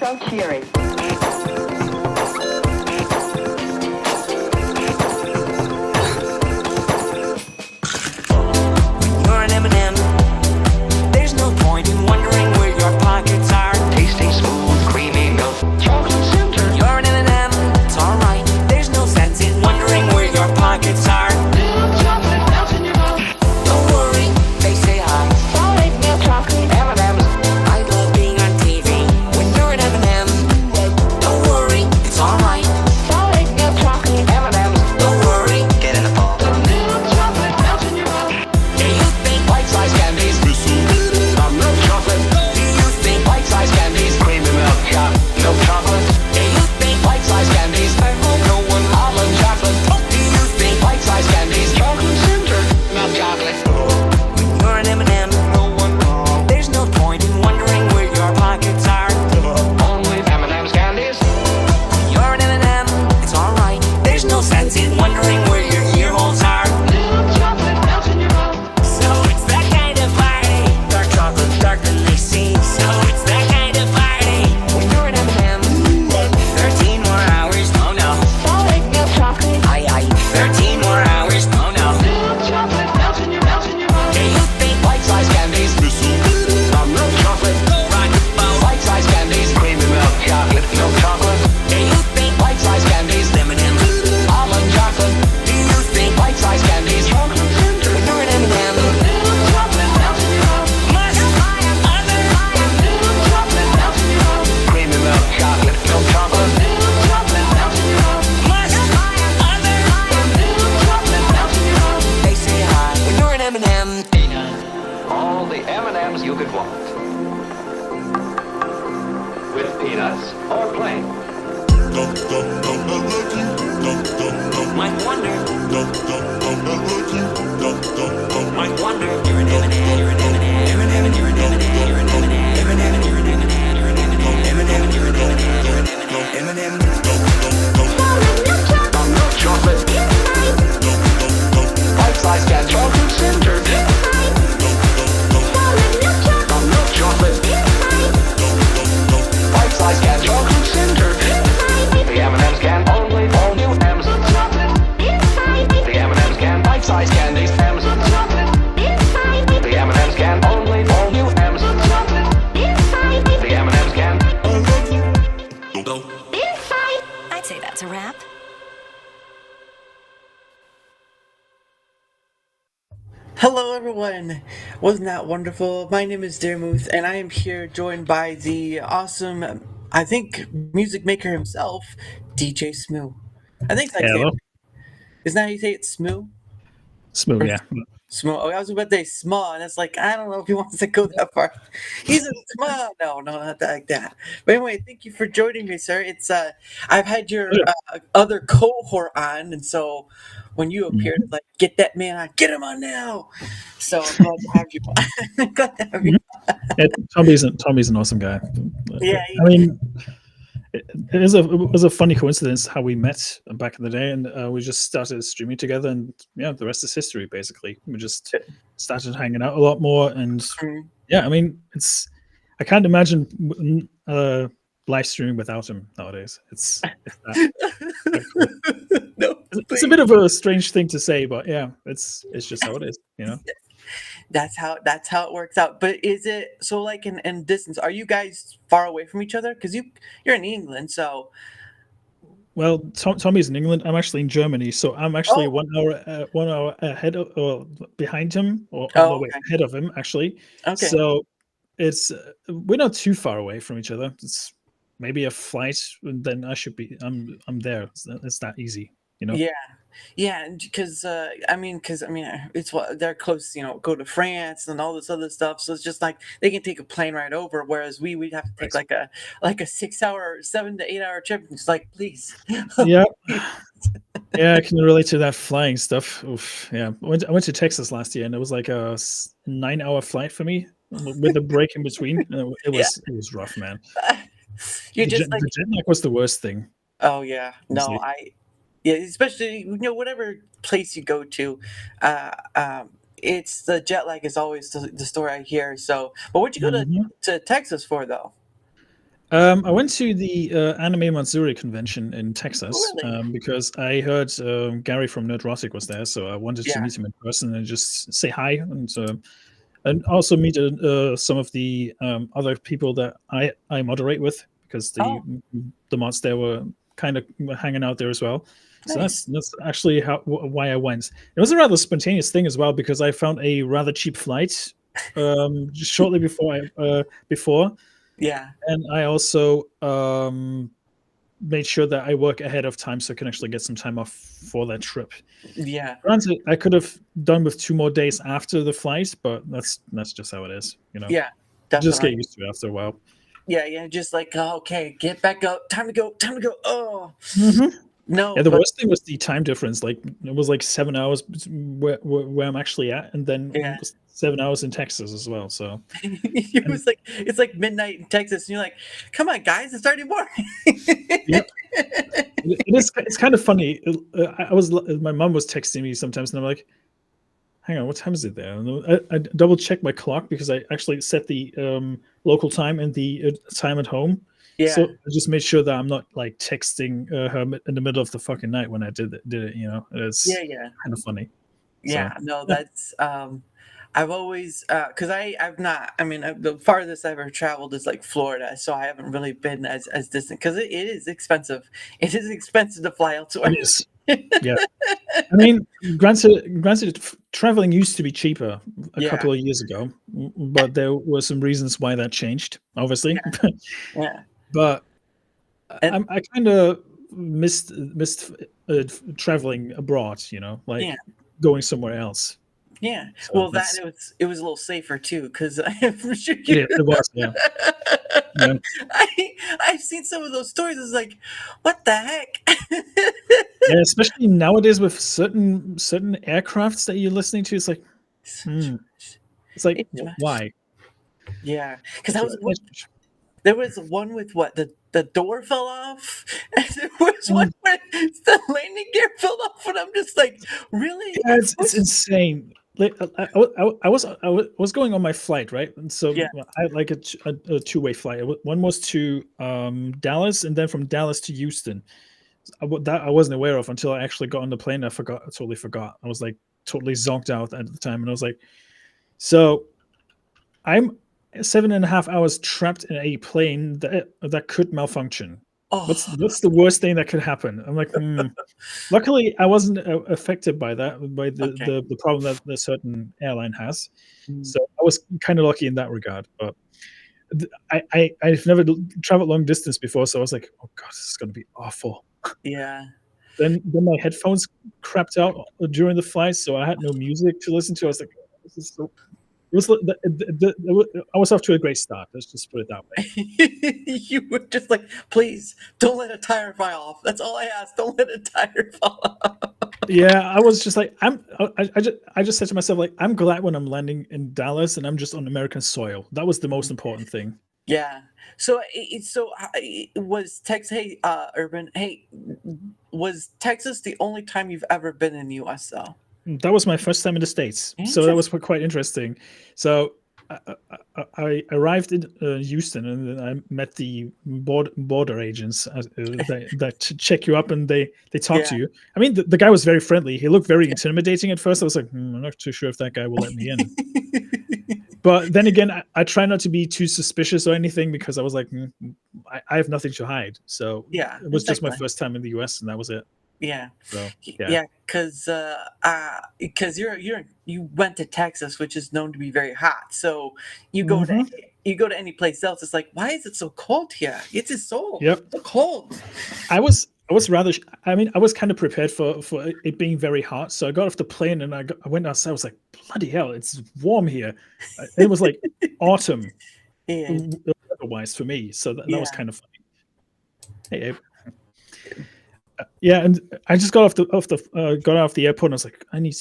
so cheery. You're an M&M. There's no point in wondering where your pockets are. Tasting smooth, creamy milk, chocolate center. You're an M&M. It's alright. There's no sense in wondering where your pockets are. Little chocolate melts in your mouth. Don't worry, they say hi. Solid milk chocolate M&M's. I love being on TV when you're an M&M. Don't worry, it's alright. Solid milk chocolate M&M's. Don't worry, get in the ball. The little chocolate melts in your mouth. Do you think bite-sized candies? Milk chocolate. Do you think bite-sized candies? Creamy milk chocolate. Do you think bite-sized candies? I hope no one almond chocolate. Do you think bite-sized candies? Chocolate center. Milk chocolate. When you're an M&M, there's no point in wondering where your pockets are. Only M&M's candies. When you're an M&M, it's alright. There's no sense in wondering where your ear holes are. Little chocolate melts in your mouth. So it's that kind of party. Dark chocolate, darker than they see. So it's that kind of party. When you're an M&M, 13 more hours, oh no. Solid milk chocolate. Aye. 13 more hours, oh no. Little chocolate melts in your mouth. Do you think bite-sized candies? Milk chocolate. Rock the boat. Bite-sized candies. Creamy milk chocolate. Milk chocolate. Do you think bite-sized candies? M&M's. Almond chocolate. Do you think bite-sized candies? Chocolate center. When you're an M&M, little chocolate melts in your mouth. Must buy other. Little chocolate melts in your mouth. Creamy milk chocolate. Milk chocolate. Little chocolate melts in your mouth. Must buy other. Little chocolate melts in your mouth. They say hi when you're an M&M. All the M&Ms you could want. With peanuts or plain. Might wonder. Might wonder. You're an M&M. You're an M&M. You're an M&M. You're an M&M. You're an M&M. You're an M&M. You're an M&M. You're an M&M. You're an M&M. You're an M&M. Milk chocolate. Bite-sized can chocolate center. Milk chocolate. Bite-sized can chocolate center. The M&M's can only all new M's. The M&M's can bite-sized candies. M's. The M&M's can only all new M's. The M&M's can. I'd say that's a wrap. Hello everyone! Wasn't that wonderful? My name is Daramouthe and I am here joined by the awesome, I think, music maker himself, DJ Smu. I think that's Hello. Isn't that how you say it, Smu? Smooth, yeah. Smu. Oh, I was about to say Sma, and it's like, I don't know if he wants to go that far. He's a Sma. No, not like that. But anyway, thank you for joining me, sir. It's I've had your other cohort on, and so when you appeared, it's like, get that man on, get him on now. So I'm glad to have you. Glad to have you. Yeah, Tommy's an awesome guy. Yeah, I mean, it was a funny coincidence how we met back in the day, and we just started streaming together, and yeah, the rest is history. Basically, we just started hanging out a lot more, and yeah, I mean, I can't imagine live streaming without him nowadays. It's cool. No, it's a bit of a strange thing to say, but yeah, it's just how it is, you know. That's how it works out. But is it so, like, in distance? Are you guys far away from each other? Because you're in England, so. Well, Tommy's in England. I'm actually in Germany, so I'm actually 1 hour ahead or behind him, or all the way ahead of him, actually. Okay. So we're not too far away from each other. It's maybe a flight, and then I'm there. It's that easy, you know. Yeah, because it's what they're close. Go to France and all this other stuff. So it's just like they can take a plane ride over, whereas we'd have to take like a 6-hour, 7 to 8 hour trip. It's like, please. Yeah. Yeah, I can relate to that flying stuff. Oof, yeah, I went to Texas last year, and it was like a 9-hour flight for me with a break in between. It was rough, man. The jet lag was the worst thing. Oh yeah, no, especially whatever place you go to, it's the jet lag is always the story I hear. So, but what'd you go to Texas for though? I went to the Anime Matsuri convention in Texas Really? because I heard Gary from Nerdrotic was there, so I wanted to Yeah. meet him in person and just say hi and also meet some of the other people that I moderate with because Oh, the mods there were kind of hanging out there as well. So nice. that's actually why I went. It was a rather spontaneous thing as well because I found a rather cheap flight just shortly before, Yeah. and I also made sure that I work ahead of time so I can actually get some time off for that trip. Yeah. Granted, I could have done with 2 more days after the flight, but that's just how it is. Yeah. Just get Definitely. used to it after a while. Yeah. Just like, oh, okay, get back up. Time to go. Time to go. Oh, no. Yeah, the But worst thing was the time difference. Like it was like 7 hours where I'm actually at, and then yeah. 7 hours in Texas as well. So It was like it's like midnight in Texas, and you're like, "Come on, guys, it's already morning." yeah, it's kind of funny. My mom was texting me sometimes, and I'm like, hang on, what time is it there? And I double check my clock because I actually set the local time and the time at home. Yeah. So I just made sure that I'm not like texting her in the middle of the fucking night when I did it. It's Yeah. kind of funny. Yeah. So, No, that's I've always because I've not. I mean, the farthest I've ever traveled is like Florida, so I haven't really been as distant because it is expensive. It is expensive to fly elsewhere. it is. Yeah. I mean, granted, traveling used to be cheaper a Yeah. couple of years ago, but there were some reasons why that changed, obviously. Yeah. But And- I kind of missed traveling abroad, like Yeah. going somewhere else. Yeah. So Well, that that's- it was a little safer too because I'm sure it was, yeah. Yeah. I've seen some of those stories. It's like, what the heck? Yeah, especially nowadays with certain aircrafts that you're listening to, it's like, it's like, It's much. why? Yeah, because there was one with what the door fell off, and there was one where the landing gear fell off, and I'm just like, really? Yeah, it's insane. Like, I was going on my flight, right? And so Yeah. I had like a 2-way flight. One was to Dallas, and then from Dallas to Houston. That I wasn't aware of until I actually got on the plane. I totally forgot. I was like totally zonked out at the time, and I was like, so I'm 7.5 hours trapped in a plane that could malfunction. Oh, What's the worst thing that could happen? I'm like, luckily I wasn't affected by that, by Okay. the problem that the certain airline has. Mm. So I was kind of lucky in that regard. But I've never traveled long distance before, so I was like, oh god, this is gonna be awful. yeah. Then my headphones crapped out during the flight, so I had no music to listen to. I was like, this is so. It was I was off to a great start. Let's just put it that way. You were just like, please don't let a tire fly off. That's all I ask. Don't let a tire fall off. Yeah, I was just like, I just said to myself, like, I'm glad when I'm landing in Dallas and I'm just on American soil. That was the most important thing. Yeah. So was Texas? Hey, Urban. Hey, was Texas the only time you've ever been in the U.S. though? That was my first time in the States, so that was quite interesting. So I arrived in Houston, and then I met the border agents that check you up, and they talk to you. I mean, the guy was very friendly. He looked very intimidating at first. I was like, I'm not too sure if that guy will let me in. But then again, I try not to be too suspicious or anything because I was like, I have nothing to hide. So Yeah, it was just my first time in the US, and that was it. Yeah. So Yeah, because you went to Texas, which is known to be very hot. So you go to any place else, it's like, why is it so cold here? It is so cold. I was rather. I mean, I was kind of prepared for it being very hot. So I got off the plane and I went outside. I was like, bloody hell, it's warm here. It was like autumn, otherwise for me. So that was kind of funny. Hey, Abe. Yeah, and I just got off the airport, and I was like, I need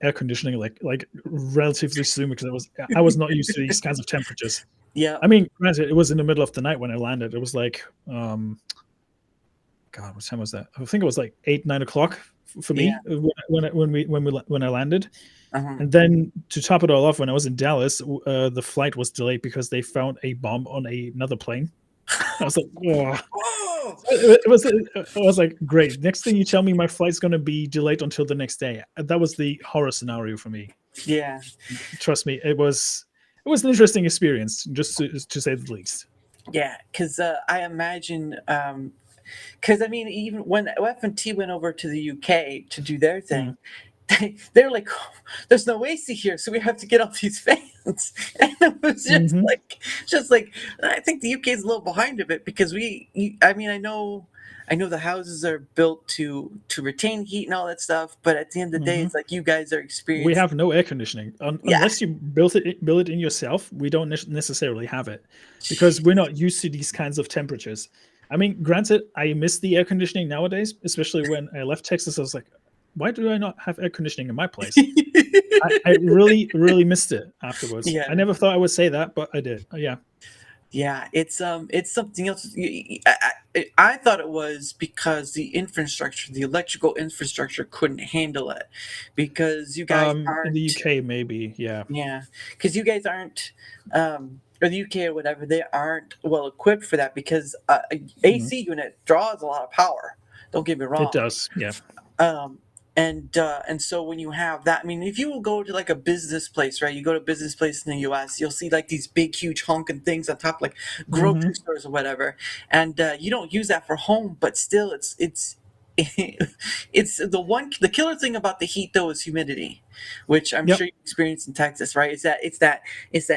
air conditioning like relatively soon because I was not used to these kinds of temperatures. Yeah. I mean, granted, it was in the middle of the night when I landed. It was like, God, God, what time was that? I think it was like 8, 9 o'clock for me Yeah. when I landed. Uh-huh. And then to top it all off, when I was in Dallas, the flight was delayed because they found a bomb on another plane. I was like, oh. Whoa! I was like, great. Next thing you tell me, my flight's going to be delayed until the next day. That was the horror scenario for me. Yeah. Trust me, it was an interesting experience, just to say the least. Yeah, because I imagine, because I mean, even when F&T went over to the UK to do their thing, they're like, "Oh, there's no AC here, so we have to get all these fans." And it was just like, I think the UK is a little behind a bit because I mean, I know the houses are built to retain heat and all that stuff, but at the end of the day, it's like you guys are experienced. We have no air conditioning unless you build it in yourself. We don't necessarily have it because we're not used to these kinds of temperatures. I mean, granted, I miss the air conditioning nowadays, especially when I left Texas. I was like, why do I not have air conditioning in my place? I really, really missed it afterwards. Yeah. I never thought I would say that, but I did. Yeah. Yeah, it's something else. I thought it was because the infrastructure, the electrical infrastructure, couldn't handle it, because you guys aren't in the UK, maybe, yeah. Yeah, because you guys aren't, or the UK or whatever, they aren't well equipped for that because AC unit draws a lot of power. Don't get me wrong. It does, yeah. And so when you have that, I mean, if you will go to like a business place, right? You go to a business place in the U.S., you'll see like these big, huge honking things on top, like grocery stores or whatever. And you don't use that for home, but still, it's it's the killer thing about the heat though is humidity, which I'm sure you experienced in Texas, right? It's that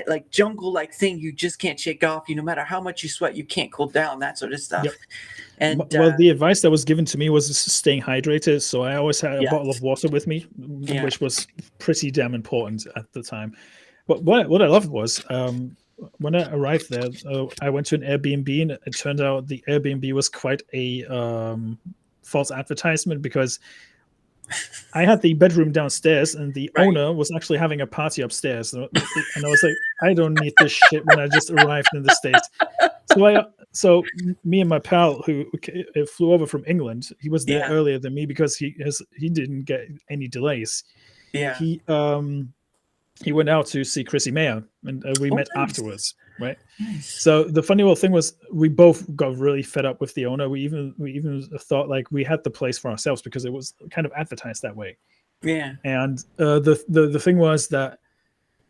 like jungle like thing you just can't shake off. No matter how much you sweat, you can't cool down, that sort of stuff. Yep. And well, the advice that was given to me was staying hydrated, so I always had a bottle of water with me, which was pretty damn important at the time. But what I loved was when I arrived there, I went to an Airbnb, and it turned out the Airbnb was quite a false advertisement because I had the bedroom downstairs and the owner was actually having a party upstairs. And I was like, I don't need this shit when I just arrived in the States. So me and my pal who flew over from England, he was there earlier than me because he didn't get any delays. Yeah. He went out to see Chrissy Mayer, and we met afterwards, right? Nice. So the funny little thing was we both got really fed up with the owner. We even thought like we had the place for ourselves because it was kind of advertised that way. Yeah. And the thing was that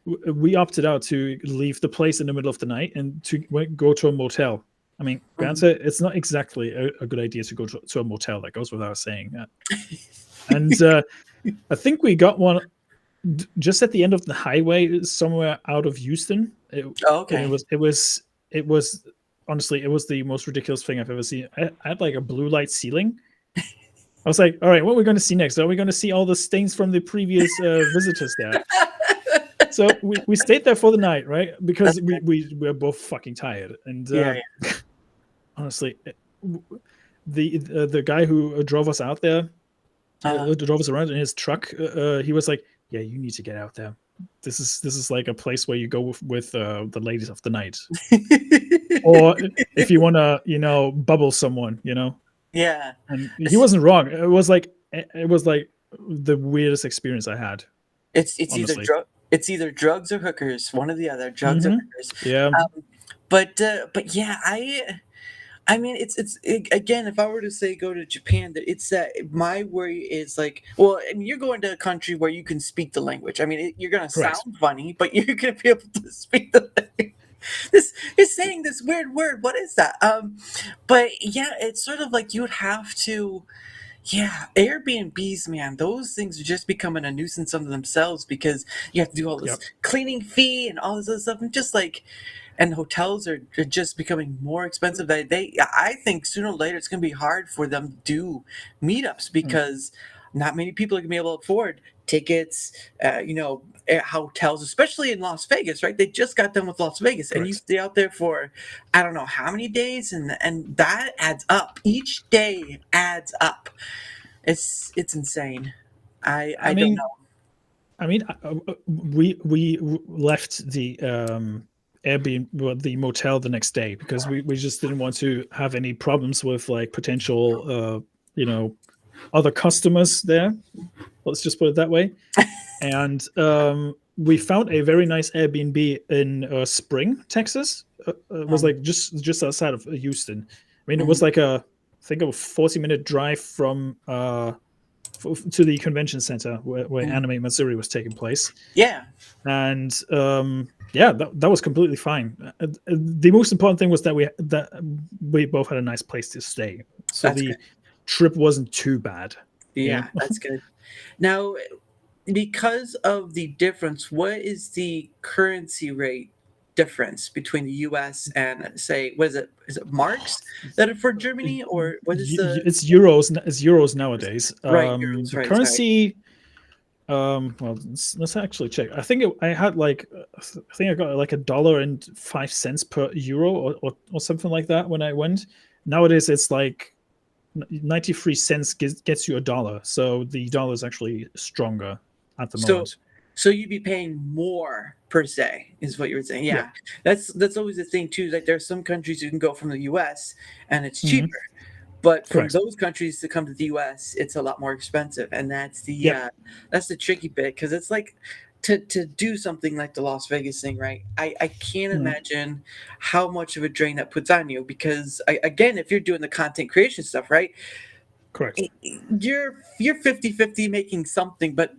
we opted out to leave the place in the middle of the night and to go to a motel. I mean, granted, it's not exactly a good idea to go to a motel. That goes without saying. And I think we got one just at the end of the highway, somewhere out of Houston. It was honestly, it was the most ridiculous thing I've ever seen. I had like a blue light ceiling. I was like, all right, what are we going to see next? Are we going to see all the stains from the previous visitors there? So we stayed there for the night, right? Because we were both fucking tired. And honestly, the guy who drove us out there, drove us around in his truck, he was like, yeah, you need to get out there. This is like a place where you go with the ladies of the night. Or if you want to, bubble someone, Yeah. And he wasn't wrong. It was like the weirdest experience I had. It's either drugs or hookers, one or the other, drugs or hookers. Yeah. But yeah, I mean, it's again, if I were to say go to Japan, it's that my worry is like, well, I mean, you're going to a country where you can speak the language. I mean, you're going to sound funny, but you're going to be able to speak the language. This is saying this weird word. What is that? But yeah, it's sort of like you would have to. Yeah, Airbnbs, man, those things are just becoming a nuisance unto themselves because you have to do all this cleaning fee and all this other stuff, and hotels are just becoming more expensive. I think sooner or later it's going to be hard for them to do meetups because not many people are going to be able to afford tickets, hotels, especially in Las Vegas, right? They just got done with Las Vegas, and you stay out there for I don't know how many days, and that adds up. Each day adds up. It's insane. I don't know. I mean, we left the Airbnb, well, the motel the next day, because we just didn't want to have any problems with like potential, other customers there. Let's just put it that way. And we found a very nice Airbnb in Spring, Texas. It was like just outside of Houston. I mean, it was like I think a 40-minute drive from to the convention center where Anime Matsuri was taking place. Yeah. And that was completely fine. The most important thing was that we both had a nice place to stay, so That's the good. trip wasn't too bad. Yeah, that's good. Now, because of the difference, what is the currency rate difference between the U.S. and, say, what is it? Is it marks that are for Germany, or what is the? It's euros. It's euros nowadays. Right, euros, The right, currency. Well, let's actually check. I think I had like, I think I got like $1.05 per euro or something like that when I went. Nowadays, it's like 93 cents gets you $1. So the dollar is actually stronger at the moment. So you'd be paying more per se, is what you were saying. Yeah. That's always the thing too. Like, there are some countries you can go from the U.S. and it's cheaper, but from Correct. those countries to come to the U.S., it's a lot more expensive, and that's the tricky bit, because it's like to do something like the Las Vegas thing, right? I can't imagine how much of a drain that puts on you, because again, if you're doing the content creation stuff, right? Correct. You're 50-50 making something, but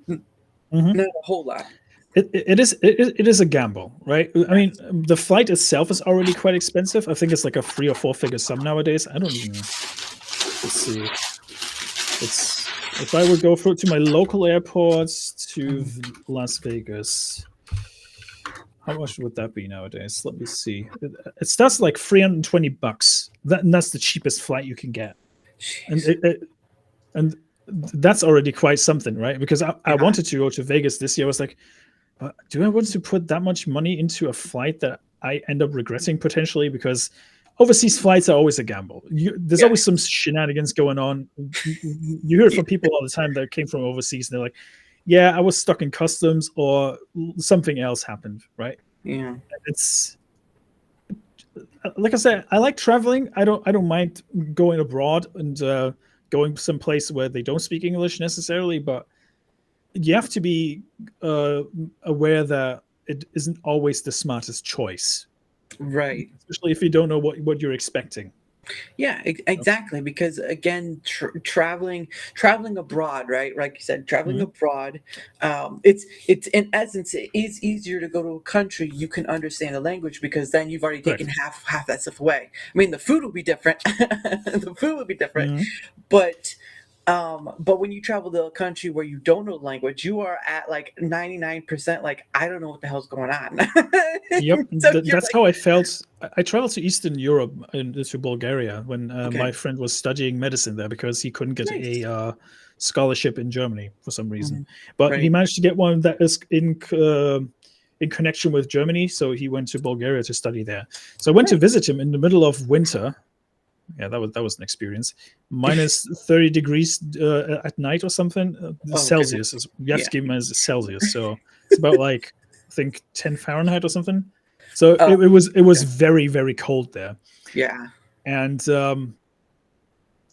not a whole lot. It is a gamble, right? I mean, the flight itself is already quite expensive. I think it's like a 3 or 4 figure sum nowadays. I don't even. Let's see. If I would go through to my local airports to Las Vegas, how much would that be nowadays? Let me see. It starts like $320. That's the cheapest flight you can get, and that's already quite something, right? Because I wanted to go to Vegas this year. I was like, do I want to put that much money into a flight that I end up regretting potentially? Because overseas flights are always a gamble. There's always some shenanigans going on. You hear it from people all the time that came from overseas, and they're like, yeah, I was stuck in customs or something else happened, right? Yeah. It's like I said, I like traveling. I don't mind going abroad and going someplace where they don't speak English necessarily, but you have to be aware that it isn't always the smartest choice. Right. Especially if you don't know what you're expecting. Yeah, exactly. Because again, traveling abroad, right? Like you said, traveling abroad, it's in essence, it is easier to go to a country you can understand the language, because then you've already taken half that stuff away. I mean, the food will be different. But when you travel to a country where you don't know the language, you are at like 99%. Like, I don't know what the hell's going on. Yep, So that's how I felt. I traveled to Eastern Europe and to Bulgaria when my friend was studying medicine there, because he couldn't get a scholarship in Germany for some reason. But he managed to get one that is in connection with Germany, so he went to Bulgaria to study there. So I went to visit him in the middle of winter. Yeah, that was an experience. Minus 30 degrees at night or something. Celsius. You have to keep them as Celsius. So it's about like, I think 10 Fahrenheit or something. So it was very, very cold there. Yeah. And that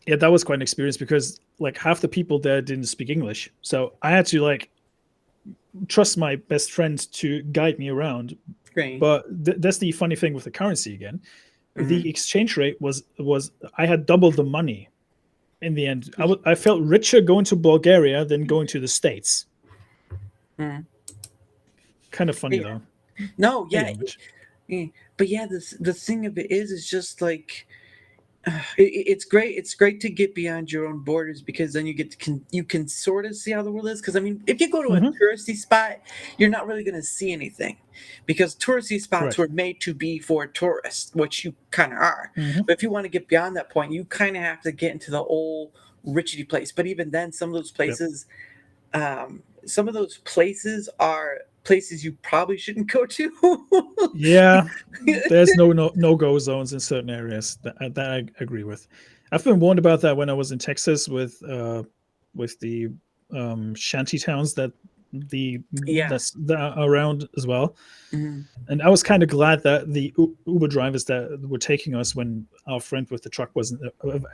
was quite an experience, because like half the people there didn't speak English. So I had to like trust my best friend to guide me around. Great. But that's the funny thing with the currency again. The exchange rate was I had double the money in the end. I felt richer going to Bulgaria than going to the States. Kind of funny though. No, yeah. But yeah, the thing of it is just like, it's great. It's great to get beyond your own borders, because then you can sort of see how the world is. Because I mean, if you go to a touristy spot, you're not really going to see anything, because touristy spots were made to be for tourists, which you kind of are. But if you want to get beyond that point, you kind of have to get into the old richy place. But even then, some of those places, are places you probably shouldn't go to. Yeah, there's no go zones in certain areas. That I agree with. I've been warned about that when I was in Texas with the shanty towns that Yeah. that are around as well. Mhm. And I was kind of glad that the Uber drivers that were taking us when our friend with the truck wasn't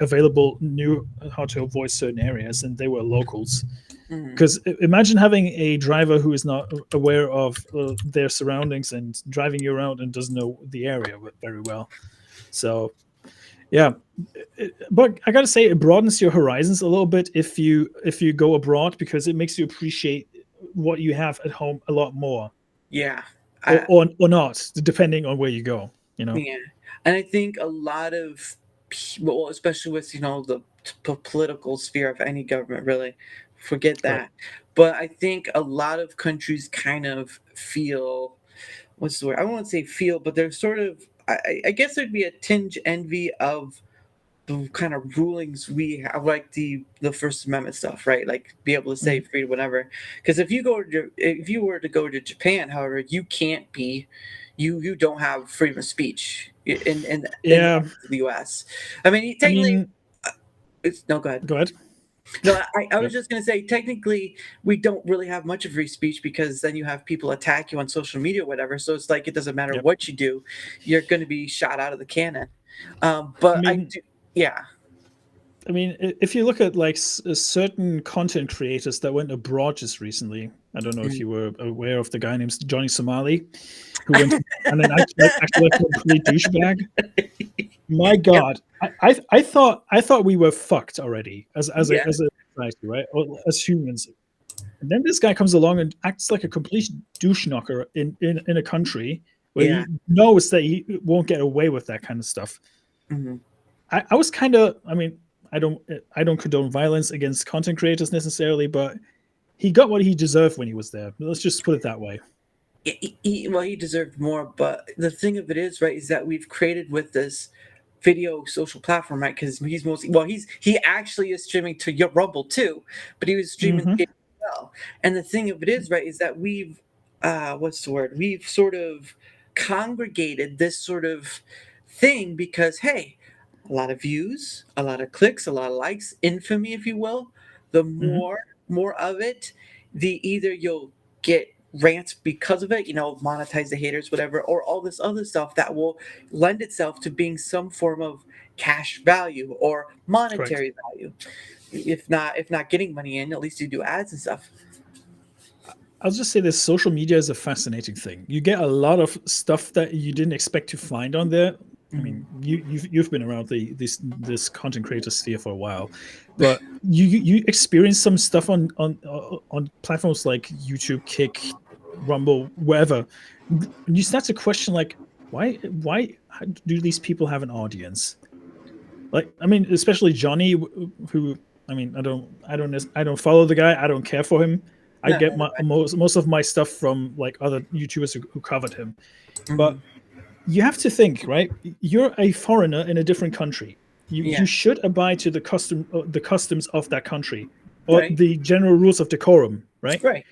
available knew how to avoid certain areas, and they were locals. Mhm. Because imagine having a driver who is not aware of their surroundings and driving you around and doesn't know the area very well. So, yeah, but I gotta say, it broadens your horizons a little bit if you go abroad, because it makes you appreciate what you have at home a lot more, Yeah. or not, depending on where you go. You know, Yeah, and I think a lot of people, well, especially with the political sphere of any government, really forget right? that. But I think a lot of countries kind of feel, what's the word? I won't say feel, but they're sort of. I guess there'd be a tinge envy of the kind of rulings we have, like the First Amendment stuff, right? Like be able to say Mhm. freedom, whatever. Because if you were to go to Japan, however, you can't be, you don't have freedom of speech in Yeah, the U.S. I mean, I technically, mean, it's no go ahead. go ahead. No, I Yeah. was just gonna say technically we don't really have much of free speech because then you have people attack you on social media or whatever. So it's like it doesn't matter Yep. what you do, you're going to be shot out of the cannon. I But I mean, do, yeah. if you look at like certain content creators that went abroad just recently, I don't know if Mm. you were aware of the guy named Johnny Somali, who went and then actually like a complete douchebag. My Yep. God, I thought we were fucked already Yeah. as a society, right? Or as humans. And then this guy comes along and acts like a complete douche knocker in a country where Yeah. he knows that he won't get away with that kind of stuff. Mhm. I was kind of, I mean, I don't condone violence against content creators necessarily, but he got what he deserved when he was there. Let's just put it that way. Well, he deserved more, but the thing of it is, right, is that we've created with this video social platform, right? Because he's mostly, well, he actually is streaming to your Rumble too, but he was streaming Hmm. it as well. And the thing of it is, right, is that we've what's the word? We've sort of congregated this sort of thing because hey, a lot of views, a lot of clicks, a lot of likes, infamy, if you will. The Hmm. more of it, the either you'll get rants because of it, monetize the haters, whatever, or all this other stuff that will lend itself to being some form of cash value or Correct. monetary value. If not getting money in, at least you do ads and stuff. I'll just say this: social media is a fascinating thing. You get a lot of stuff that you didn't expect to find on there. I mean, you've been around this content creator sphere for a while, but you experience some stuff on platforms like YouTube, Kick, Rumble, wherever. And you start to question like, why do these people have an audience? Like, I mean, especially Johnny, who, I mean, I don't follow the guy. I don't care for him. I No, get no, most of my stuff from like other YouTubers who covered him. no. But you have to think, right? You're a foreigner in a different country. You Yeah, should abide to the customs of that country, or right, the general rules of decorum, right? right.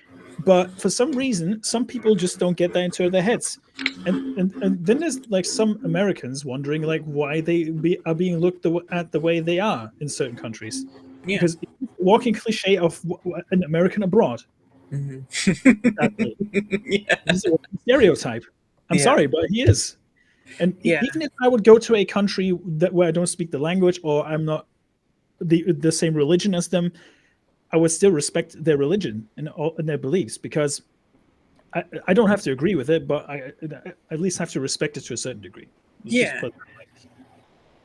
But for some reason, some people just don't get that into their heads. And then there's like some Americans wondering like why are being looked at the way they are in certain countries, Yeah. because walking cliche of an American abroad, Mhm. exactly. Yeah, He's a walking stereotype. I'm yeah, sorry, but he is. And yeah, even if I would go to a country where I don't speak the language, or I'm not the same religion as them, I would still respect their religion and their beliefs, because I don't have to agree with it, but I at least have to respect it to a certain degree. Let's just yeah. put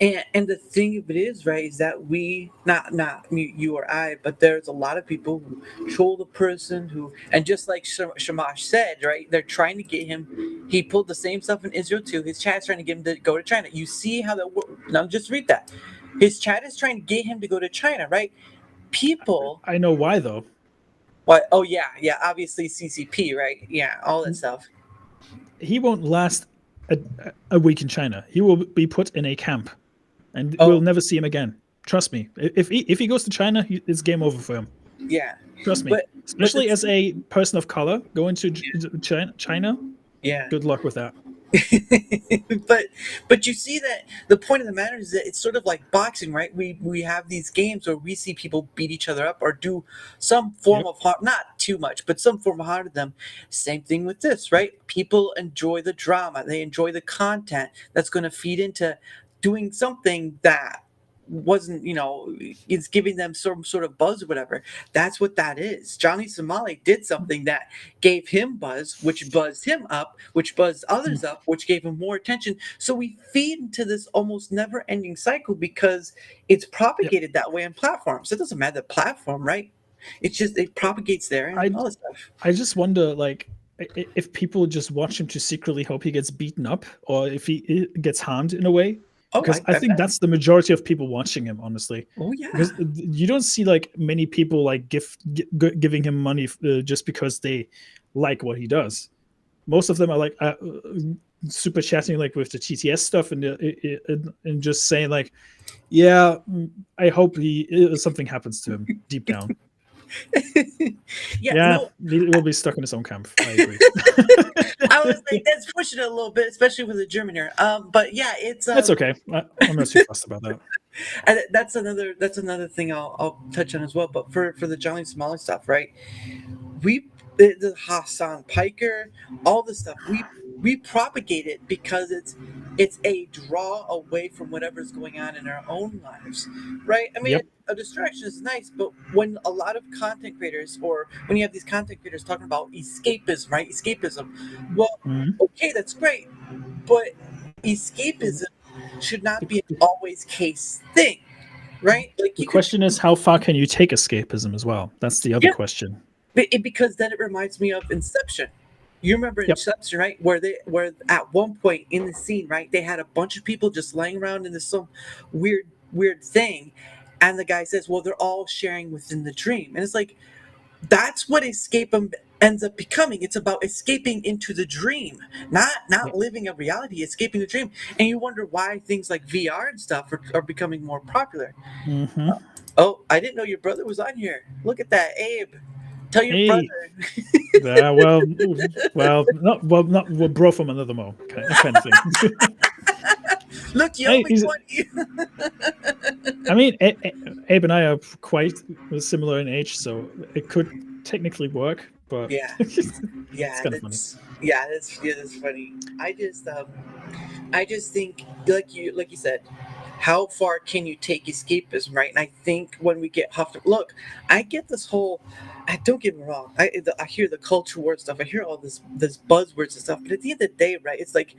And the thing of it is, right, is that we not you or I, but there's a lot of people who troll the person who, and just like Shamash said, right, they're trying to get him. He pulled the same stuff in Israel too. His chat's trying to get him to go to China. You see how that works? Now just read that. His chat is trying to get him to go to China, right? People. I know why though. What? Oh yeah. Obviously CCP, right? Yeah, all that stuff. He won't last a week in China. He will be put in a camp, and we'll Oh never see him again. Trust me. If he goes to China, it's game over for him. yeah, Trust me. but Especially the as a person of color going to China. yeah. Good luck with that. but you see that the point of the matter is that it's sort of like boxing, right? We have these games where we see people beat each other up or do some form Yep. of harm, not too much, but some form of harm to them. Same thing with this, right? People enjoy the drama, they enjoy the content that's going to feed into doing something that wasn't, is giving them some sort of buzz or whatever. That's what that is. Johnny Somali did something that gave him buzz, which buzzed him up, which buzzed others up, which gave him more attention. So we feed into this almost never ending cycle because it's propagated that way on platforms. It doesn't matter the platform, right? It's just it propagates there and all this stuff. I just wonder, like, if people just watch him to secretly hope he gets beaten up, or if he gets harmed in a way. Oh, Because I think that's the majority of people watching him, honestly. Oh yeah. Because you don't see like many people like giving him money just because they like what he does. Most of them are like super chatting like with the TTS stuff and just saying like, yeah, I hope something happens to him deep down. No, he will be stuck in his own camp. I agree. I was like, that's pushing it a little bit, especially with the German here. But yeah, it's That's okay. I'm not too fussed about that. and that's another thing I'll touch on as well. But for the Johnny Somali stuff, right? The Hassan Piker, all this stuff, we propagate it because it's a draw away from whatever's going on in our own lives, right? I mean, Yep. a distraction is nice, but when a lot of content creators, or when you have these content creators talking about escapism, right? Escapism, well, okay, that's great, but escapism should not be an always case thing, right? Like The question is, how far can you take escapism as well? That's the other question. Because then it reminds me of Inception. You remember Yep. Inception, right? Where at one point in the scene, right, they had a bunch of people just laying around in this some weird thing, and the guy says, "Well, they're all sharing within the dream," and it's like that's what escapism ends up becoming. It's about escaping into the dream, not living a reality, escaping the dream. And you wonder why things like VR and stuff are becoming more popular. Mm-hmm. Oh, I didn't know your brother was on here. Look at that, Abe. Tell your brother. We're bro from another mo kind of thing. Look, you only 20. I mean, Abe and I are quite similar in age, so it could technically work. But yeah, it's kind of funny. Yeah, that's funny. I just think, like you said, how far can you take escapism, right? And I think when we get huffed, look, I get this whole. Don't get me wrong. I hear the culture word stuff. I hear all this buzzwords and stuff. But at the end of the day, right, it's like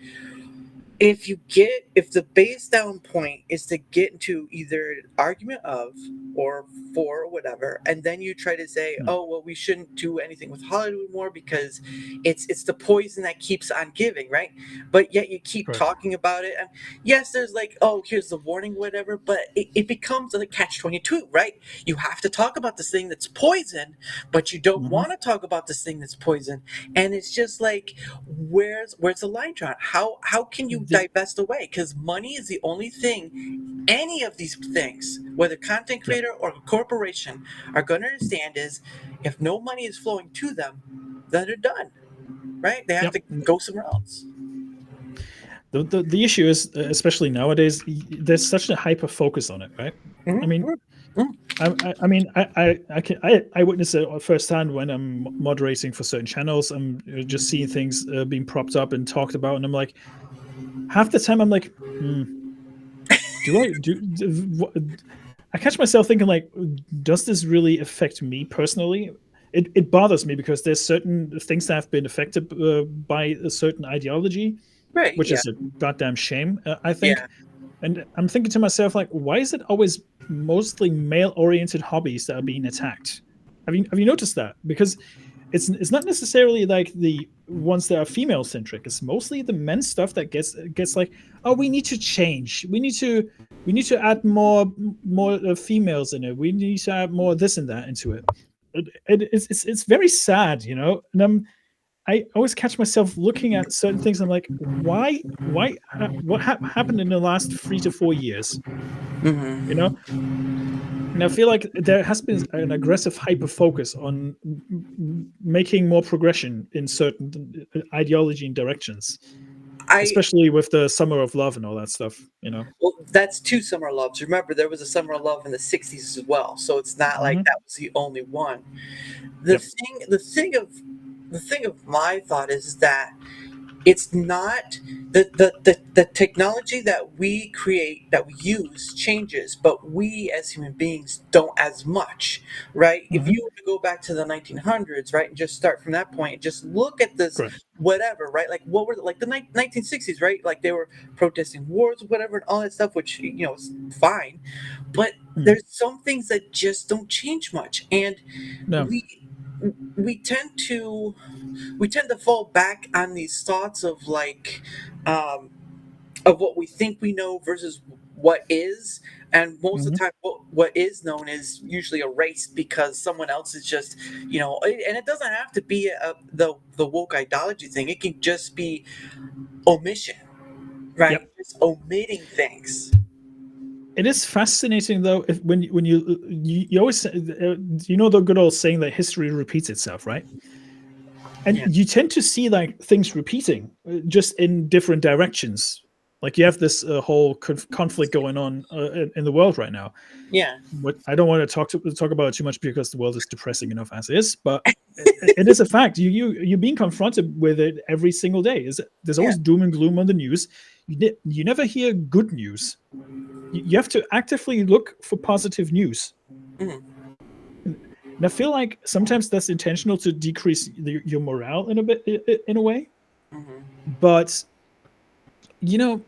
if the base down point is to get into either argument of or for or whatever, and then you try to say, oh well, we shouldn't do anything with Hollywood more because it's the poison that keeps on giving, right? But yet you keep talking about it, and yes, there's like, oh, here's the warning, whatever, but it becomes a catch-22, right? You have to talk about this thing that's poison, but you don't want to talk about this thing that's poison, and it's just like, where's the line drawn? How can you divest away? Because money is the only thing any of these things, whether content creator or corporation, are going to understand is if no money is flowing to them, then they're done, right? They have to go somewhere else. The issue is, especially nowadays, there's such a hyper focus on it, right? I mean, I witness it firsthand when I'm moderating for certain channels. I'm just seeing things being propped up and talked about, and I'm like, half the time I'm like, I catch myself thinking like, does this really affect me personally? It bothers me because there's certain things that have been affected by a certain ideology, right? Which is a goddamn shame, I think. And I'm thinking to myself, like, why is it always mostly male-oriented hobbies that are being attacked? Have you noticed that? Because it's not necessarily like the ones that are female-centric. It's mostly the men's stuff that gets like, oh, we need to change. We need to add more females in it. We need to add more this and that into it. It's very sad, you know. And I always catch myself looking at certain things. I'm like, why? What happened in the last 3 to 4 years? You know. And I feel like there has been an aggressive hyper focus on making more progression in certain ideology and directions. especially with the Summer of Love and all that stuff. You know. Well, that's two summer loves. Remember, there was a summer of love in the '60s as well, so it's not like Mhm. that was the only one. The Yep. thing, the thing of, the thing of my thought is that it's not the technology that we create, that we use, changes, but we as human beings don't as much, right? If Mhm. you were to go back to the 1900s, right, and just start from that point, just look at this, Correct. whatever, right? Like what were like the 1960s, right? Like they were protesting wars, whatever, and all that stuff, which is fine, but Mm. there's some things that just don't change much, and No. we we tend to fall back on these thoughts of like um, of what we think we know versus what is, and most of the Mhm. time what is known is usually erased because someone else is just and it doesn't have to be the woke ideology thing. It can just be omission, right? Yep. Just omitting things. It is fascinating though. If when you always the good old saying that history repeats itself, right? And Yeah, you tend to see like things repeating, just in different directions. Like you have this whole conflict going on in the world right now. yeah, What I don't want to talk about it too much because the world is depressing enough as is. But it is a fact. You're being confronted with it every single day. There's yeah. always doom and gloom on the news. You never hear good news. You have to actively look for positive news. Mhm. And I feel like sometimes that's intentional to decrease your morale in a bit, in a way. Mhm. But you know,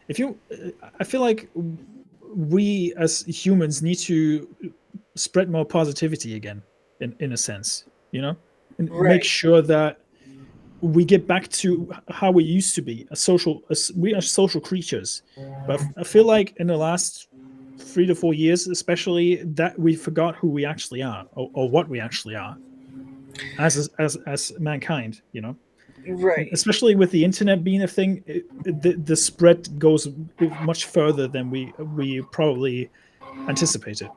if you, I feel like we as humans need to spread more positivity again, in a sense. And make Right. sure that we get back to how we used to be, we are social creatures. But I feel like in the last 3 to 4 years, especially, that we forgot who we actually are, or what we actually are as mankind. And Right. especially with the internet being a thing, the spread goes much further than we probably anticipated.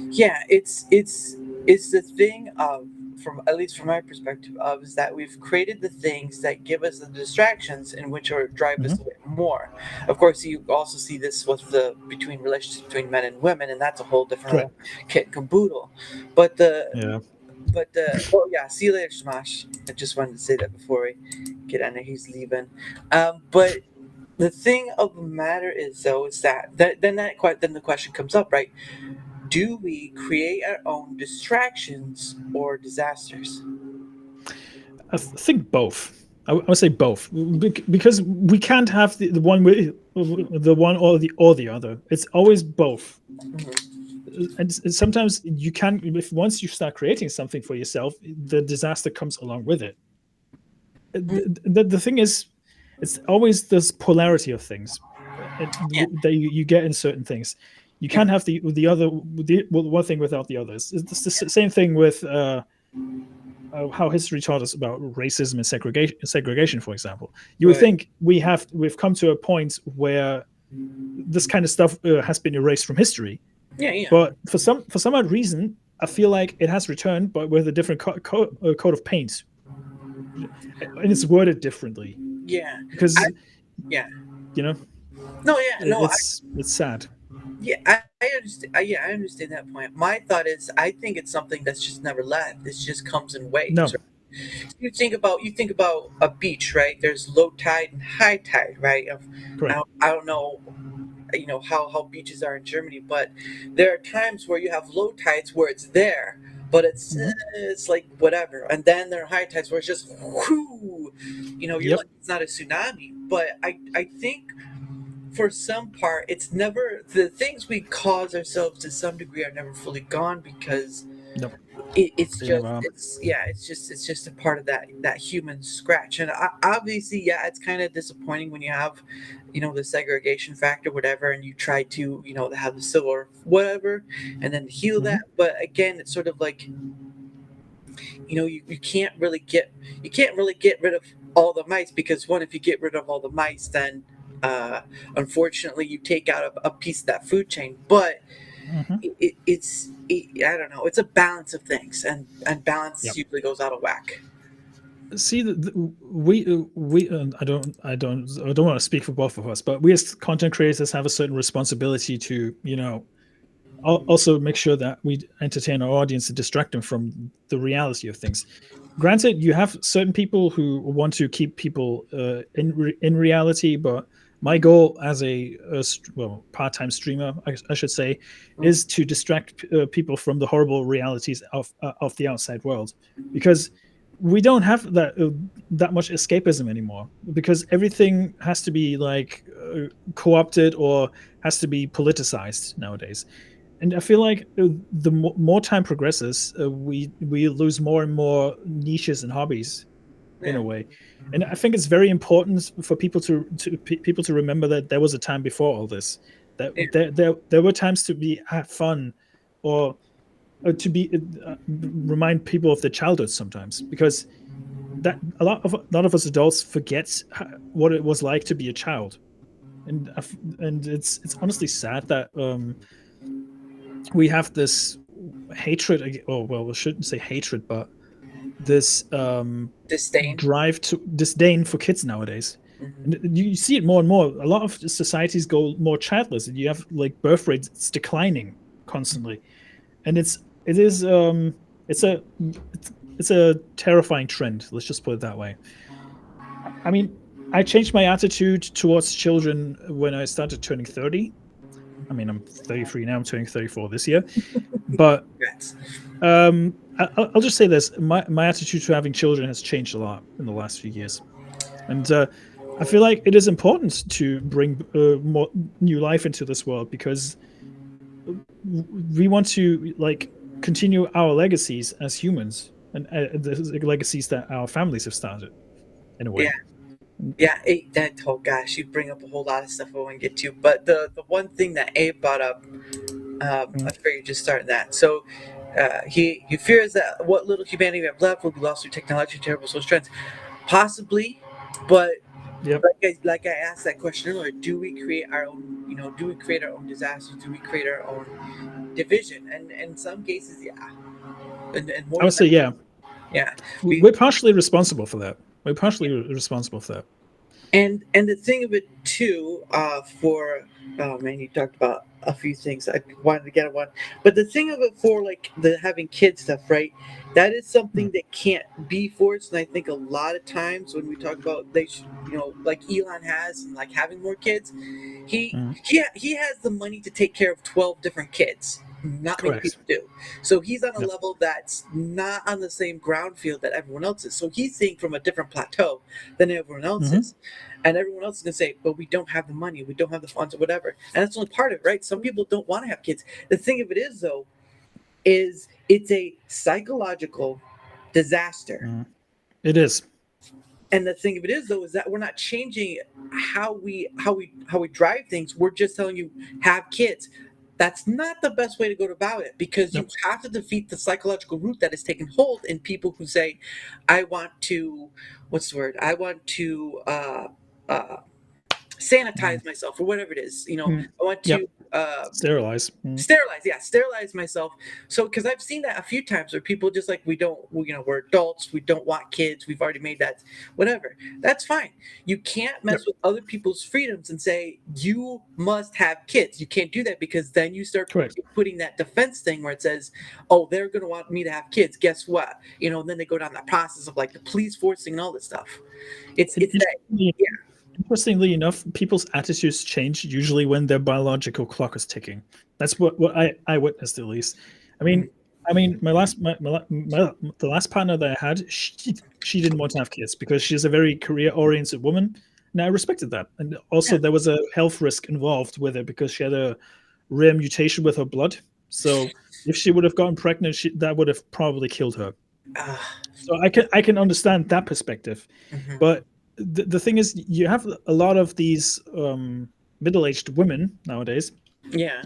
Yeah, it's the thing of, from at least from my perspective, of is that we've created the things that give us the distractions in which or drive us Hmm. away more. Of course, you also see this with the between relationships between men and women, and that's a whole different Correct. kit and caboodle. But Yeah. oh yeah, see you later, Smash. I just wanted to say that before we get on there. He's leaving. But the thing of the matter is, though, is that then the question comes up, right? Do we create our own distractions or disasters? Think both. I would say both, because we can't have the one way, the one or the other. It's always both. Mhm. And sometimes you can, if once you start creating something for yourself, the disaster comes along with it. The thing is, it's always this polarity of things, Yeah, that you get in certain things. You yeah, can't have the other, one thing without the others. It's the same thing with how history taught us about racism and segregation, for example. You would right. think we've come to a point where this kind of stuff has been erased from history, Yeah, yeah, but for some odd reason, I feel like it has returned, but with a different coat of paint, and it's worded differently. yeah. I, Because yeah. you know No, yeah, no. it's sad. I understand. Yeah, I understand that point. My thought is, I think it's something that's just never left. It just comes in waves. No. Right? You think about a beach, right? There's low tide and high tide, right? Correct. I don't know, how beaches are in Germany, but there are times where you have low tides where it's there, but Hmm. it's like whatever, and then there are high tides where it's just whoo, you're Yep. like, it's not a tsunami, but I think for some part it's never, the things we cause ourselves to some degree are never fully gone because No. it's They just never are. it's just a part of that human scratch, and obviously, yeah, it's kind of disappointing when you have the segregation factor, whatever, and you try to have the civil or whatever and then heal that, Hmm. but again, it's sort of like you can't really get rid of all the mice, because one, if you get rid of all the mice, then unfortunately you take out a piece of that food chain, but Hmm. I don't know. It's a balance of things, and balance Yep. usually goes out of whack. See, we I don't want to speak for both of us, but we as content creators have a certain responsibility to also make sure that we entertain our audience and distract them from the reality of things. Granted, you have certain people who want to keep people in reality, but my goal as well, part-time streamer, I should say, is to distract people from the horrible realities of the outside world, because we don't have that much escapism anymore, because everything has to be like co-opted or has to be politicized nowadays. And I feel like the more time progresses, we lose more and more niches and hobbies in a way. And I think it's very important for people to remember that there was a time before all this, that there were times to have fun, or to be remind people of their childhood sometimes, because that a lot of us adults forget what it was like to be a child. And it's honestly sad that we have this hatred. Oh well, I shouldn't say hatred, but this disdain for kids nowadays. And you see it more and more. A lot of societies go more childless, and you have like birth rates declining constantly, and it's a terrifying trend. Let's just put it that way. I mean, I changed my attitude towards children when I started turning 30. I mean, I'm 33 now. I'm turning 34 this year, but I'll just say this: my attitude to having children has changed a lot in the last few years, and I feel like it is important to bring more new life into this world, because we want to like continue our legacies as humans, and the legacies that our families have started, in a way. Oh gosh, you bring up a whole lot of stuff I want to get to, but the one thing that Abe brought up, I figured you just started that. So he fears that what little humanity we have left will be lost through technology and terrible social trends, possibly, but like I asked that question earlier, do we create our own? Do we create our own disasters? Do we create our own division? And in some cases, yeah. And more I would say, yeah. We're partially responsible for that. And the thing of it too, you talked about a few things. I wanted to get at one, but the thing of it for like the having kids stuff, right? That is something that can't be forced. And I think a lot of times when we talk about they should, like Elon has, and like having more kids, he has the money to take care of 12 different kids. Not many people do. So he's on a level that's not on the same ground field that everyone else is. So he's seeing from a different plateau than everyone else is. And everyone else is going to say, but we don't have the money, we don't have the funds, or whatever. And that's only part of it, right? Some people don't want to have kids. The thing of it is, though, is it's a psychological disaster. It is. And the thing of it is, though, is that we're not changing how we drive things. We're just telling you, have kids. That's not the best way to go about it, because you have to defeat the psychological root that has taken hold in people who say, I want to, I want to sanitize myself, or whatever it is. I want to sterilize myself. So because I've seen that a few times where people just like, we're adults, we don't want kids, we've already made that, whatever. That's fine. You can't mess with other people's freedoms and say you must have kids. You can't do that, because then you start putting that defense thing where it says, oh, they're going to want me to have kids, guess what, and then they go down that process of like the police forcing and all this stuff. It's that. Interestingly enough, people's attitudes change usually when their biological clock is ticking. That's what I witnessed, at least. I mean, the last partner that I had, she didn't want to have kids because she's a very career-oriented woman, and I respected that. And also, there was a health risk involved with it because she had a rare mutation with her blood. So if she would have gotten pregnant, that would have probably killed her. So I can understand that perspective, but the thing is, you have a lot of these middle-aged women nowadays. Yeah,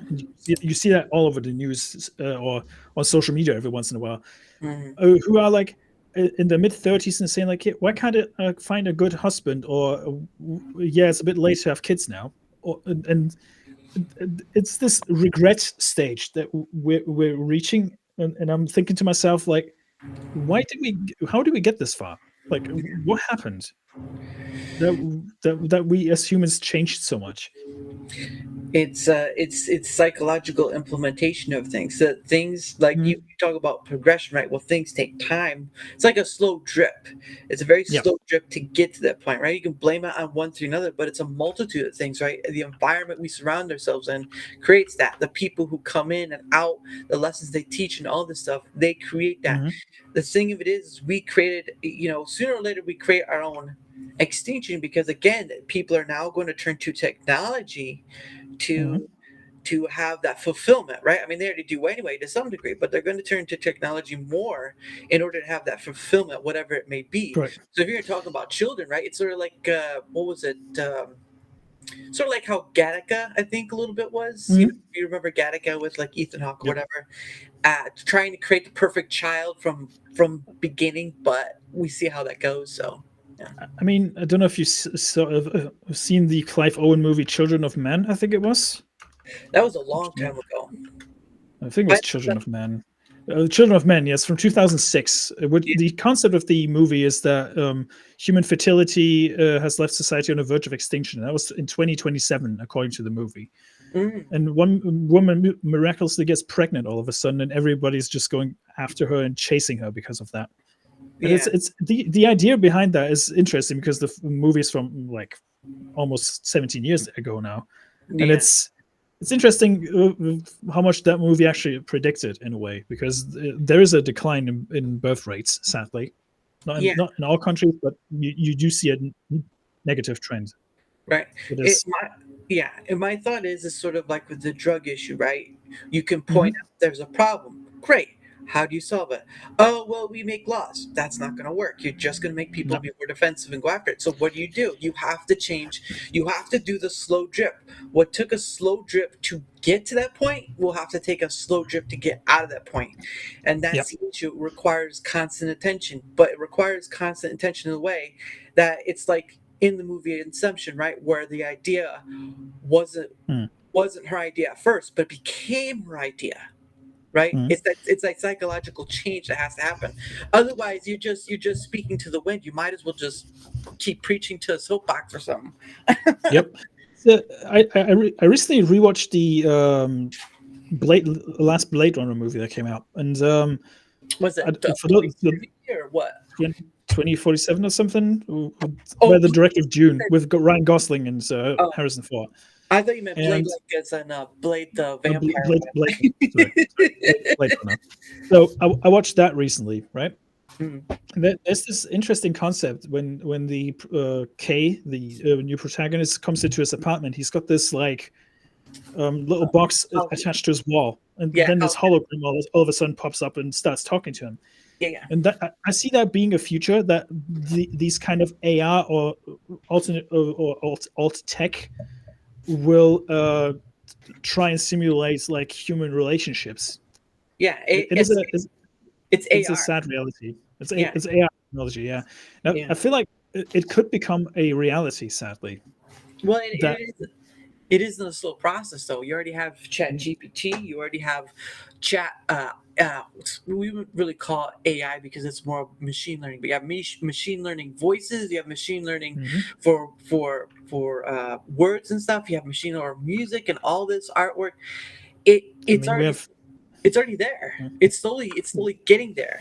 you see that all over the news or on social media every once in a while, who are like in their mid-30s and saying like, hey, why can't I find a good husband? Or it's a bit late to have kids now. And it's this regret stage that we're reaching, and I'm thinking to myself like, how did we get this far? Like, what happened that we as humans changed so much? It's psychological implementation of things. So things like Mhm. you talk about progression, right? Well, things take time. It's like a slow drip. It's a very Yeah. slow drip to get to that point, right? You can blame it on one thing or another, but it's a multitude of things, right? The environment we surround ourselves in creates that. The people who come in and out, the lessons they teach, and all this stuff, they create that. Mhm. The thing of it is, we created. Sooner or later, we create our own extinction because again, people are now going to turn to technology Mhm. to have that fulfillment, right? I mean, they already do anyway to some degree, but they're going to turn to technology more in order to have that fulfillment, whatever it may be. Right. So if you're talking about children, right, it's sort of like what was it? Sort of like how Gattaca, I think, a little bit was. Mhm. You remember Gattaca with like Ethan Hawke or Yep. whatever, trying to create the perfect child from beginning, but we see how that goes. So yeah, I mean, I don't know if you seen the Clive Owen movie Children of Men. I think it was. that was a long time ago. I think it was But Children of Men. Children of Men, yes, from 2006. The concept of the movie is that human fertility has left society on the verge of extinction. That was in 2027, according to the movie. mm, And one woman miraculously gets pregnant all of a sudden, and everybody's just going after her and chasing her because of that. And yeah, it's the idea behind that is interesting because the movie is from like almost 17 years ago now, and yeah, it's interesting how much that movie actually predicted in a way, because there is a decline in birth rates, sadly, yeah. not in all countries, but you do see a negative trend. Right. It It is. my yeah, and my thought is sort of like with the drug issue, right? You can point Mhm. out there's a problem. Great. How do you solve it? Oh, well, we make laws. That's not going to work. You're just going to make people No. be more defensive and go after it. So what do? You have to change. You have to do the slow drip. What took a slow drip to get to that point will have to take a slow drip to get out of that point. And Yeah. that's the issue. It requires constant attention, but it requires constant attention in a way that it's like in the movie Inception, right, where the idea wasn't Mm. wasn't her idea at first, but became her idea. Right? Mm. It's that psychological change that has to happen. Otherwise, you're just speaking to the wind. You might as well just keep preaching to a soapbox or something. Yep. So I recently rewatched the last Blade Runner movie that came out, and Was it for those, 2030 or what? 2047 or something, Oh, by the director of June with Ryan Gosling and oh, Harrison Ford. I thought you meant Blade And like as in Blade the uh, vampire. Blade, Blade Runner. So I watched that recently, right? Hmm. And there's this interesting concept when the K, the new protagonist, comes into his apartment. He's got this like little box Oh, attached to his wall, and yeah. then Oh, this hologram all of a sudden pops up and starts talking to him. yeah. Yeah. And that I see that being a future that these kind of AR or alternate or alt tech will try and simulate like human relationships. Yeah. It is It's it's a AR. sad reality. Yeah. It's AI technology. Yeah. Now, Yeah. I feel like it could become a reality. Sadly, Well, that it is in a slow process, though. You already have Chat GPT. You already have Chat. We would really call it AI because it's more machine learning. But you have machine learning voices. You have machine learning Mhm. for words and stuff. You have machine learning music and all this artwork. I It's mean we already have. it's already there. It's slowly getting there.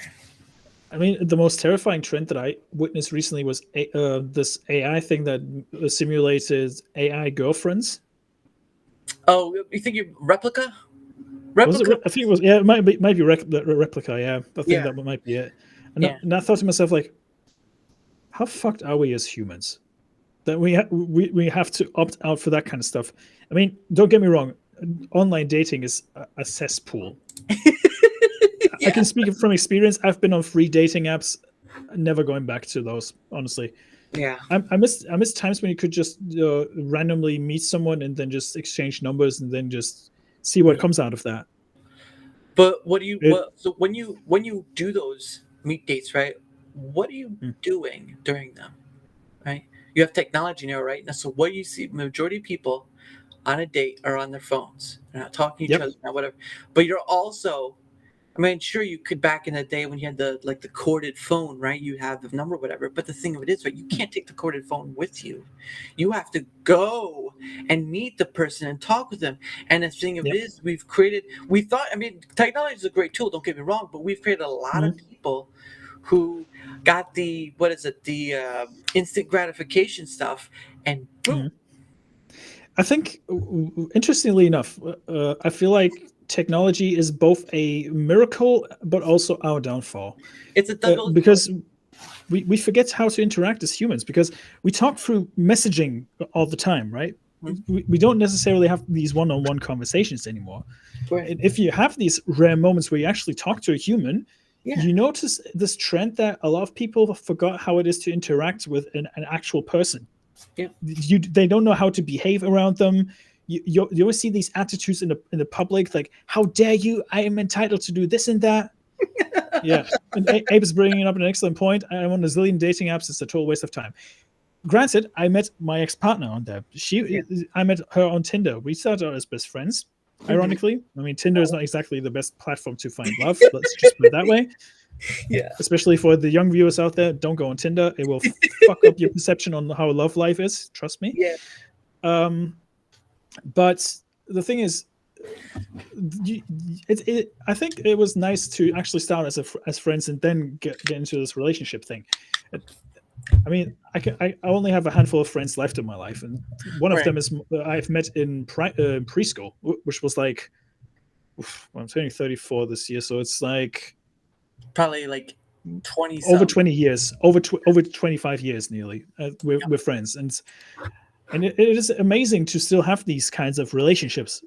I mean, the most terrifying trend that I witnessed recently was this AI thing that simulated AI girlfriends. Oh, you think you replica? Was it? Replica? I think it was. Yeah, it might be replica. Yeah, I think Yeah, that might be it. yeah. And I thought to myself, like, how fucked are we as humans that we have to opt out for that kind of stuff? I mean, don't get me wrong. Online dating is a cesspool. I can speak from experience. I've been on free dating apps, never going back to those. Honestly, Yeah. I miss times when you could just randomly meet someone and then just exchange numbers and then just see what comes out of that. But what do you It, what so when you do those meet dates, right? What are you Mm. doing during them, right? You have technology now, right? Now, so what do you see? Majority of people on a date are on their phones. They're not talking to each Yep. other, not whatever. But you're also I mean, sure, you could back in the day when you had the corded phone, right? You have the number, whatever. But the thing of it is, right, you can't take the corded phone with you. You have to go and meet the person and talk with them. And the thing of it Yep. is, we thought, I mean, technology is a great tool. Don't get me wrong, but we've created a lot of people who got the instant gratification stuff, and boom. I think, interestingly enough, I feel like technology is both a miracle but also our downfall. It's a double Because we forget how to interact as humans, because we talk through messaging all the time, right? We don't necessarily have these one-on-one conversations anymore. Right. And if you have these rare moments where you actually talk to a human, you notice this trend that a lot of people forgot how it is to interact with an actual person. Yeah. They don't know how to behave around them. You always see these attitudes in the public, like, how dare you, I am entitled to do this and that. Yeah. And Abe is bringing up an excellent point. I'm on a zillion dating apps. It's a total waste of time. Granted, I met my ex-partner on there. I met her on Tinder. We started out as best friends, ironically. I mean, Tinder is not exactly the best platform to find love. Let's just put it that way. Yeah. Especially for the young viewers out there, don't go on Tinder. It will fuck up your perception on how love life is. Trust me. Yeah. But the thing is, I think it was nice to actually start as friends and then get into this relationship thing. I mean, I only have a handful of friends left in my life, and one of them is I've met in preschool, which was like, I'm turning 34 this year, so it's like probably like 20 over 20 years, over 25 years nearly. We're friends, and it is amazing to still have these kinds of relationships,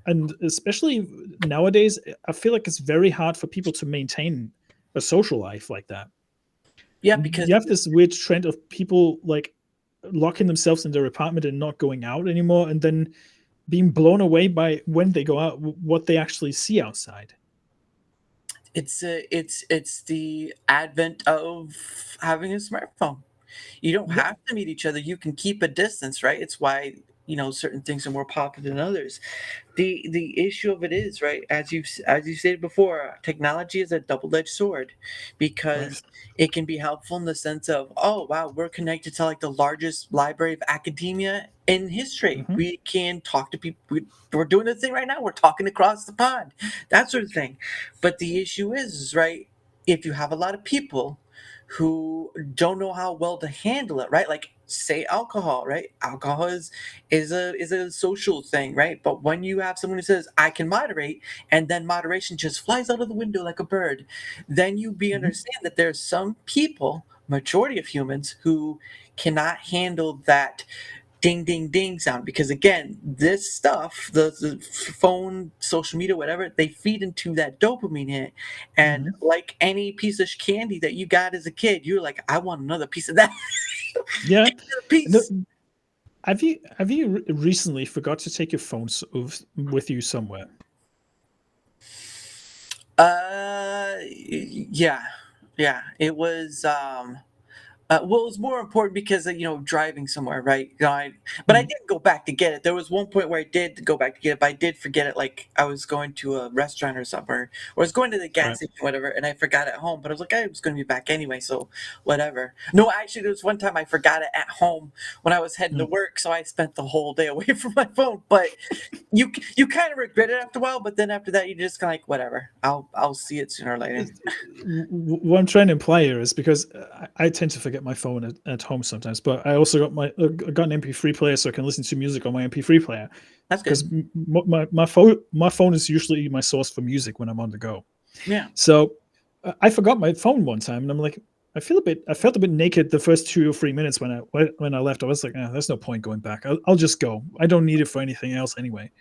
and especially nowadays, I feel like it's very hard for people to maintain a social life like that. Yeah, because you have this weird trend of people like locking themselves in their apartment and not going out anymore, and then being blown away by when they go out, what they actually see outside. It's the advent of having a smartphone. You don't have to meet each other. You can keep a distance, right? It's why, certain things are more popular than others. The issue of it is, right, as you stated before, technology is a double-edged sword, because it can be helpful in the sense of, oh wow, we're connected to like the largest library of academia in history. We can talk to people. We're doing the thing right now. We're talking across the pond, that sort of thing. But the issue is, right, if you have a lot of people who don't know how well to handle it, right? Like, say alcohol, right? Alcohol is a social thing, right? But when you have someone who says, I can moderate, and then moderation just flies out of the window like a bird, then you understand that there's some people, majority of humans, who cannot handle that ding ding ding sound, because again, this stuff, the phone, social media, whatever, they feed into that dopamine hit, and like any piece of candy that you got as a kid, you're like, I want another piece of that. Yeah. Piece. Have you recently forgot to take your phone with you somewhere? Yeah, it was well, it was more important because driving somewhere, right? But I didn't go back to get it. There was one point where I did go back to get it, but I did forget it. Like, I was going to a restaurant or somewhere, or I was going to the gas station, whatever, and I forgot it at home. But I was like, I was going to be back anyway, so whatever. No, actually, there was one time I forgot it at home when I was heading to work, so I spent the whole day away from my phone. But you kind of regret it after a while, but then after that, you just kind of like, whatever. I'll see it sooner or later. What I'm trying to imply here is, because I tend to forget my phone at home sometimes, but I also got got an MP3 player, so I can listen to music on my MP3 player. That's good. Because my phone is usually my source for music when I'm on the go. Yeah. So I forgot my phone one time, and I'm like, I felt a bit naked the first 2 or 3 minutes when I left. I was like, there's no point going back. I'll just go. I don't need it for anything else anyway,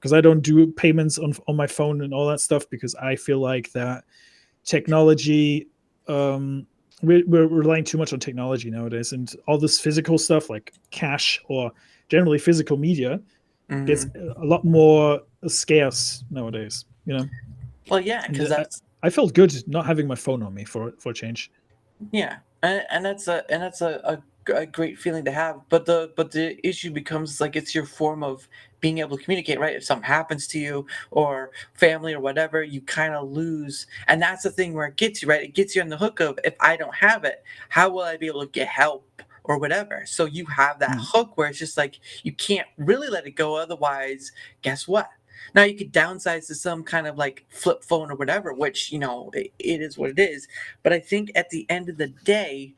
because I don't do payments on my phone and all that stuff, because I feel like that technology. We're relying too much on technology nowadays, and all this physical stuff like cash or generally physical media gets a lot more scarce nowadays. Well, yeah, because I felt good not having my phone on me for a change. Yeah, and that's a great feeling to have. But the issue becomes, like, it's your form of being able to communicate, right? If something happens to you or family or whatever, you kind of lose. And that's the thing where it gets you, right? It gets you on the hook of, if I don't have it, how will I be able to get help or whatever? So you have that hook where it's just like, you can't really let it go. Otherwise, guess what? Now you could downsize to some kind of like flip phone or whatever, which, it is what it is. But I think at the end of the day,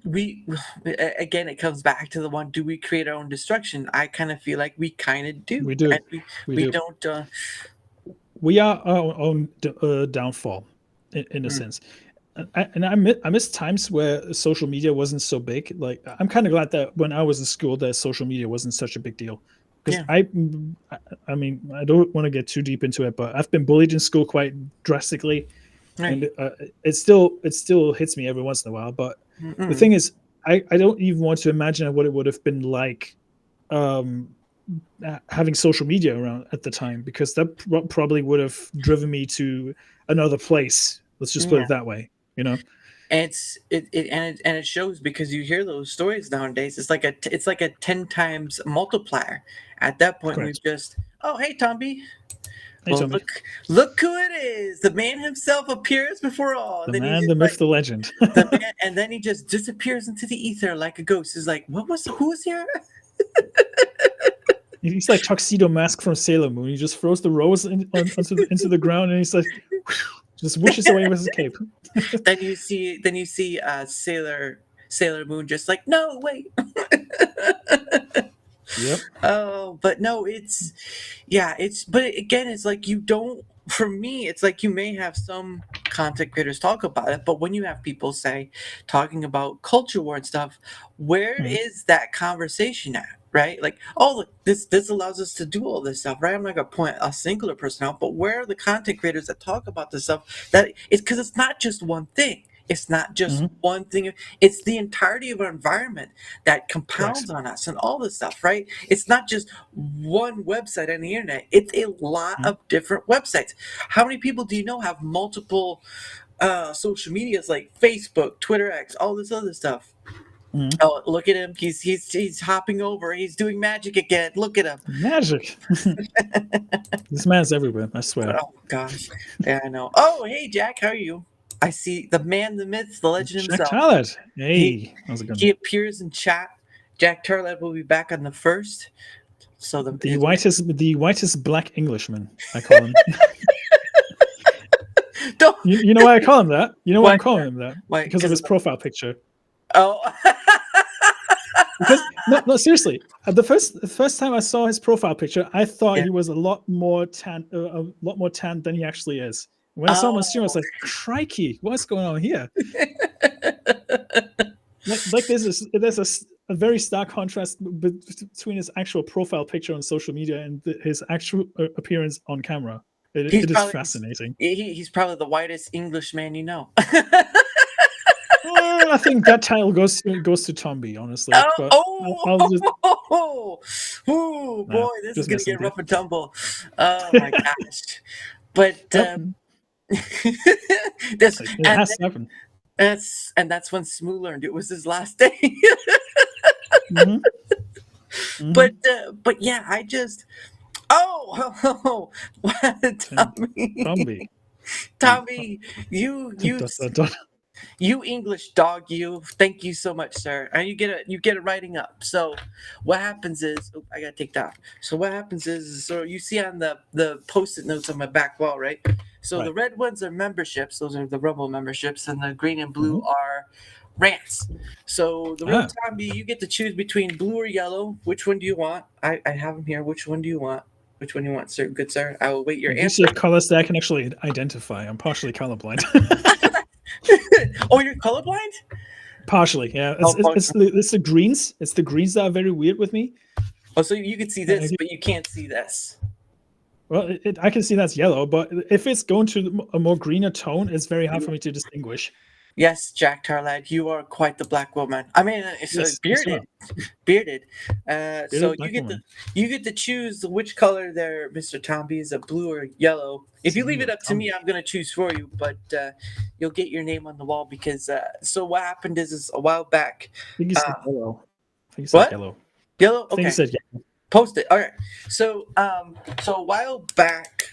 we again, it comes back to the one: do we create our own destruction? I kind of feel like we kind of do. We do. And We we do. don't. We are our own downfall, in a sense. I miss times where social media wasn't so big. Like, I'm kind of glad that when I was in school, that social media wasn't such a big deal. Because I mean, I don't want to get too deep into it, but I've been bullied in school quite drastically, Right. and it still hits me every once in a while. But the thing is, I don't even want to imagine what it would have been like having social media around at the time, because that probably would have driven me to another place. Let's just put it that way, And it shows, because you hear those stories nowadays. It's like a 10 times multiplier. At that point, Correct. we just, oh, hey, Tombi. Hey, Well, Tombi. look who it is. The man himself appears before all. The Then man, he's the just myth, the legend. the man, and then he just disappears into the ether like a ghost. He's like, who's here? He's like Tuxedo Mask from Sailor Moon. He just throws the rose into the ground, and he's like, just whooshes away with his cape. Then you see Sailor Moon just like, no, wait. Yep. Oh, but no, but again, it's like, you don't, for me, it's like, you may have some content creators talk about it, but when you have people talking about culture war and stuff, where is that conversation at? Right? Like, oh, look, this allows us to do all this stuff, right? I'm not gonna point a singular person out, but where are the content creators that talk about this stuff? That it's because it's not just one thing. It's not just one thing. It's the entirety of our environment that compounds on us and all this stuff, right? It's not just one website on the internet. It's a lot of different websites. How many people do you know have multiple social medias, like Facebook, Twitter X, all this other stuff? Oh, look at him. He's hopping over. He's doing magic again. Look at him. Magic. This man's everywhere, I swear. Oh, gosh. Yeah, I know. Oh, hey, Jack. How are you? I see the man, the myth, the legend Jack himself. Tarlett. Hey. How's it going? He appears in chat. Jack Tarlett will be back on the 1st. So The whitest black Englishman, I call him. Don't. You know why I call him that? You know why I'm calling him that? Why? Because of his profile picture. Oh. Because no, seriously. The first time I saw his profile picture, I thought he was a lot more tan than he actually is. When I saw him on stream, I was like, "Crikey, what's going on here?" like there's a very stark contrast between his actual profile picture on social media and his actual appearance on camera. It is fascinating. He's probably the whitest Englishman you know. Well, I think that title goes to Tombi, honestly. I'll just... boy, this is gonna get rough and tumble. Oh my gosh! But that's when Smu learned it was his last day. But yeah, I just Tombi, you English dog, you. Thank you so much, sir. And you get a writing up. So what happens is, I gotta take that off. So what happens is, so you see on the post-it notes on my back wall, right? So the red ones are memberships. Those are the Rumble memberships, and the green and blue are rants. So the real Tombi, you get to choose between blue or yellow. Which one do you want? I have them here. Which one do you want? Which one do you want, sir? Good sir. I will wait your answer. You see colors that I can actually identify. I'm partially colorblind. Oh, you're colorblind? Partially, yeah. It's the greens. It's the greens that are very weird with me. Oh, so you can see this, but you can't see this. Well, I can see that's yellow, but if it's going to a more greener tone, it's very hard for me to distinguish. Yes, Jack Tarlett, you are quite the black woman. I mean, it's bearded. So you get to choose which color there, Mr. Tombi, is it blue or yellow. If you leave it up to me, I'm gonna choose for you, but you'll get your name on the wall because. So what happened is a while back. I think you said yellow. I think you said yellow. Yellow. Okay. I think you said yellow. Post it. All right. So a while back,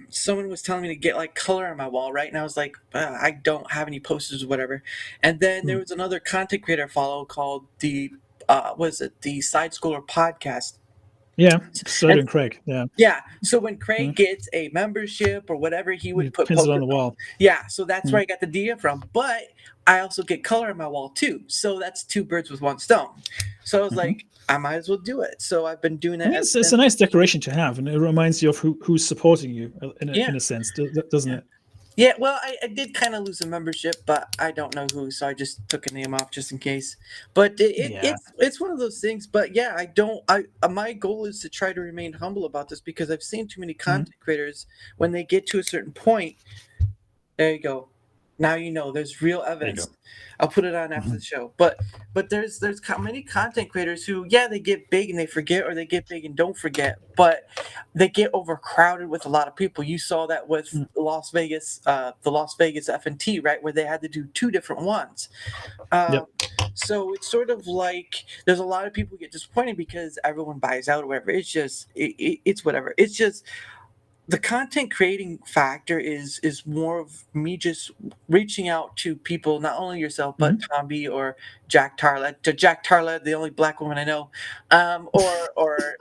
someone was telling me to get like color on my wall, right? And I was like, I don't have any posters or whatever. And then there was another content creator I follow called the Side Schooler Podcast. Yeah, so And and Craig. Yeah, yeah, so when Craig gets a membership or whatever, he he would put pins it on posters. the wall. Yeah, so that's where Mm. I got the idea from. But I also get color on my wall too. So that's two birds with one stone. So I was like, I might as well do it. So I've been doing I that mean, ever it's a since. nice decoration to have, and it reminds you of who's supporting you Yeah. in a sense, doesn't it? Yeah, well, I did kind of lose a membership, but I don't know who, so I just took a name off just in case. But Yeah. it's one of those things. But yeah, I don't. My goal is to try to remain humble about this because I've seen too many content creators when they get to a certain point. There you go. Now you know there's real evidence. I'll put it on after the show. But there's many content creators who they get big and they forget, or they get big and don't forget. But they get overcrowded with a lot of people. You saw that with the Las Vegas F&T, right, where they had to do two different ones. Yep. So it's sort of like there's a lot of people who get disappointed because everyone buys out or whatever. It's just it's whatever. It's just the content creating factor is more of me just reaching out to people, not only yourself but Tombi or Jack Tarlett. To Jack Tarlett, the only black woman I know, or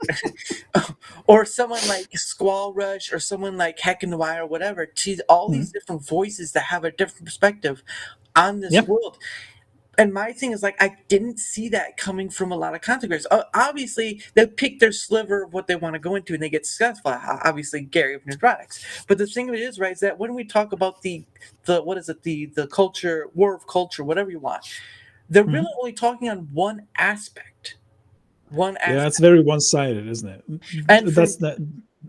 or someone like Squall Rush or someone like Heck in the Wire or whatever. To all these different voices that have a different perspective on this Yep. world. And my thing is like I didn't see that coming from a lot of content creators. Obviously, they pick their sliver of what they want to go into, and they get successful. Obviously, Gary of New Products. But the thing of it is, right, is that when we talk about the what is it, the culture, war of culture, whatever you want, they're really only talking on one aspect. One aspect. Yeah, it's very one-sided, isn't it? And for-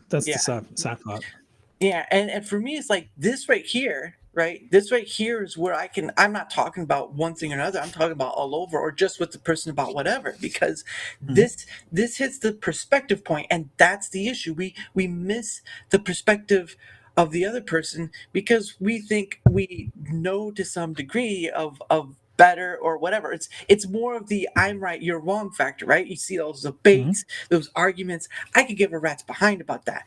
That's Yeah. the sad part. Yeah, and for me, it's like this right here, right? This right here is where I'm not talking about one thing or another. I'm talking about all over, or just with the person about whatever, because this hits the perspective point, and that's the issue. We miss the perspective of the other person because we think we know to some degree of better or whatever. It's more of the I'm right, you're wrong factor, right? You see those debates, those arguments. I could give a rat's behind about that.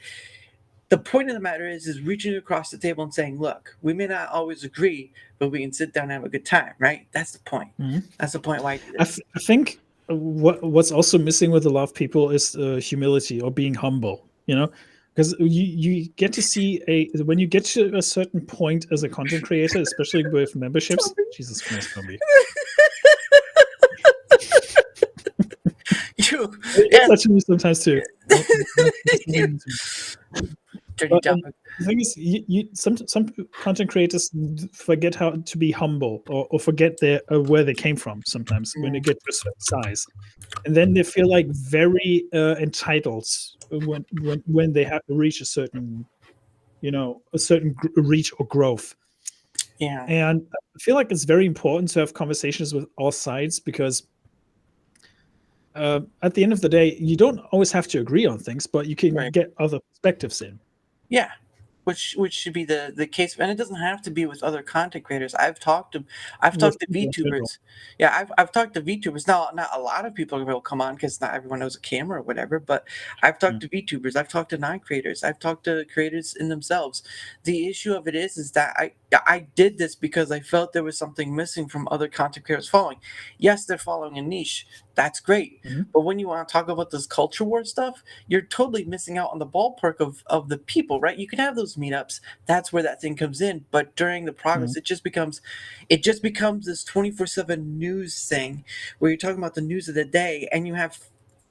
The point of the matter is reaching across the table and saying, look, we may not always agree, but we can sit down and have a good time, right? That's the point. That's the point why I do this. I think what's also missing with a lot of people is humility or being humble, because you get to see when you get to a certain point as a content creator, especially with memberships. Jesus Christ, Tombi. Yeah. That's me sometimes too. Dirty But, dog. the thing is, some content creators forget how to be humble, or forget where they came from. Sometimes when they get to a certain size, and then they feel like very entitled when they have to reach a certain, reach or growth. Yeah. And I feel like it's very important to have conversations with all sides because. At the end of the day, you don't always have to agree on things, but you can get other perspectives in. Yeah. Which should be the case, and it doesn't have to be with other content creators. I've talked to VTubers. Yeah, I've talked to VTubers. Now, not a lot of people will come on because not everyone knows a camera or whatever. But I've talked to VTubers. I've talked to non-creators. I've talked to creators in themselves. The issue of it is that I did this because I felt there was something missing from other content creators following. Yes, they're following a niche. That's great. But when you want to talk about this culture war stuff, you're totally missing out on the ballpark of the people, right? You can have those meetups. That's where that thing comes in. But during the progress, it just becomes this 24/7 news thing where you're talking about the news of the day, and you have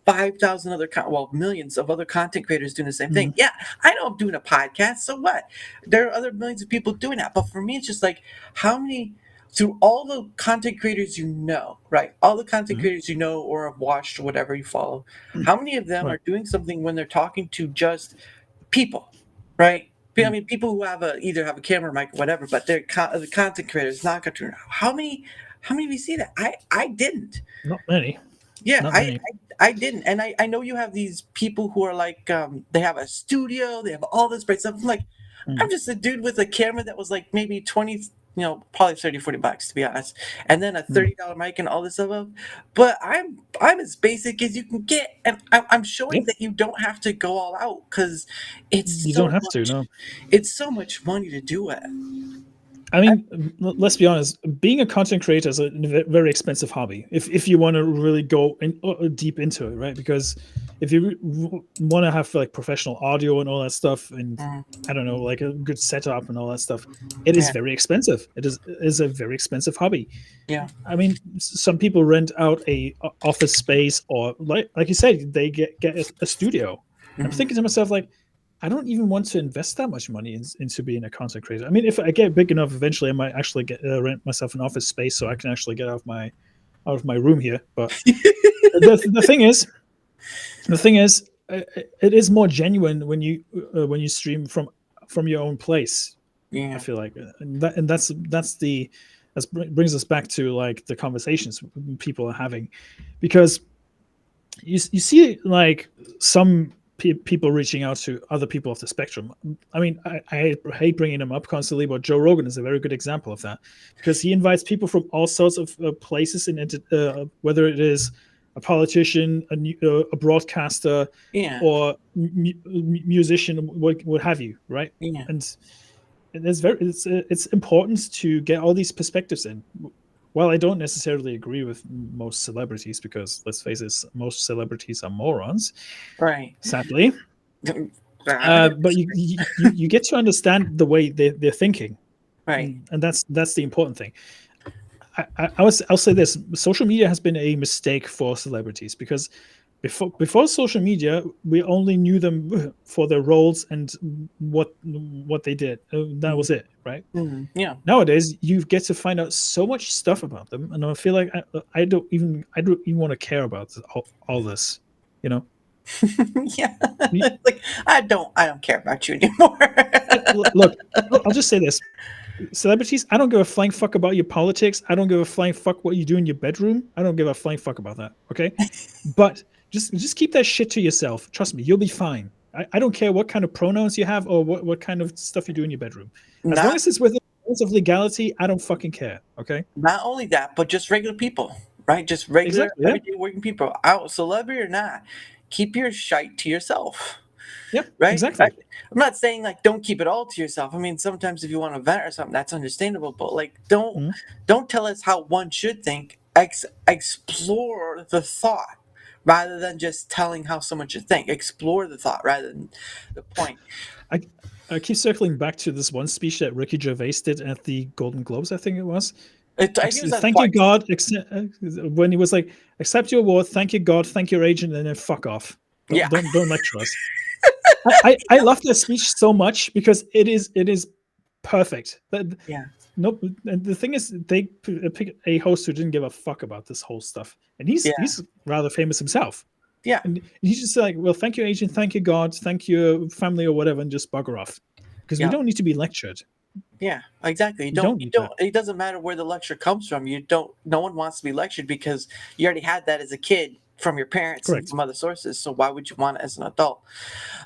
5,000 other millions of other content creators doing the same thing. Yeah, I know I'm doing a podcast, so what? There are other millions of people doing that. But for me, it's just like, how many, through all the content creators right? All the content creators or have watched or whatever you follow, how many of them are doing something when they're talking to just people, right? I mean, people who either have a camera, mic, or whatever, but they're the content creators, not going to. How many of you see that? I didn't. Not many. Yeah, Not many. I didn't, and I know you have these people who are like they have a studio, they have all this great stuff. I'm like, I'm just a dude with a camera that was like maybe 20 probably $30-$40 to be honest, and then a $30 mic and all this stuff. But I'm as basic as you can get, and I'm showing Yep. that you don't have to go all out because it's You so don't have much, to, no. it's so much money to do it. I mean, let's be honest. Being a content creator is a very expensive hobby. If you want to really go deep into it, right? Because if you want to have like professional audio and all that stuff, and I don't know, like a good setup and all that stuff, it is very expensive. It is a very expensive hobby. Yeah. I mean, some people rent out a office space, or like you said, they get a studio. I'm thinking to myself, like, I don't even want to invest that much money into being a content creator. I mean, if I get big enough, eventually I might actually get rent myself an office space so I can actually get out of my room here. But the thing is, it is more genuine when you stream from your own place. Yeah. I feel like, and that brings us back to like the conversations people are having, because you see like some people reaching out to other people of the spectrum. I mean, I hate bringing them up constantly, but Joe Rogan is a very good example of that, because he invites people from all sorts of places, whether it is a politician, a broadcaster, or musician, what have you, right? Yeah. And it's important to get all these perspectives in. Well, I don't necessarily agree with most celebrities, because let's face it, most celebrities are morons, Right. sadly. But you get to understand the way they're thinking, right? And that's the important thing. I'll say this: social media has been a mistake for celebrities, because before social media, we only knew them for their roles and what they did. That was it, right? Yeah. Nowadays, you get to find out so much stuff about them, and I feel like I don't even want to care about all this, you know. Yeah, like I don't care about you anymore. Look, I'll just say this: celebrities, I don't give a flying fuck about your politics. I don't give a flying fuck what you do in your bedroom. I don't give a flying fuck about that. Okay, but just keep that shit to yourself. Trust me, you'll be fine. I don't care what kind of pronouns you have or what kind of stuff you do in your bedroom. As long as it's within the rules of legality, I don't fucking care. Okay. Not only that, but just regular people, right? Just regular everyday working people, out celebrity or not. Keep your shite to yourself. Yeah, right. Exactly. I'm not saying like don't keep it all to yourself. I mean, sometimes if you want to vent or something, that's understandable. But like, don't tell us how one should think. Explore the thought rather than just telling how someone should think. Explore the thought rather than the point. I keep circling back to this one speech that Ricky Gervais did at the Golden Globes, I think it was. Thank you, God. When he was like, accept your award, thank you, God, thank your agent, and then fuck off. Don't lecture us. I love that speech so much because it is perfect. No, and the thing is, they picked a host who didn't give a fuck about this whole stuff, and he's rather famous himself. Yeah, and he's just like, well, thank you, agent, thank you, God, thank you, family, or whatever, and just bugger off, because we don't need to be lectured. Yeah, exactly. You don't. It doesn't matter where the lecture comes from. No one wants to be lectured because you already had that as a kid from your parents and from other sources. So why would you want it as an adult?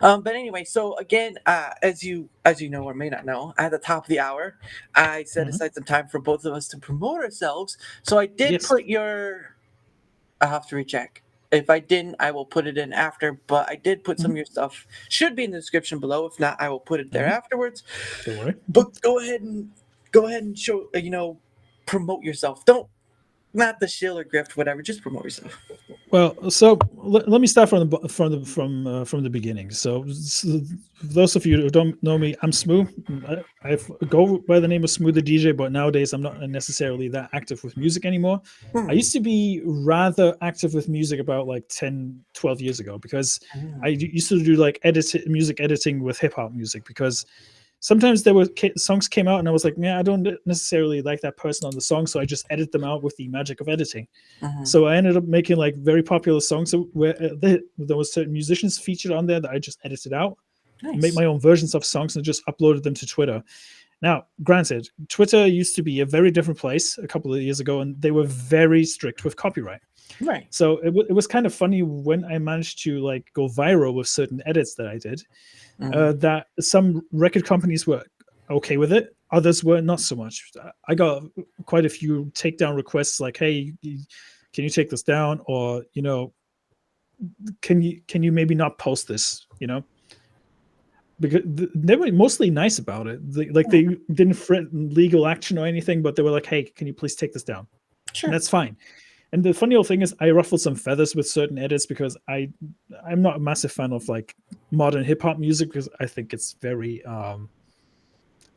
But anyway, so again, as you know or may not know, at the top of the hour, I set aside some time for both of us to promote ourselves. So I did put your. I'll have to recheck. If I didn't, I will put it in after. But I did put some of your stuff. Should be in the description below. If not, I will put it there afterwards. Don't worry. But go ahead and show. Promote yourself. Don't. Not the shill or grift, whatever. Just promote yourself. Well, so let me start from the beginning. So for those of you who don't know me, I'm Smu. I go by the name of Smu the DJ, but nowadays I'm not necessarily that active with music anymore. I used to be rather active with music about like 10, 12 years ago, because I used to do like music editing with hip hop music, because sometimes there were songs came out and I was like, I don't necessarily like that person on the song, so I just edit them out with the magic of editing. So I ended up making like very popular songs where there was certain musicians featured on there that I just edited out, made my own versions of songs, and just uploaded them to Twitter. Now, granted, Twitter used to be a very different place a couple of years ago, and they were very strict with copyright. Right. So it was kind of funny when I managed to like go viral with certain edits that I did. That some record companies were okay with it. Others were not so much. I got quite a few takedown requests, like, "Hey, can you take this down?" Or, can you maybe not post this? Because they were mostly nice about it. They didn't threaten legal action or anything, but they were like, "Hey, can you please take this down?" Sure. And that's fine. And the funny old thing is, I ruffled some feathers with certain edits because I'm not a massive fan of like modern hip hop music, because I think it's very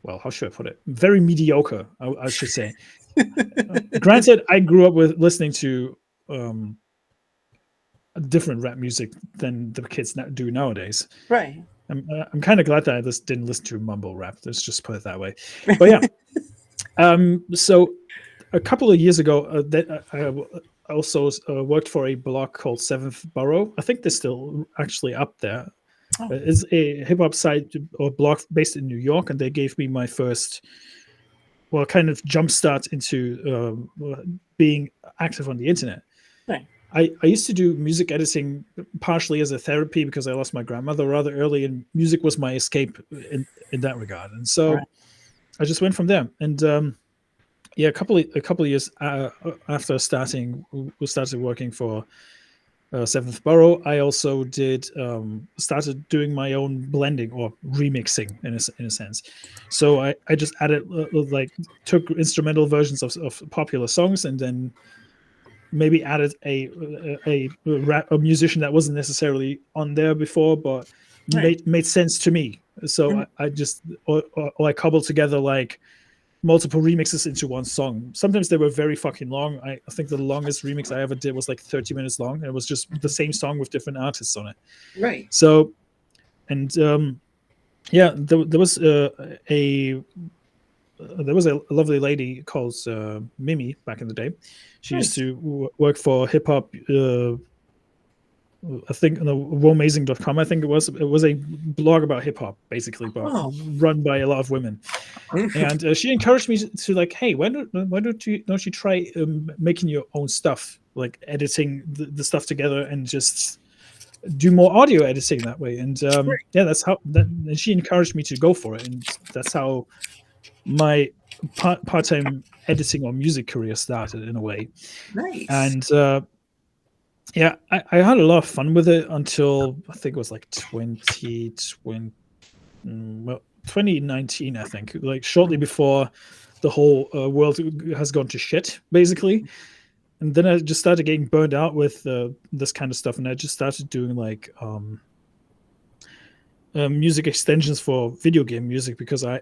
well, how should I put it? Very mediocre, I should say. Granted, I grew up with listening to different rap music than the kids do nowadays. Right. I'm kind of glad that I just didn't listen to mumble rap. Let's just put it that way. But yeah, so a couple of years ago, I also worked for a blog called Seventh Borough. I think they're still actually up there. It's a hip hop site or blog based in New York, and they gave me my first, well, kind of jumpstart into being active on the internet. Right. I used to do music editing partially as a therapy because I lost my grandmother rather early, and music was my escape in that regard. And so I just went from there. And a couple of years after started working for Seventh Borough, I also started doing my own blending or remixing in a sense. So I just added took instrumental versions of popular songs and then maybe added a musician that wasn't necessarily on there before, but made sense to me. So I just or I cobbled together like multiple remixes into one song. Sometimes they were very fucking long. I think the longest remix I ever did was like 30 minutes long, and it was just the same song with different artists on it. Right. So, and there was a lovely lady called Mimi back in the day. She used to work for hip hop. I think Womazing.com. I think it was a blog about hip hop, basically, but run by a lot of women. And she encouraged me to like, hey, why don't you try making your own stuff, like editing the stuff together and just do more audio editing that way. And that's how and she encouraged me to go for it, and that's how my part-time editing or music career started in a way. Nice. And I had a lot of fun with it until I think it was like 2019, I think, like shortly before the whole world has gone to shit, basically. And then I just started getting burned out with this kind of stuff, and I just started doing like music extensions for video game music because I'm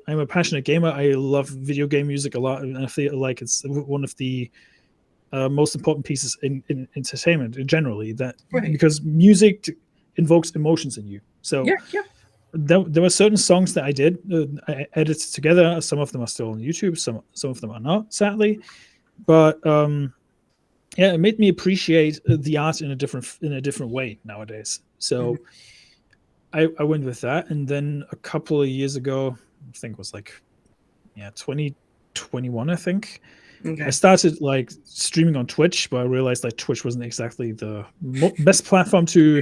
a passionate gamer. I love video game music a lot, and I feel like it's one of the most important pieces in entertainment generally, because music invokes emotions in you. So there were certain songs that I did, I edited together. Some of them are still on YouTube, some of them are not, sadly. But it made me appreciate the art in a different way nowadays. So I went with that, and then a couple of years ago, I think it was like 2021, I think. I started like streaming on Twitch, but I realized like Twitch wasn't exactly the best platform to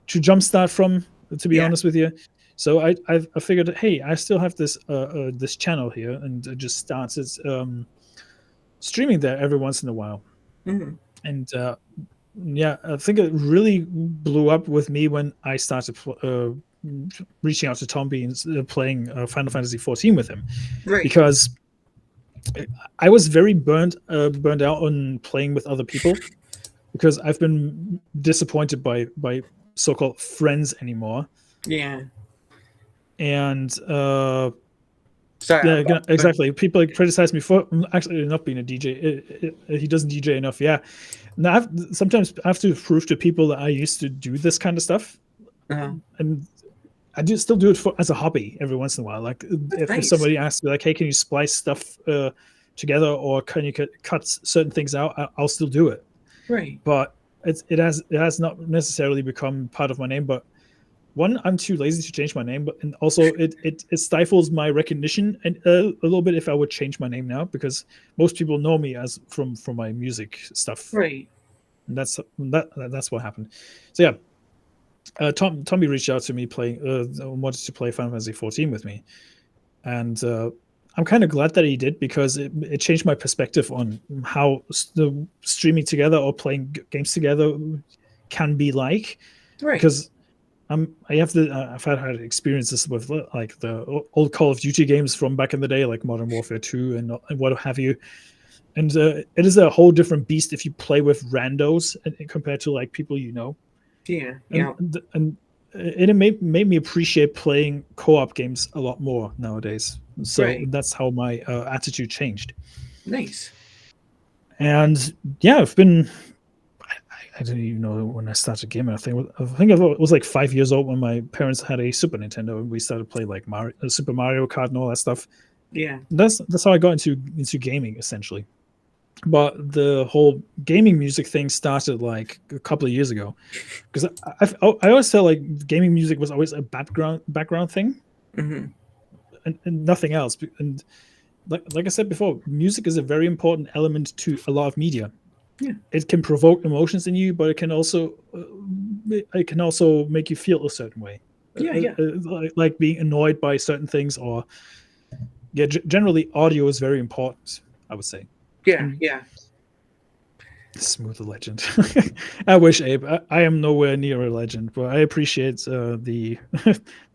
jumpstart from, to be honest with you. So I figured, hey, I still have this this channel here, and I just started streaming there every once in a while. And I think it really blew up with me when I started reaching out to Tombi and playing Final Fantasy 14 with him, because I was very burned out on playing with other people, because I've been disappointed by so-called friends anymore. Yeah. And exactly. People criticize me for actually not being a DJ. He doesn't DJ enough. Yeah. Now sometimes I have to prove to people that I used to do this kind of stuff, and I still do it as a hobby every once in a while. Like if somebody asks me, like, "Hey, can you splice stuff together, or can you cut certain things out?" I'll still do it. Right. But it has not necessarily become part of my name. But one, I'm too lazy to change my name, and also it stifles my recognition a little bit if I would change my name now, because most people know me as from my music stuff. Right. And that's what happened. So yeah. Tombi reached out to me wanted to play Final Fantasy 14 with me, and I'm kind of glad that he did, because it changed my perspective on how the streaming together or playing games together can be like. Right. Because I've had experiences with like the old Call of Duty games from back in the day, like Modern Warfare 2 and what have you. And it is a whole different beast if you play with randos compared to like people you know. Yeah. And it made me appreciate playing co-op games a lot more nowadays. So that's how my attitude changed. Nice. And yeah, I've been. I don't even know when I started gaming. I think I was like 5 years old when my parents had a Super Nintendo and we started to play like Super Mario Kart and all that stuff. Yeah. That's how I got into gaming essentially. But the whole gaming music thing started like a couple of years ago, because I always felt like gaming music was always a background thing, Mm-hmm. and nothing else. And like I said before, music is a very important element to a lot of media. Yeah. It can provoke emotions in you, but it can also make you feel a certain way. Yeah. Like being annoyed by certain things, or generally audio is very important, I would say. Yeah. Smu the Legend. I wish, Abe. I am nowhere near a legend, but I appreciate the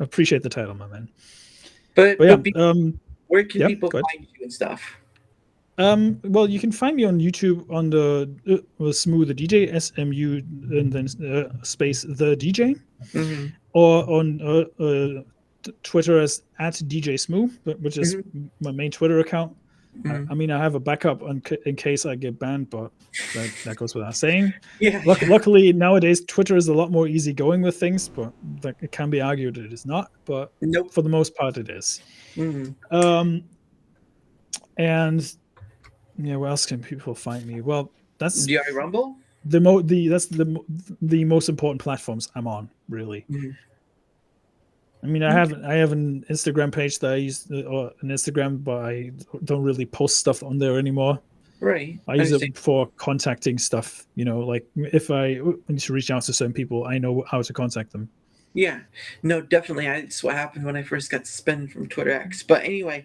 appreciate the title, my man. But yeah, where can yeah, people go ahead. find you and stuff? Well, you can find me on YouTube on the Smu the DJ, SMU, and then space the DJ, Mm-hmm. or on Twitter as @DJ Smu, which is my main Twitter account. Mm-hmm. I mean, I have a backup in case I get banned, but that goes without saying. Yeah. Luckily, nowadays Twitter is a lot more easygoing with things, but it can be argued it is not. But Nope. for the most part, it is. Mm-hmm. And yeah, where else can people find me? Well, that's Do you have a Rumble? that's the most important platforms I'm on, really. Mm-hmm. I mean, I have an Instagram page that I use, or an Instagram, but I don't really post stuff on there anymore. Right. I use it for contacting stuff. You know, like if I need to reach out to certain people, I know how to contact them. Yeah, no, definitely. It's what happened when I first got suspended from Twitter X. But anyway,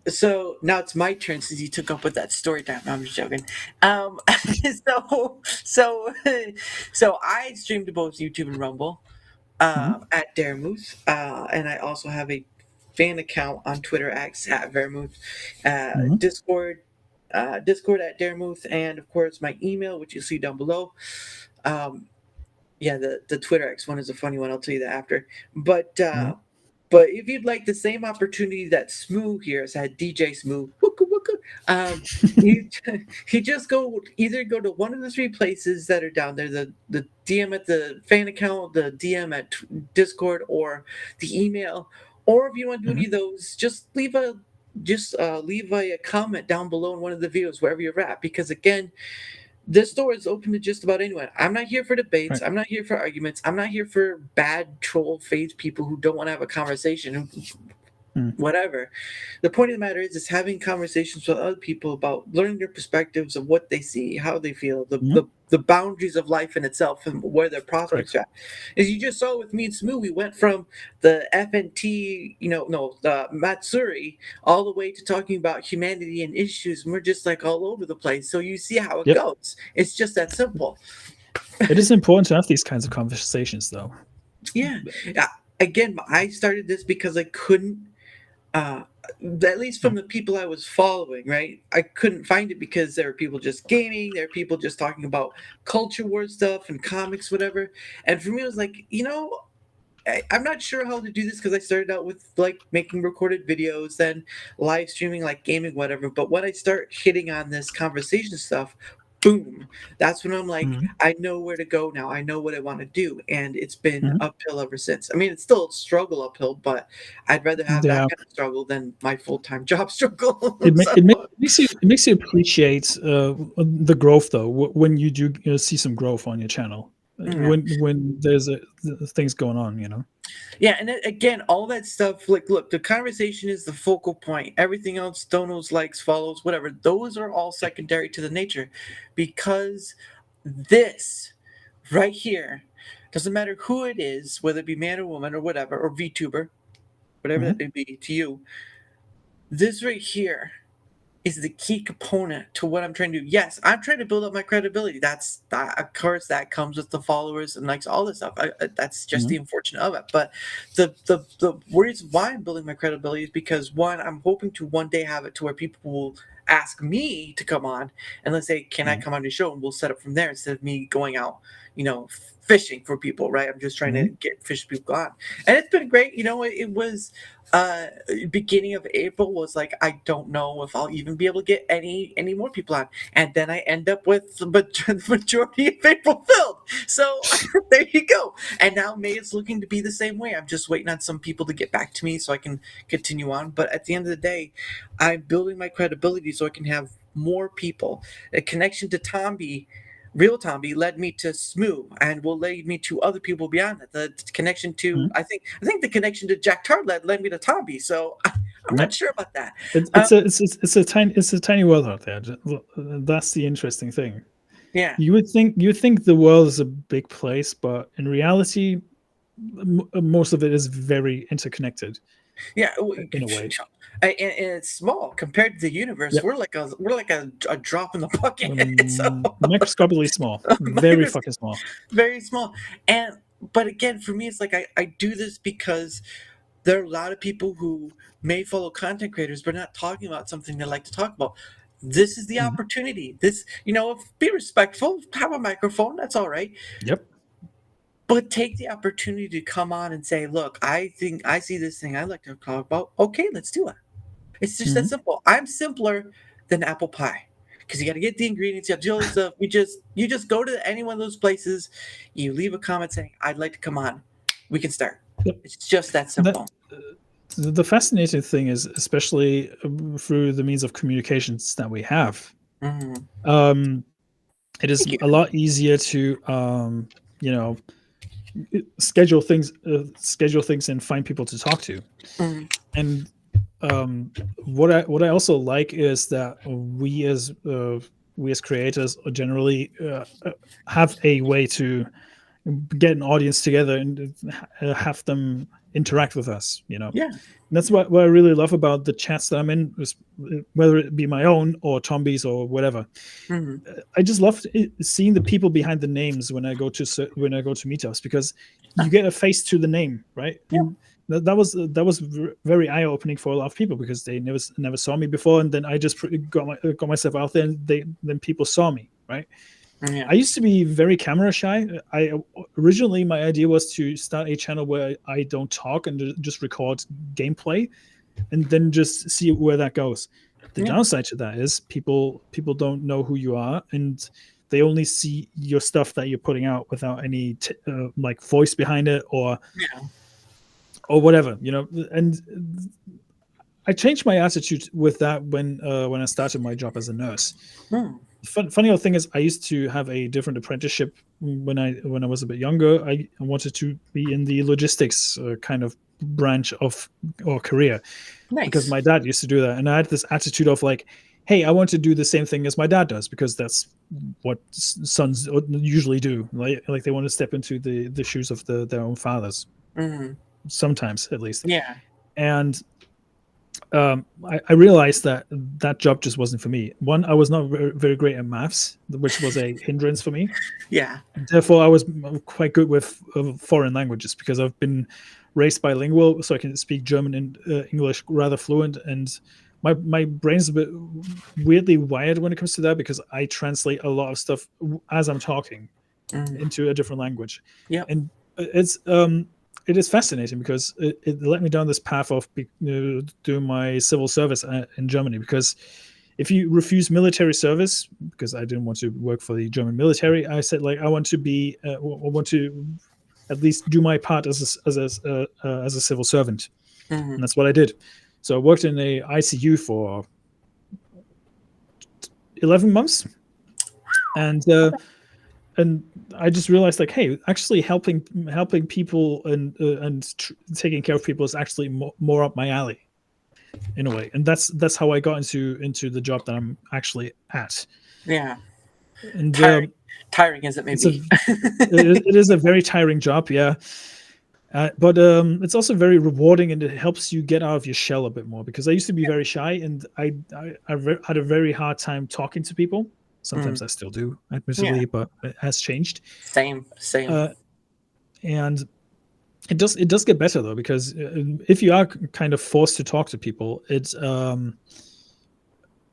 so now it's my turn since you took up with that story time. No, I'm just joking. So I stream to both YouTube and Rumble at Daramouthe, and I also have a fan account on Twitter X at Daramouthe, Discord at Daramouthe, and of course my email, which you see down below. Yeah, the Twitter X one is a funny one. I'll tell you that after. But if you'd like the same opportunity that Smu here has had, DJ Smu, you just either go to one of the three places that are down there: the DM at the fan account, the DM at Discord, or the email. Or if you want to do any of those, just leave a comment down below in one of the videos wherever you're at, because again, this door is open to just about anyone. I'm not here for debates. Right. I'm not here for arguments. I'm not here for bad troll faith people who don't want to have a conversation. Whatever. The point of the matter is having conversations with other people about learning their perspectives of what they see, how they feel, the boundaries of life in itself, and where their prospects are. As you just saw with me and Smu, we went from the FNT, the Matsuri, all the way to talking about humanity and issues, and we're just like all over the place. So you see how it goes. It's just that simple. It is important to have these kinds of conversations, though. Yeah. Again, I started this because I couldn't. At least from the people I was following, right? I couldn't find it because there were people just gaming, there were people just talking about culture war stuff and comics, whatever. And for me, it was like, I'm not sure how to do this because I started out with like making recorded videos, then live streaming, like gaming, whatever. But when I start hitting on this conversation stuff, boom, that's when I'm like, I know where to go now. I know what I want to do. And it's been uphill ever since. I mean, it's still a struggle uphill, but I'd rather have that kind of struggle than my full-time job struggle. It makes you appreciate the growth, though, when you do see some growth on your channel. When there's things going on, Yeah, and again, all that stuff, like, look, the conversation is the focal point. Everything else, donos, likes, follows, whatever, those are all secondary to the nature, because this right here, doesn't matter who it is, whether it be man or woman or whatever, or VTuber, whatever that may be to you, this right here is the key component to what I'm trying to do. Yes, I'm trying to build up my credibility. That's that, of course, that comes with the followers and likes, all this stuff. That's just the unfortunate of it. But the reason why I'm building my credibility is because, one, I'm hoping to one day have it to where people will ask me to come on and let's say, can I come on your show? And we'll set up from there instead of me going out, fishing for people, right? I'm just trying to get fish people on, and it's been great. It was beginning of April was like, I don't know if I'll even be able to get any more people on, and then I end up with the majority of April filled. So there you go. And now May is looking to be the same way. I'm just waiting on some people to get back to me so I can continue on. But at the end of the day, I'm building my credibility so I can have more people. A connection to Tombi, RealTombi, led me to Smu, and will lead me to other people beyond that. The connection to I think the connection to Jack Tarled led me to Tombi. So I'm not sure about that. It's a tiny world out there. That's the interesting thing. Yeah, You would think the world is a big place, but in reality, most of it is very interconnected yeah. in a way. And it's small compared to the universe. Yep. We're like a drop in the bucket. So Microscopically small, very fucking small. very small. But again, for me, it's like I do this because there are a lot of people who may follow content creators but not talking about something they like to talk about. This is the opportunity. This, be respectful, have a microphone, that's all right. Yep. But take the opportunity to come on and say, look, I think I see this thing I'd like to talk about. Okay, let's do it. It's just that simple. I'm simpler than apple pie because you got to get the ingredients. You have to do all this stuff. You just go to any one of those places. You leave a comment saying, I'd like to come on. We can start. Yep. It's just that simple. The fascinating thing is, especially through the means of communications that we have, it is a lot easier to, schedule things and find people to talk to. And what I also like is that we as creators generally have a way to get an audience together and have them interact with us. Yeah. And that's what I really love about the chats that I'm in, whether it be my own or Tombi's or whatever. I just love seeing the people behind the names when I go to meetups, because you get a face to the name, right? Yeah. That was very eye-opening for a lot of people because they never saw me before, and then I just got myself out there, and then people saw me, right? Yeah. I used to be very camera shy. Originally my idea was to start a channel where I don't talk and just record gameplay, and then just see where that goes. The downside to that is people don't know who you are, and they only see your stuff that you're putting out without any like voice behind it or whatever, And I changed my attitude with that when I started my job as a nurse. Funny old thing is, I used to have a different apprenticeship when I was a bit younger. I wanted to be in the logistics kind of branch of or career, because my dad used to do that, and I had this attitude of like, hey, I want to do the same thing as my dad does, because that's what sons usually do. Like they want to step into the shoes of their own fathers, sometimes at least. Yeah. And I realized that job just wasn't for me. One, I was not very, very great at maths, which was a hindrance for me. Yeah. Therefore, I was quite good with foreign languages because I've been raised bilingual, so I can speak German and English rather fluent. And my brain's a bit weirdly wired when it comes to that, because I translate a lot of stuff as I'm talking into a different language. Yeah. And it is fascinating because it led me down this path of doing my civil service in Germany. Because if you refuse military service, because I didn't want to work for the German military, I said, like, I want to at least do my part as a civil servant, and that's what I did. So I worked in a ICU for 11 months, and I just realized, like, hey, actually helping people and taking care of people is actually more up my alley, in a way. And that's how I got into the job that I'm actually at. Yeah. And tiring as it may be. it is a very tiring job, yeah. But it's also very rewarding, and it helps you get out of your shell a bit more. Because I used to be very shy, and I had a very hard time talking to people. Sometimes I still do, admittedly, but it has changed. Same. And it does get better though, because if you are kind of forced to talk to people, it's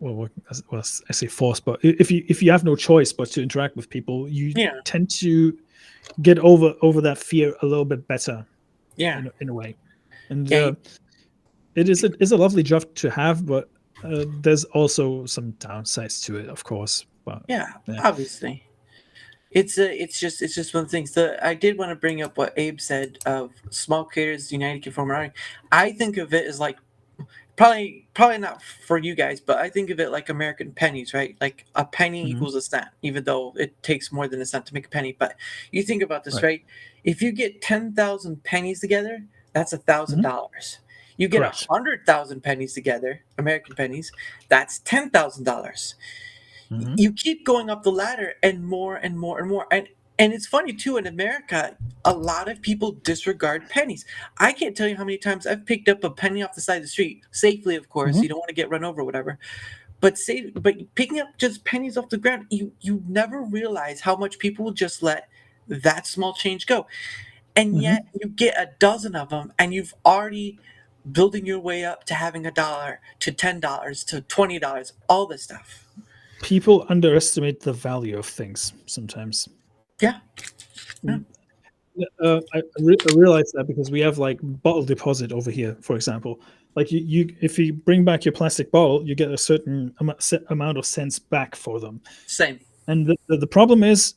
well, I say forced, but if you have no choice but to interact with people, you tend to get over that fear a little bit better. In a way, and it is a lovely job to have, but there's also some downsides to it, of course. But obviously. It's just one of the things that I did want to bring up what Abe said of small creators united can form an army. I think of it as like probably not for you guys, but I think of it like American pennies, right? Like a penny equals a cent, even though it takes more than a cent to make a penny. But you think about this, right? If you get 10,000 pennies together, that's $1,000. You get 100,000 pennies together, American pennies, that's $10,000. You keep going up the ladder, and more and more and more. And it's funny too, in America, a lot of people disregard pennies. I can't tell you how many times I've picked up a penny off the side of the street, safely, of course. You don't want to get run over or whatever. But picking up just pennies off the ground, you never realize how much people will just let that small change go. And yet you get a dozen of them, and you've already building your way up to having $1 to $10 to $20, all this stuff. People underestimate the value of things sometimes. Yeah. I realize that because we have like bottle deposit over here, for example. Like you if you bring back your plastic bottle, you get a certain amount of cents back for them. Same. And the problem is,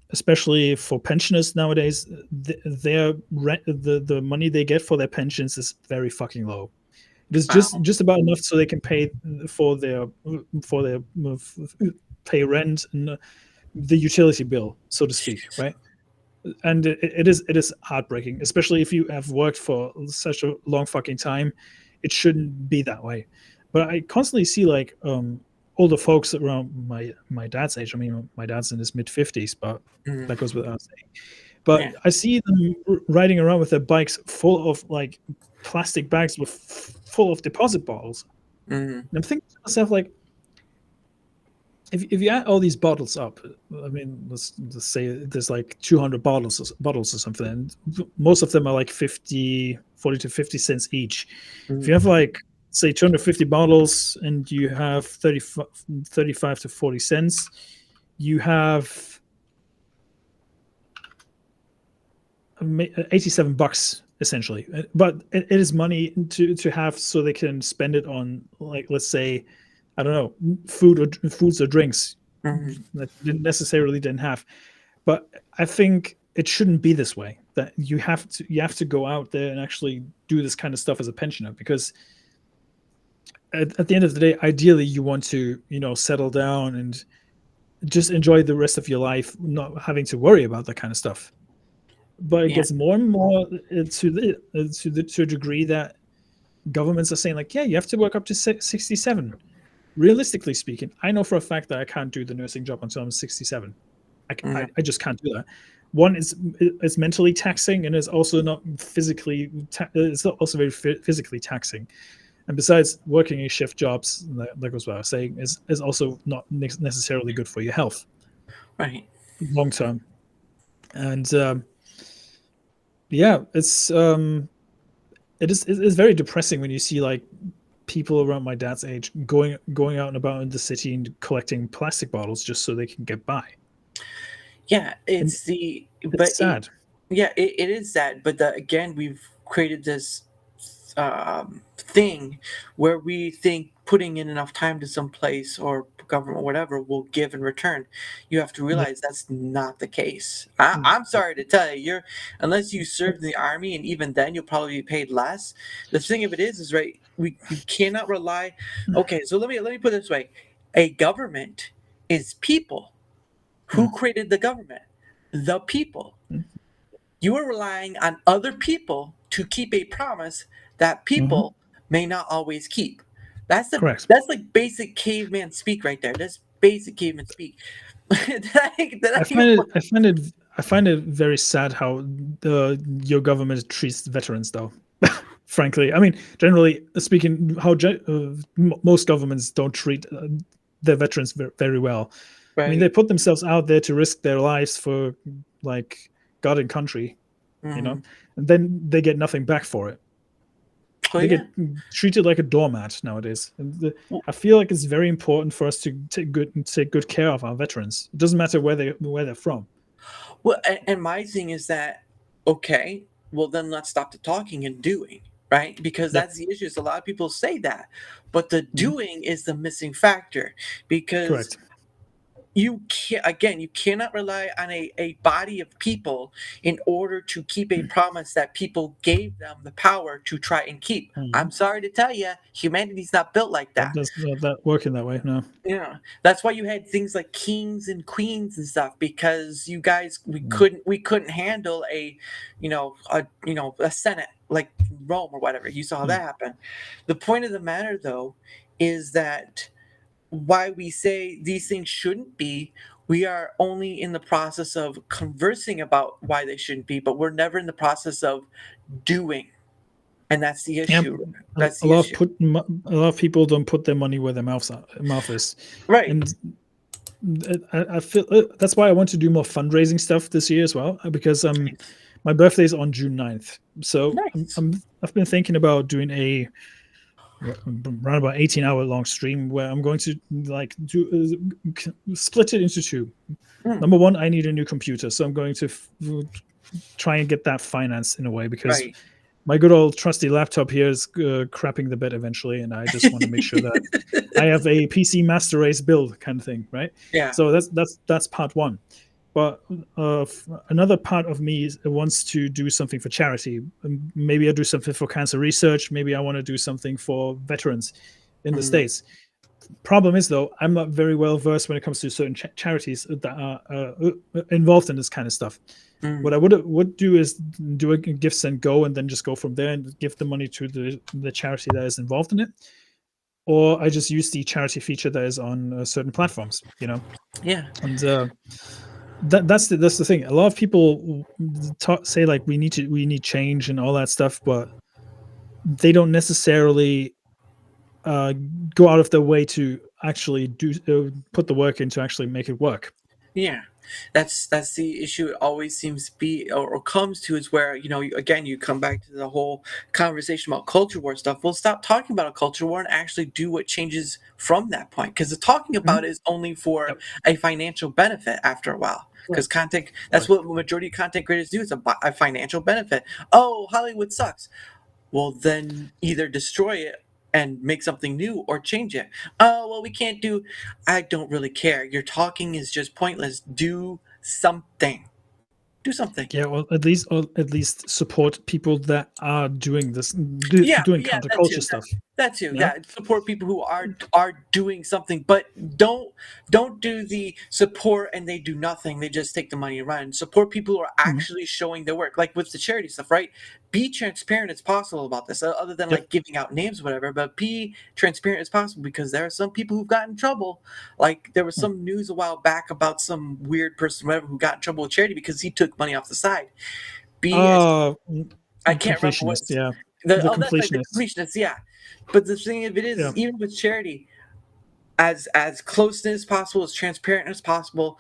especially for pensioners nowadays, their the money they get for their pensions is very fucking low. It is just about enough so they can pay for their pay rent and the utility bill, so to speak, right? And it is heartbreaking, especially if you have worked for such a long fucking time. It shouldn't be that way. But I constantly see like older folks around my dad's age. I mean, my dad's in his mid-50s, but that goes without saying. But I see them riding around with their bikes full of like plastic bags full of deposit bottles. And I'm thinking to myself, like, if you add all these bottles up, I mean, let's say there's like 200 bottles or something, and most of them are like 40 to 50 cents each. If you have like, say, 250 bottles and you have 35 to 40 cents, you have $87 essentially. But it is money to have so they can spend it on, like, let's say, I don't know, foods or drinks that didn't have. But I think it shouldn't be this way. That you have to go out there and actually do this kind of stuff as a pensioner, because at the end of the day, ideally you want to, settle down and just enjoy the rest of your life, not having to worry about that kind of stuff. But it gets more and more to a degree that governments are saying, like, yeah, you have to work up to 67. Realistically speaking, I know for a fact that I can't do the nursing job until I'm 67. I just can't do that. One is it's mentally taxing, and it's also not physically. It's also very physically taxing. And besides, working in shift jobs, that goes what I was saying, is also not necessarily good for your health, right, long term. And it's very depressing when you see like people around my dad's age going out and about in the city and collecting plastic bottles just so they can get by. Yeah, it's sad. It is sad. But again, we've created this thing where we think putting in enough time to some place or government or whatever will give in return. You have to realize that's not the case. I'm sorry to tell you, unless you served in the army, and even then you'll probably be paid less. The thing of it is right, you cannot rely. Okay, so let me put it this way: a government is people. Who created the government? The people. You are relying on other people to keep a promise that people may not always keep. That's like basic caveman speak right there. That's basic caveman speak. I find I find it very sad how your government treats veterans, though. Frankly, I mean, generally speaking, how most governments don't treat their veterans very well. I mean, they Right. put themselves out there to risk their lives for like God and country, Mhm. and then they get nothing back for it. Oh They yeah. get treated like a doormat nowadays. And Well, I feel like it's very important for us to take good care of our veterans. It doesn't matter where they're from. well, and my thing is that okay, well then let's stop the talking and doing, right? Because Yep. that's the issue. Is a lot of people say that, but the Mhm. doing is the missing factor because Correct. you cannot rely on a body of people in order to keep a promise that people gave them the power to try and keep. Mhm. I'm sorry to tell you, humanity's not built like That that. does that work in that way? No. Yeah, that's why you had things like kings and queens and stuff because you guys Mm. we couldn't handle a senate like Rome or whatever. You saw how Mm. that happen. The point of the matter though is that why we say these things shouldn't be, we are only in the process of conversing about why they shouldn't be, but we're never in the process of doing. And that's the Yeah, issue. That's a the lot issue. a lot of people don't put their money where their mouth is, Right. and I feel that's why I want to do more fundraising stuff this year as well, because my birthday is on June 9th. So Nice. I've been thinking about doing a around about 18-hour long stream where I'm going to like split it into two. Mm, Number one, I need a new computer, so I'm going to try and get that financed in a way, because right. my good old trusty laptop here is crapping the bed eventually, and I just want to make sure that I have a PC master race build kind of thing, right? Yeah. So that's part one. But another part of me wants to do something for charity. Maybe I do something for cancer research. Maybe I want to do something for veterans in the Mm, States. Problem is, though, I'm not very well versed when it comes to certain charities that are involved in this kind of stuff. mm. What I would do is do a gifts and go, and then just go from there and give the money to the charity that is involved in it, or I just use the charity feature that is on certain platforms, Yeah. and that's the thing. A lot of people say like we need change and all that stuff, but they don't necessarily go out of their way to actually put the work in to actually make it work. Yeah, that's the issue. It always seems to be or comes to is where again you come back to the whole conversation about culture war stuff. We'll stop talking about a culture war and actually do what changes from that point because the talking about Mhm. it is only for Yep. a financial benefit after a while. Because Correct. content, that's what the majority of content creators do. It's a financial benefit. Oh, Hollywood sucks. Well, then either destroy it and make something new or change it. Oh, well, we can't do. I don't really care. Your talking is just pointless. Do something. Do something. Yeah, well, at least support people that are doing this, Yeah, doing yeah, that too. counterculture stuff. That too. Yeah. Yeah, support people who are doing something, but don't do the support and they do nothing. They just take the money and run. Support people who are Mhm. actually showing their work, like with the charity stuff, right? Be transparent as possible about this, other than Yep. like giving out names, or whatever. But be transparent as possible because there are some people who've gotten in trouble. Like there was Hmm. some news a while back about some weird person, whatever, who got in trouble with charity because he took money off the side. Be as I can't remember what Completionist. Yeah, the the oh that's like the completionist. completionist, yeah. But the thing of it Yeah. is, even with charity, as close as possible, as transparent as possible,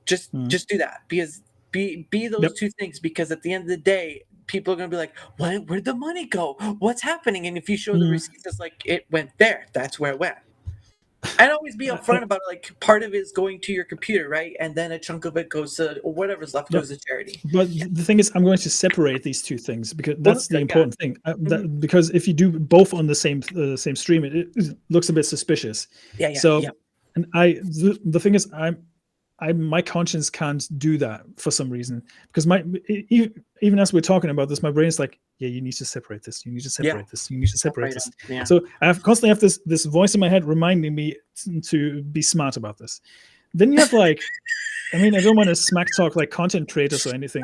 Mhm. just do that because be those Yep. two things because at the end of the day, people are gonna be like, where'd the money go? What's happening? And if you show the Mhm. receipts, it's like it went there. That's where it went. And always be upfront about it. Like part of it is going to your computer, right? And then a chunk of it goes to or whatever's left Yep. goes to charity. But the thing is, I'm going to separate these two things because Well, that's the yeah. important thing. Because if you do both on the same stream, it looks a bit suspicious. Yeah, yeah, So, yeah. and the thing is, my conscience can't do that for some reason because even as we're talking about this, my brain is like, yeah, you need to separate this. You need to separate this. You need to separate this. Yeah. So I constantly have this voice in my head reminding me to be smart about this. Then you have like, I mean, I don't want to smack talk like content creators or anything.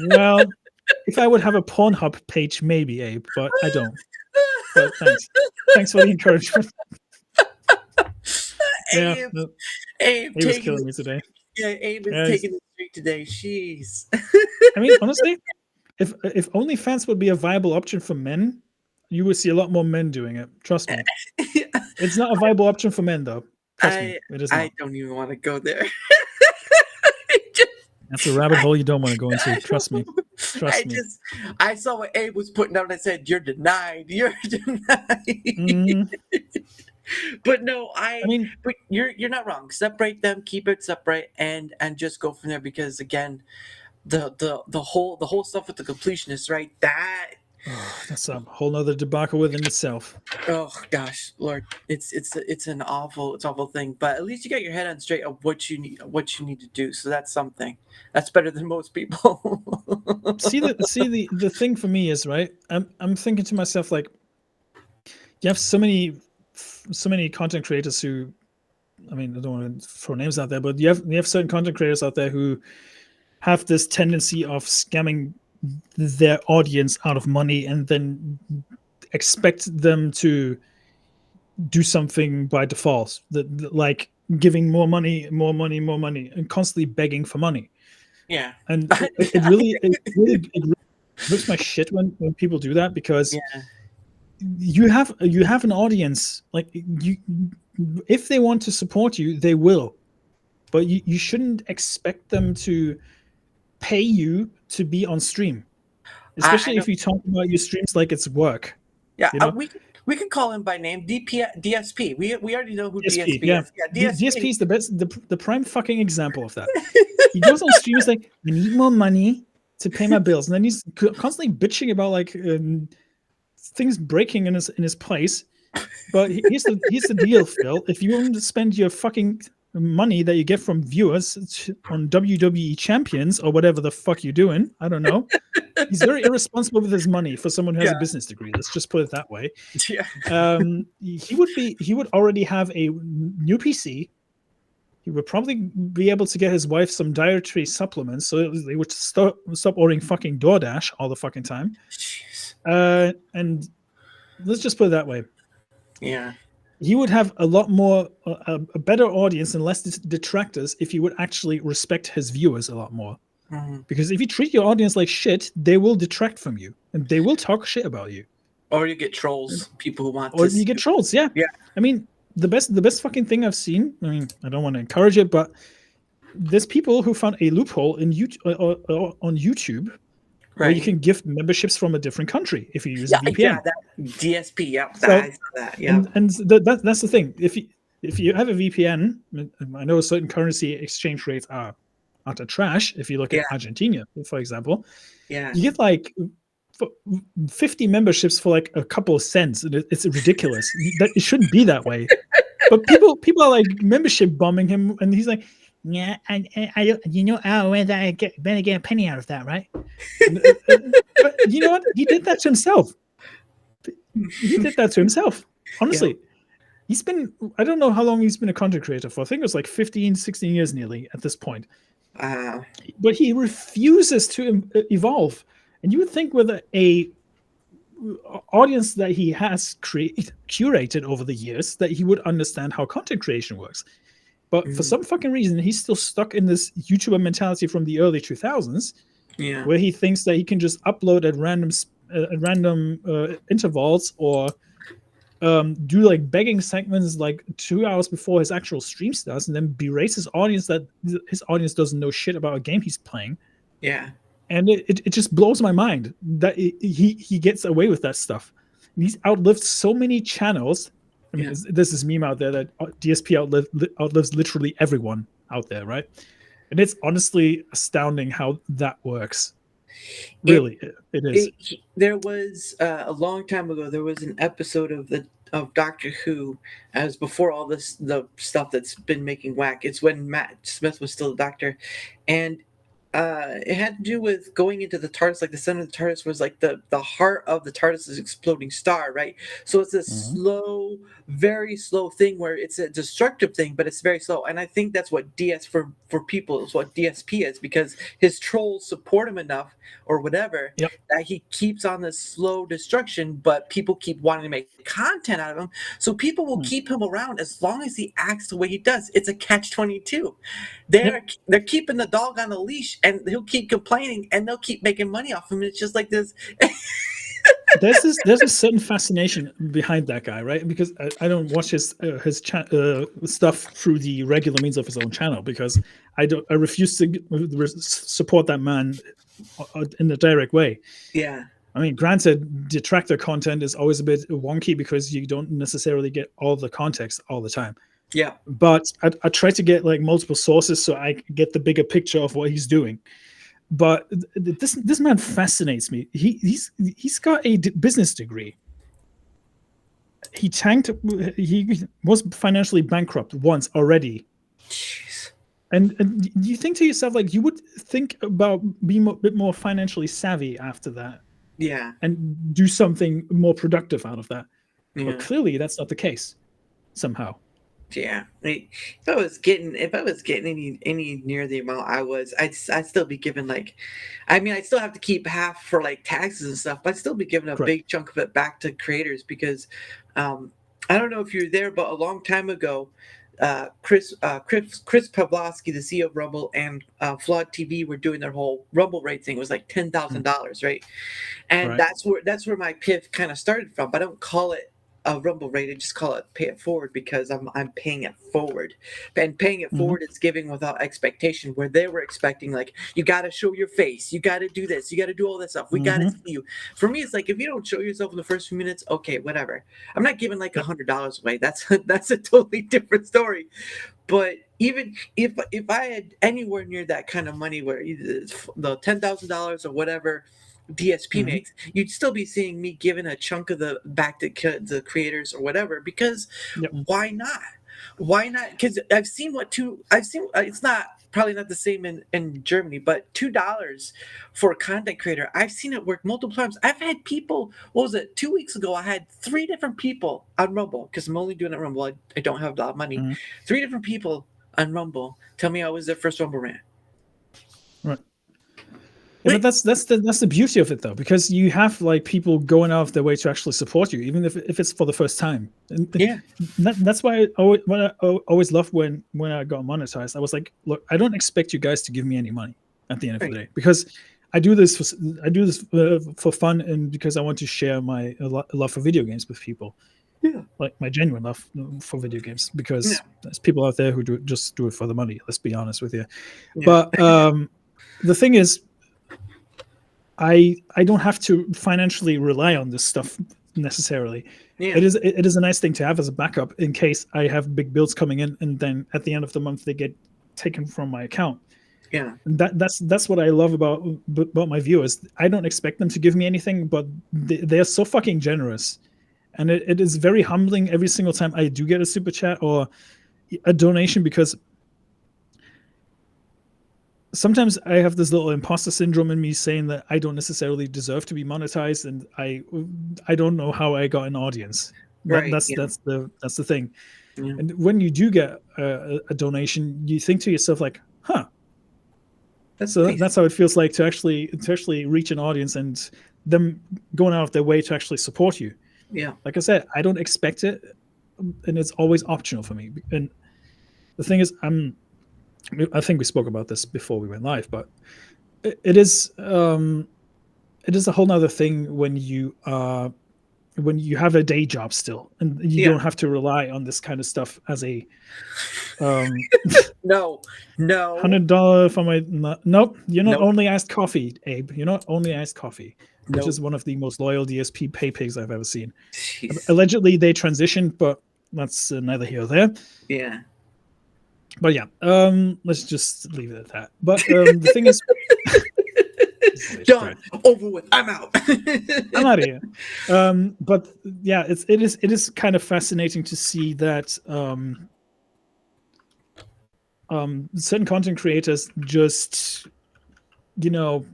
Well, if I would have a Pornhub page, maybe, Abe, but I don't. But thanks for the encouragement. Yeah, Abe, no, Abe he was taking killing me today. yeah, Abe is Yeah, taking the streak today. Jeez. I mean, honestly, if OnlyFans would be a viable option for men, you would see a lot more men doing it. Trust me. It's not a viable option for men, though. Trust me, it is not. I don't even want to go there. That's a rabbit hole you don't want to go into. Trust me. Trust me. I saw what Abe was putting out and I said, "You're denied. You're denied." Mhm. But no, I mean, but you're not wrong. Separate them, keep it separate, and just go from there. Because again, the whole stuff with the completionists, right? that's a whole nother debacle within itself. Oh gosh, Lord, it's an awful thing. But at least you got your head on straight of what you need to do. So that's something. That's better than most people. see the thing for me is, right, I'm thinking to myself, like, you have so many content creators who, I mean, I don't want to throw names out there, but you have certain content creators out there who have this tendency of scamming their audience out of money and then expect them to do something by default, like giving more money, and constantly begging for money. Yeah. And it really rips my shit when people do that, because you have an audience. Like, you, if they want to support you, they will, but you shouldn't expect them to pay you to be on stream, especially if you talk about your streams like it's work. Yeah, you know? we can call him by name, DSP. We already know who DSP yeah. is. Yeah, DSP is the best, the prime fucking example of that. He goes on stream, he's like, I need more money to pay my bills, and then he's constantly bitching about like things breaking in his place. But here's the deal, Phil. If you want to spend your fucking money that you get from viewers on WWE champions or whatever the fuck you're doing, I don't know. He's very irresponsible with his money for someone who has a business degree. Let's just put it that way. Yeah. He would already have a new PC. He would probably be able to get his wife some dietary supplements, so they would stop ordering fucking DoorDash all the fucking time. Jeez. And let's just put it that way. Yeah. He would have a lot more, a better audience and less detractors if he would actually respect his viewers a lot more. Mm-hmm. Because if you treat your audience like shit, they will detract from you and they will talk shit about you. Or you get trolls, people who want or to. You get trolls, yeah. Yeah. I mean, the best fucking thing I've seen, I mean, I don't want to encourage it, but there's people who found a loophole in on YouTube where you can gift memberships from a different country if you use a VPN. Yeah, that DSP, I saw that. Yeah. And that's the thing. If you have a VPN, I know certain currency exchange rates are utter trash. If you look at Argentina, for example, you get like 50 memberships for like a couple of cents. It's ridiculous. It shouldn't be that way. But people are like membership bombing him, and he's like, yeah, I better get a penny out of that, right? But you know what? He did that to himself. Honestly. He's been, I don't know how long he's been a content creator for. I think it was like 15, 16 years nearly at this point. But he refuses to evolve. And you would think with a audience that he has curated over the years that he would understand how content creation works. But for some fucking reason, he's still stuck in this YouTuber mentality from the early 2000s, where he thinks that he can just upload at random intervals or do like begging segments like 2 hours before his actual stream starts, and then berates his audience that his audience doesn't know shit about a game he's playing. Yeah. And it just blows my mind that he gets away with that stuff. He's outlived so many channels. I mean, there's this meme out there that DSP outlives literally everyone out there, right? And it's honestly astounding how that works. Really, it is. There was a long time ago. There was an episode of Doctor Who, as before all the stuff that's been making whack. It's when Matt Smith was still the Doctor, and It had to do with going into the TARDIS. Like the center of the TARDIS was like the heart of the TARDIS is exploding star, right? So it's a slow, very slow thing where it's a destructive thing, but it's very slow. And I think that's what DS for people is what DSP is, because his trolls support him enough or whatever Yep. that he keeps on this slow destruction, but people keep wanting to make content out of him. So people will keep him around as long as he acts the way he does. It's a catch-22. They're keeping the dog on a leash, and he'll keep complaining, and they'll keep making money off him. It's just like this. There's a certain fascination behind that guy, right? Because I don't watch his stuff through the regular means of his own channel, because I refuse to support that man in a direct way. Yeah. I mean, granted, detractor content is always a bit wonky because you don't necessarily get all the context all the time. Yeah. But I try to get like multiple sources so I get the bigger picture of what he's doing. But this man fascinates me. He's got a business degree. He tanked. He was financially bankrupt once already. Jeez. And you think to yourself, like, you would think about being a bit more financially savvy after that. Yeah. And do something more productive out of that. Yeah. But clearly that's not the case somehow. Yeah, if I was getting any near the amount I was, I'd still be giving like, I mean, I'd still have to keep half for like taxes and stuff, but I'd still be giving a big chunk of it back to creators because, I don't know if you're there, but a long time ago, Chris Pavlovsky, the CEO of Rumble, and Flawed TV were doing their whole Rumble rate thing. It was like $10,000, right? And that's where my PIF kind of started from. But I don't call it a Rumble rate, I just call it pay it forward because I'm paying it forward, and paying it forward is giving without expectation, where they were expecting like, you got to show your face, you got to do this, you got to do all this stuff, we got to see you. For me, it's like, if you don't show yourself in the first few minutes, okay, whatever. I'm not giving like $100 away. That's a totally different story. But even if I had anywhere near that kind of money, where the $10,000 or whatever DSP makes, you'd still be seeing me giving a chunk of the back to the creators or whatever, because why not? Because I've seen it's not probably not the same in Germany, but $2 for a content creator, I've seen it work multiple times. I've had people, what was it, 2 weeks ago, I had 3 different people on Rumble, because I'm only doing it Rumble, I don't have a lot of money. 3 different people on Rumble tell me I was their first Rumble rant. Right. Yeah, but that's the beauty of it, though, because you have like people going out of their way to actually support you, even if it's for the first time. And that's why I always loved when I got monetized. I was like, look, I don't expect you guys to give me any money at the end of the day, because I do this for fun, and because I want to share my love for video games with people. Yeah, like my genuine love for video games, because there's people out there who just do it for the money. Let's be honest with you. Yeah. But the thing is, I don't have to financially rely on this stuff necessarily. Yeah. It is a nice thing to have as a backup in case I have big bills coming in, and then at the end of the month they get taken from my account. Yeah, and that's what I love about my viewers. I don't expect them to give me anything, but they are so fucking generous, and it is very humbling every single time I do get a super chat or a donation, because sometimes I have this little imposter syndrome in me saying that I don't necessarily deserve to be monetized, and I don't know how I got an audience. That's the thing. Yeah. And when you do get a donation, you think to yourself like, huh. That's how it feels like to actually reach an audience and them going out of their way to actually support you. Yeah. Like I said, I don't expect it, and it's always optional for me. And the thing is, I think we spoke about this before we went live, but it is a whole nother thing when you have a day job still, and you don't have to rely on this kind of stuff as a no $100 for my nope. You're not only iced coffee, Abe. You're not only iced coffee, which is one of the most loyal DSP pay pigs I've ever seen. Jeez. Allegedly they transitioned, but that's neither here nor there. Yeah. But yeah, let's just leave it at that. But the thing is, done, over with. I'm out. I'm out of here. But yeah, it is kind of fascinating to see that certain content creators just you know,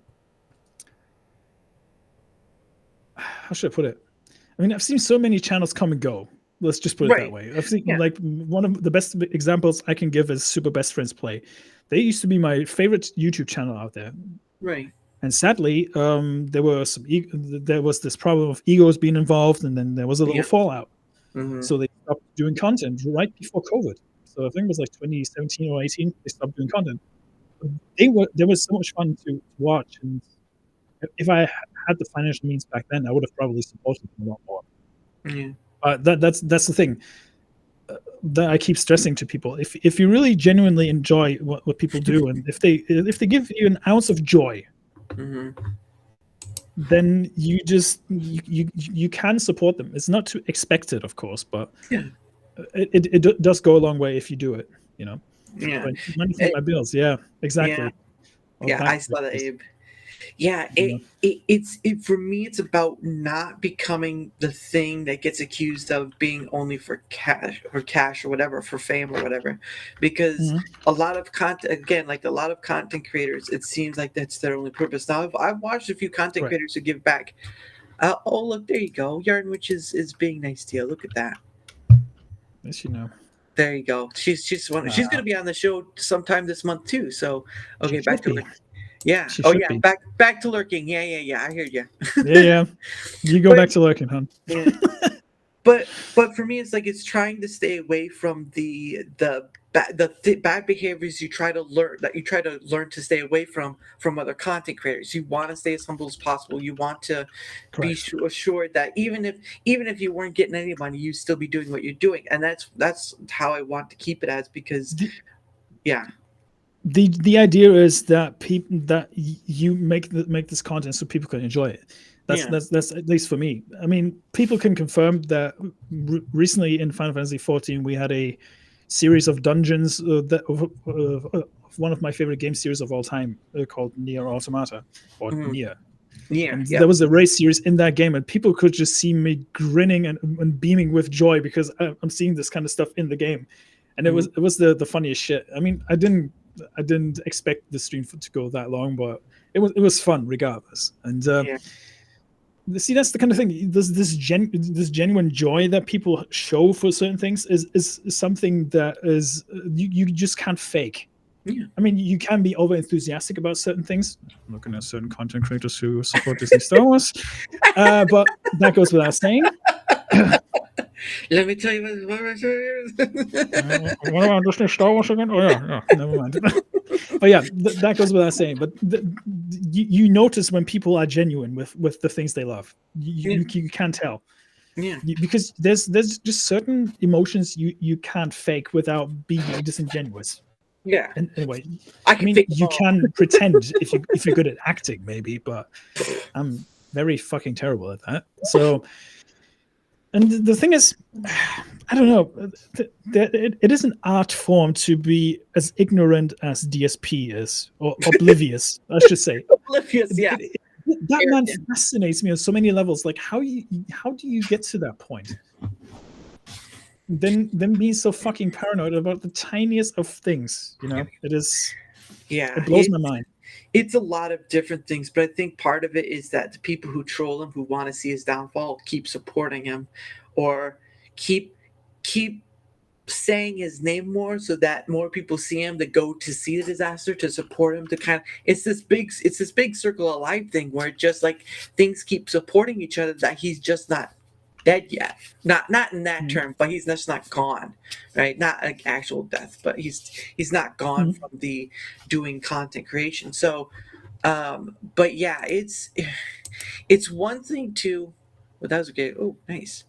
how should I put it? I mean, I've seen so many channels come and go. Let's just put it that Right. way. I've seen Yeah. like one of the best examples I can give is Super Best Friends Play. They used to be my favorite YouTube channel out there. Right. And sadly, there was this problem of egos being involved, and then there was a little Yeah. fallout. Mhm. So they stopped doing content right before COVID. So I think it was like 2017 or 18. They stopped doing content. They was so much fun to watch, and if I had the financial means back then, I would have probably supported them a lot more. Yeah. That's the thing that I keep stressing to people. If you really genuinely enjoy what people do, and if they give you an ounce of joy, Mhm. then you can support them. It's not too expected, of course, but Yeah. it does go a long way if you do it. You know, Yeah. money for my bills. Yeah, exactly. Yeah. All Yeah, that I saw that, is- Abe. Yeah, you know. it's for me. It's about not becoming the thing that gets accused of being only for cash or whatever, for fame or whatever, because Mhm. a lot of content, again, like a lot of content creators, it seems like that's their only purpose. Now, I've watched a few content Right. creators who give back. Oh, look, there you go. Yarn Witch is being nice to you. Look at that. Yes, you know. There you go. She's going to be on the show sometime this month too. So okay, She back should to be. it. Yeah. She Oh should yeah. be. Back to lurking. Yeah. I hear you. Yeah. You go But- back to lurking, hon. Yeah. But for me, it's like it's trying to stay away from the bad behaviors you try to learn to stay away from other content creators. You want to stay as humble as possible. You want to be Correct. assured that even if you weren't getting any money, you'd still be doing what you're doing, and that's how I want to keep it as, because yeah. The idea is that you make this content so people can enjoy it. That's at least for me. I mean, people can confirm that recently in Final Fantasy 14 we had a series of dungeons of one of my favorite game series of all time called Nier Automata or Mhm. Nier. Yeah, And yeah. there was a race series in that game, and people could just see me grinning and beaming with joy because I'm seeing this kind of stuff in the game, and it was the funniest shit. I mean, I didn't expect the stream to go that long, but it was fun regardless. And Yeah. see, that's the kind of thing. This genuine joy that people show for certain things is something that is you just can't fake. Yeah. I mean, you can be over enthusiastic about certain things. I'm looking at certain content creators who support Disney Star Wars, but that goes without saying. Let me tell you what What about Disney Star Wars again? Oh yeah, never mind. But yeah, that goes without saying. But you notice when people are genuine with the things they love. You can tell. Yeah. Because there's just certain emotions you can't fake without being disingenuous. Yeah. And anyway, I I mean, fake you them all. can pretend if you're good at acting, maybe, but I'm very fucking terrible at that. So, and the thing is, I don't know. It is an art form to be as ignorant as DSP is, or oblivious, I should say. Oblivious, yeah. That man fascinates me on so many levels. Like, how do you get to that point? Then being so fucking paranoid about the tiniest of things, you know, it blows my mind. It's a lot of different things, but I think part of it is that the people who troll him, who want to see his downfall, keep supporting him, or keep saying his name more, so that more people see him to go to see the disaster, to support him, to kind of it's this big circle of life thing where just like things keep supporting each other, that he's just not dead yet. Not in that term, but he's just not gone, right? Not like actual death, but he's not gone from the doing content creation. So, but yeah, it's one thing to. Well, that was okay. Oh, nice.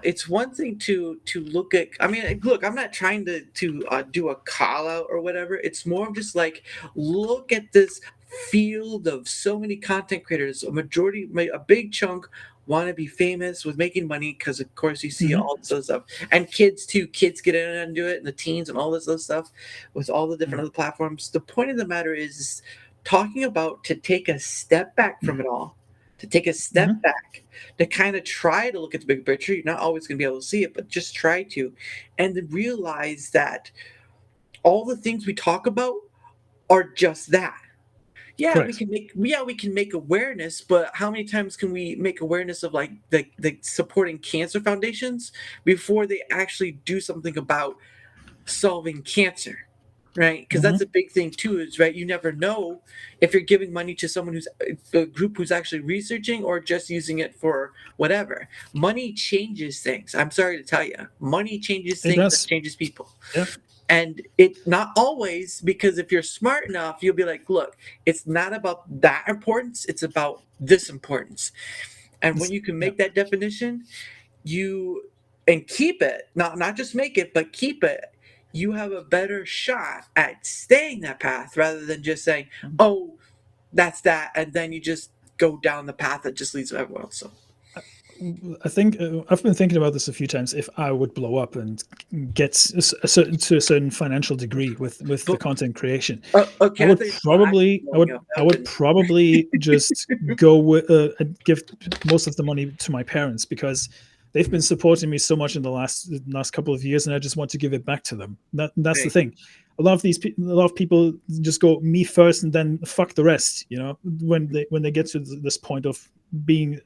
It's one thing to look at. I mean, look, I'm not trying to do a call out or whatever. It's more of just like look at this field of so many content creators. A big chunk want to be famous with making money because, of course, you see all this other stuff, and kids too. Kids get in and do it, and the teens and all this other stuff with all the different other platforms. The point of the matter is talking about to take a step back from it all. To take a step back, to kind of try to look at the big picture. You're not always going to be able to see it, but just try to. And then realize that all the things we talk about are just that. Yeah, Correct. we can make awareness, but how many times can we make awareness of like the supporting cancer foundations before they actually do something about solving cancer? Right? Because Hmm. that's a big thing too, is right, you never know if you're giving money to someone who's a group who's actually researching or just using it for whatever. Money changes things. I'm sorry to tell you. Money changes It things and does. changes people. Yeah. And it not always, because if you're smart enough, you'll be like, look, it's not about that importance, it's about this importance. And when It's- you can yeah. make that definition, you and keep it, not just make it, but keep it, you have a better shot at staying that path rather than just saying, oh, that's that, and then you just go down the path that just leads to everyone else. So I think I've been thinking about this a few times. If I would blow up and get to a certain financial degree with the but, content creation, okay, I I would think probably blowing up, I would probably just go with and give most of the money to my parents, because they've been supporting me so much in the last couple of years, and I just want to give it back to them. That's the Right. thing. A lot of people just go me first and then fuck the rest. You know, when they get to this point of being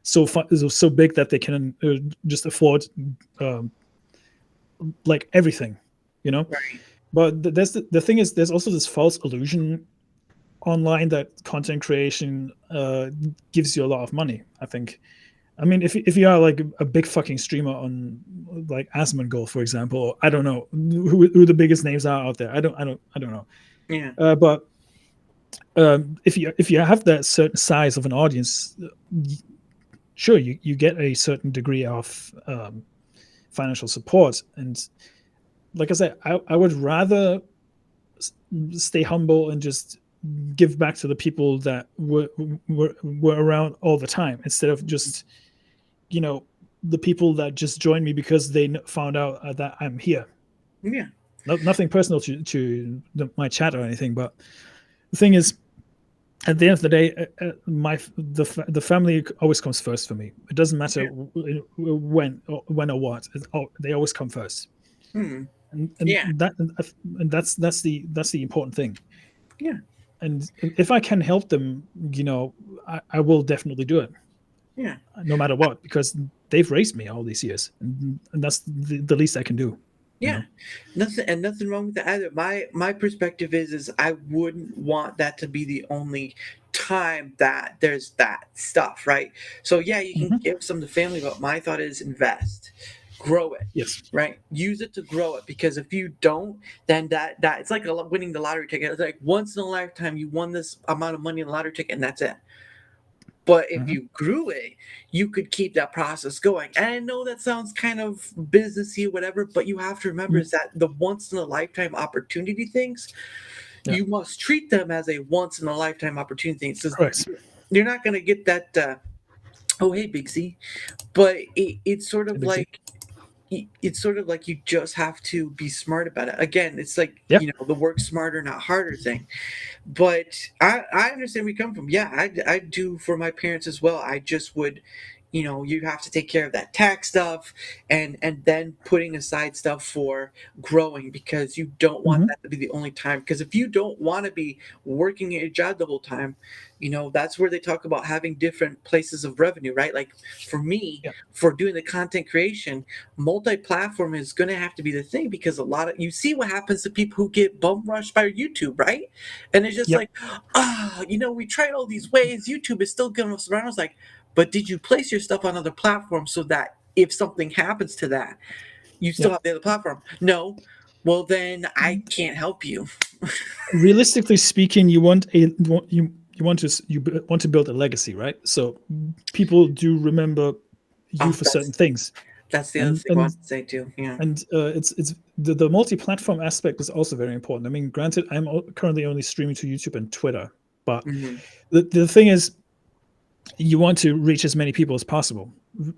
so big that they can just afford um, like everything, you know. Right. But there's the thing is, there's also this false illusion online that content creation gives you a lot of money, I think. I mean, if you are like a big fucking streamer on like Asmongold, for example, or I don't know who the biggest names are out there. I don't know. Yeah. But if you have that certain size of an audience, sure, you get a certain degree of financial support. And like I said, I would rather stay humble and just give back to the people that were around all the time, instead of just, you know, the people that just joined me because they found out that I'm here. Yeah. Nothing personal to my chat or anything, but the thing is, at the end of the day, the family always comes first for me. It doesn't matter when or what. They always come first, Hmm. and Yeah. that's the important thing. Yeah. And if I can help them, you know, I will definitely do it, Yeah. no matter what, because they've raised me all these years, and that's the least I can do. Yeah, nothing wrong with that either. My perspective is I wouldn't want that to be the only time that there's that stuff, right? So yeah, you can give some to family, but my thought is invest, grow it, Yes. right? Use it to grow it, because if you don't, then that it's like winning the lottery ticket. It's like once in a lifetime you won this amount of money in the lottery ticket, and that's it. But if you grew it, you could keep that process going. And I know that sounds kind of businessy, whatever, but you have to remember is that the once in a lifetime opportunity things, you must treat them as a once in a lifetime opportunity. So Correct. you're not going to get that. Oh, hey, Big C. But it's sort of Big C. like you just have to be smart about it. Again, it's like Yep. you know, the work smarter, not harder thing. But I understand where you come from. Yeah, I do for my parents as well. I just would, you know, you have to take care of that tax stuff, and then putting aside stuff for growing, because you don't want that to be the only time. Because if you don't want to be working at your job the whole time, you know, that's where they talk about having different places of revenue, right? Like for me, for doing the content creation, multi-platform is going to have to be the thing, because a lot of you see what happens to people who get bum rushed by YouTube, right? And it's just like, you know, we tried all these ways. YouTube is still giving us around. I was like, but did you place your stuff on other platforms so that if something happens to that, you still have the other platform? No. Well, then I can't help you. Realistically speaking, you want to build a legacy, right? So people do remember you for certain things. That's the other thing I want to say too. Yeah. And it's the multi-platform aspect is also very important. I mean, granted, I'm currently only streaming to YouTube and Twitter, but the thing is, you want to reach as many people as possible.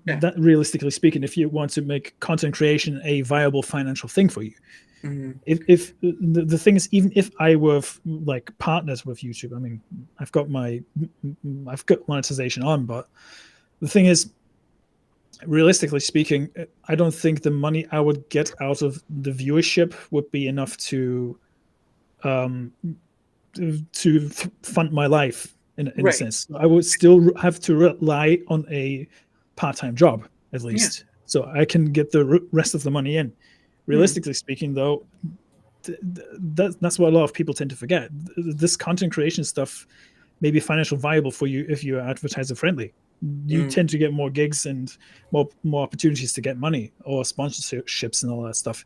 That, realistically speaking, if you want to make content creation a viable financial thing for you, if the thing is, even if I were like partners with YouTube, I mean, I've got monetization on, but the thing is, realistically speaking, I don't think the money I would get out of the viewership would be enough to to fund my life in a Right. sense. I would still have to rely on a part-time job at least, so I can get the rest of the money in. Realistically speaking, though, that's what a lot of people tend to forget. This content creation stuff may be financially viable for you if you're advertiser friendly. You tend to get more gigs and more opportunities to get money or sponsorships and all that stuff.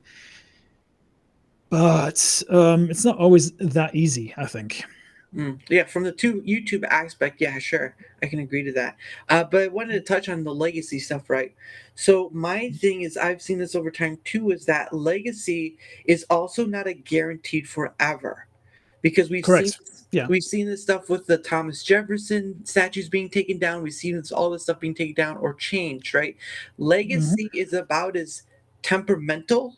But it's not always that easy, I think. Yeah, from the YouTube aspect, yeah, sure, I can agree to that. But I wanted to touch on the legacy stuff, right? So my thing is, I've seen this over time too, is that legacy is also not a guaranteed forever, because Correct. Yeah. we've seen this stuff with the Thomas Jefferson statues being taken down. We've seen all this stuff being taken down or changed, right? Legacy is about as temperamental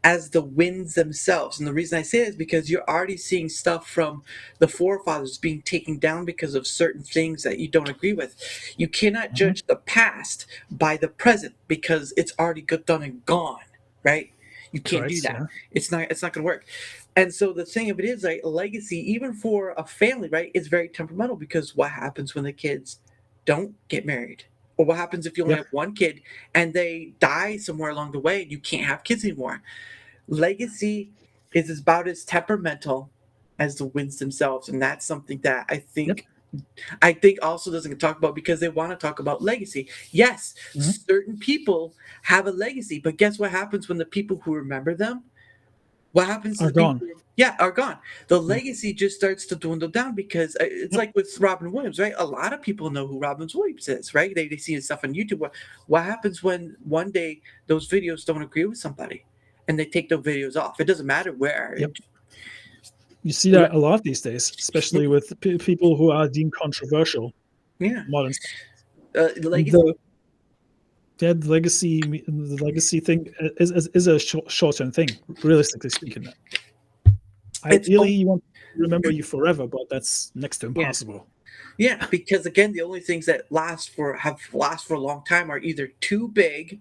as the winds themselves. And the reason I say it is because you're already seeing stuff from the forefathers being taken down because of certain things that you don't agree with. You cannot judge the past by the present because it's already done and gone, right? You can't do that. Yeah. It's not going to work. And so the thing of it is, like, legacy, even for a family, right, is very temperamental, because what happens when the kids don't get married? Or what happens if you only have one kid and they die somewhere along the way and you can't have kids anymore? Legacy is about as temperamental as the winds themselves, and that's something that I think also doesn't get talked about, because they want to talk about legacy. Yes, certain people have a legacy, but guess what happens when the people who remember them? What happens to Are the people? gone. Yeah, are gone. The legacy just starts to dwindle down, because it's like with Robin Williams, right? A lot of people know who Robin Williams is, right? They see his stuff on YouTube. What happens when one day those videos don't agree with somebody and they take those videos off? It doesn't matter where. Yep. You see that a lot these days, especially with people who are deemed controversial. Yeah. Modern. Legacy. The legacy thing is a short-term thing, realistically speaking. Ideally, you want to remember you forever, but that's next to impossible. Yeah, because again, the only things that last for a long time are either too big,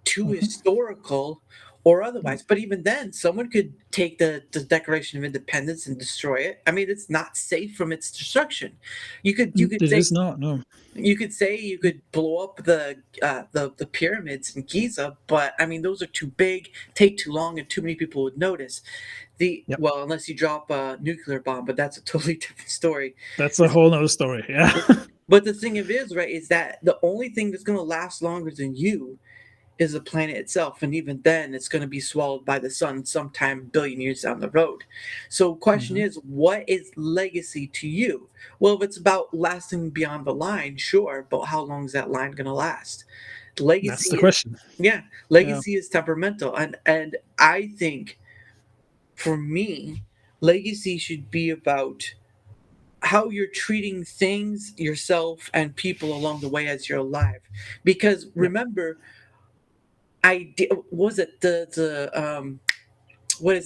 too historical, or otherwise. But even then, someone could take the Declaration of Independence and destroy it. I mean, it's not safe from its destruction. You could It say is not. No. you could blow up the pyramids in Giza, but I mean, those are too big, take too long, and too many people would notice. Well, unless you drop a nuclear bomb, but that's a totally different story. That's a whole nother story. Yeah. But the thing of it is, right, is that the only thing that's going to last longer than you is the planet itself, and even then it's going to be swallowed by the sun sometime billion years down the road. So question is, what is legacy to you? Well, if it's about lasting beyond the line, sure, but how long is that line going to last? Legacy, that's the question. Legacy is temperamental, and I think for me, legacy should be about how you're treating things, yourself, and people along the way as you're alive. Because remember, what is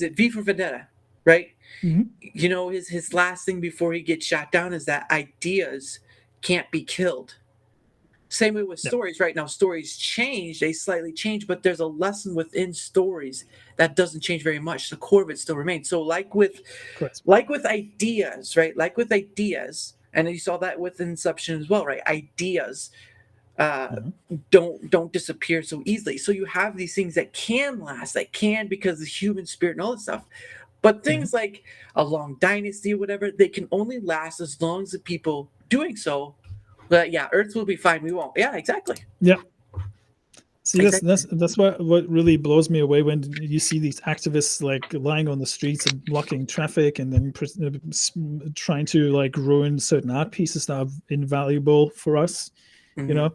it, V for Vendetta, right? You know, his last thing before he gets shot down is that ideas can't be killed. Same way with stories. Right now, stories change, they slightly change, but there's a lesson within stories that doesn't change very much. The core of it still remains. So like with ideas, right? Like with ideas, and you saw that with Inception as well, right? Ideas don't disappear so easily. So you have these things that can last, because of the human spirit and all that stuff. But things like a long dynasty or whatever, they can only last as long as the people doing so. But yeah, Earth will be fine. We won't. Yeah, exactly. Yeah. See, that's what really blows me away when you see these activists like lying on the streets and blocking traffic, and then trying to like ruin certain art pieces that are invaluable for us. You know,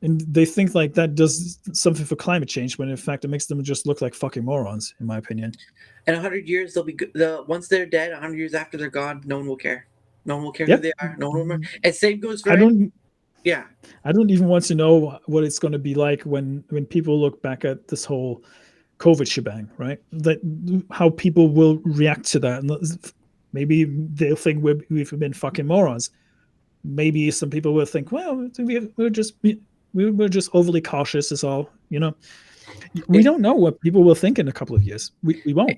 and they think like that does something for climate change, when in fact it makes them just look like fucking morons, in my opinion. In 100 years, they'll be once they're dead. 100 years after they're gone, no one will care. No one will care who they are. No one will remember. And same goes for I don't even want to know what it's going to be like when people look back at this whole COVID shebang, right? That how people will react to that. And maybe they'll think we've been fucking morons. Maybe some people will think, well, we're just overly cautious is all, you know. We don't know what people will think in a couple of years. We won't.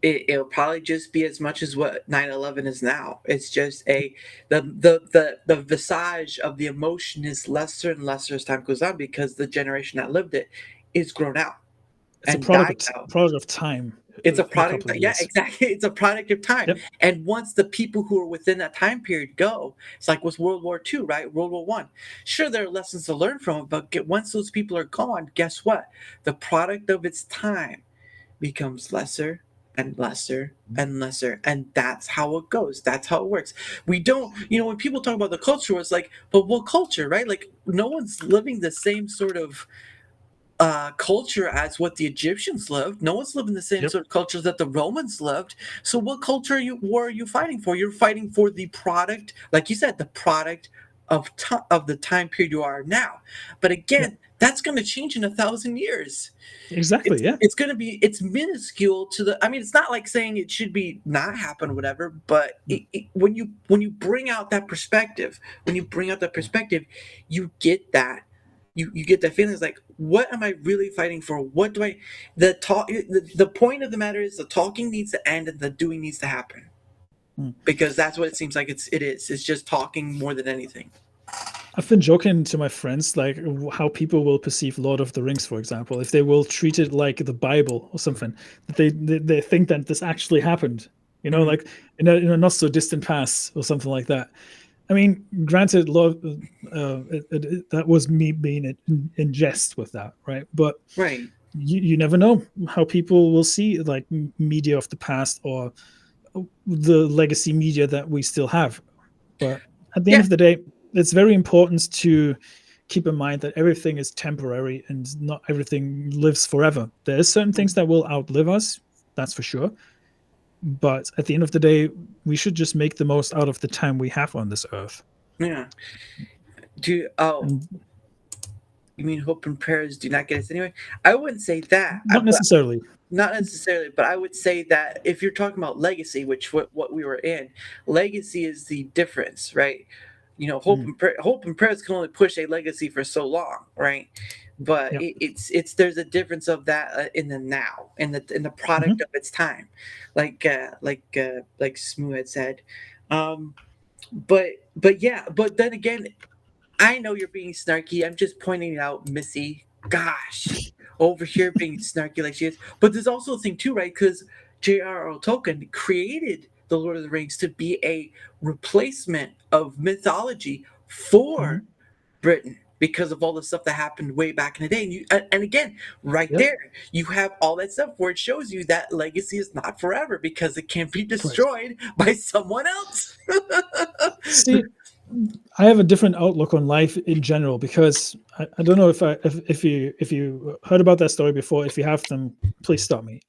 It'll probably just be as much as what 9/11 is now. It's just the visage of the emotion is lesser and lesser as time goes on because the generation that lived it is grown out It's a and died out. product of time. It's a In a product couple of yeah, years. exactly. It's a product of time. Yep. And once the people who are within that time period go, it's like with World War II, right? World War One. Sure, there are lessons to learn from it, but once those people are gone, guess what? The product of its time becomes lesser and lesser and lesser, and that's how it goes. That's how it works. We don't, when people talk about the culture, it's like, but what culture, right? Like, no one's living the same sort of culture as what the Egyptians lived. No one's living the same Yep. sort of culture that the Romans lived. So what culture are you fighting for? You're fighting for the product, like you said, the product of the time period you are now. But again, that's going to change in 1,000 years. Exactly. Yeah. It's minuscule to the. I mean, it's not like saying it should be not happen or whatever. But when you bring out that perspective, you get that. You get that feeling. It's like, what am I really fighting for? What do I? The point of the matter is the talking needs to end and the doing needs to happen, because that's what it seems like it is. It's just talking more than anything. I've been joking to my friends like how people will perceive Lord of the Rings, for example, if they will treat it like the Bible or something. That they think that this actually happened, like in a not so distant past or something like that. I mean, granted, that was me being in jest with that, right? But Right. you never know how people will see like media of the past or the legacy media that we still have. But at the end of the day, it's very important to keep in mind that everything is temporary and not everything lives forever. There are certain things that will outlive us, that's for sure. But at the end of the day, we should just make the most out of the time we have on this earth. Yeah. You mean hope and prayers do not get us anywhere? I wouldn't say that. Not necessarily. Not necessarily, but I would say that if you're talking about legacy, which what we were in, legacy is the difference, right? Hope and prayers can only push a legacy for so long, right? But it's there's a difference of that in the now, in the product of its time, like Smu had said. But then again, I know you're being snarky. I'm just pointing out Missy. Gosh, over here being snarky like she is. But there's also a thing too, right? Because J.R.R. Tolkien created the Lord of the Rings to be a replacement of mythology for Britain because of all the stuff that happened way back in the day. And again, there, you have all that stuff where it shows you that legacy is not forever because it can be destroyed by someone else. See, I have a different outlook on life in general because I don't know if you heard about that story before. If you have, then please stop me.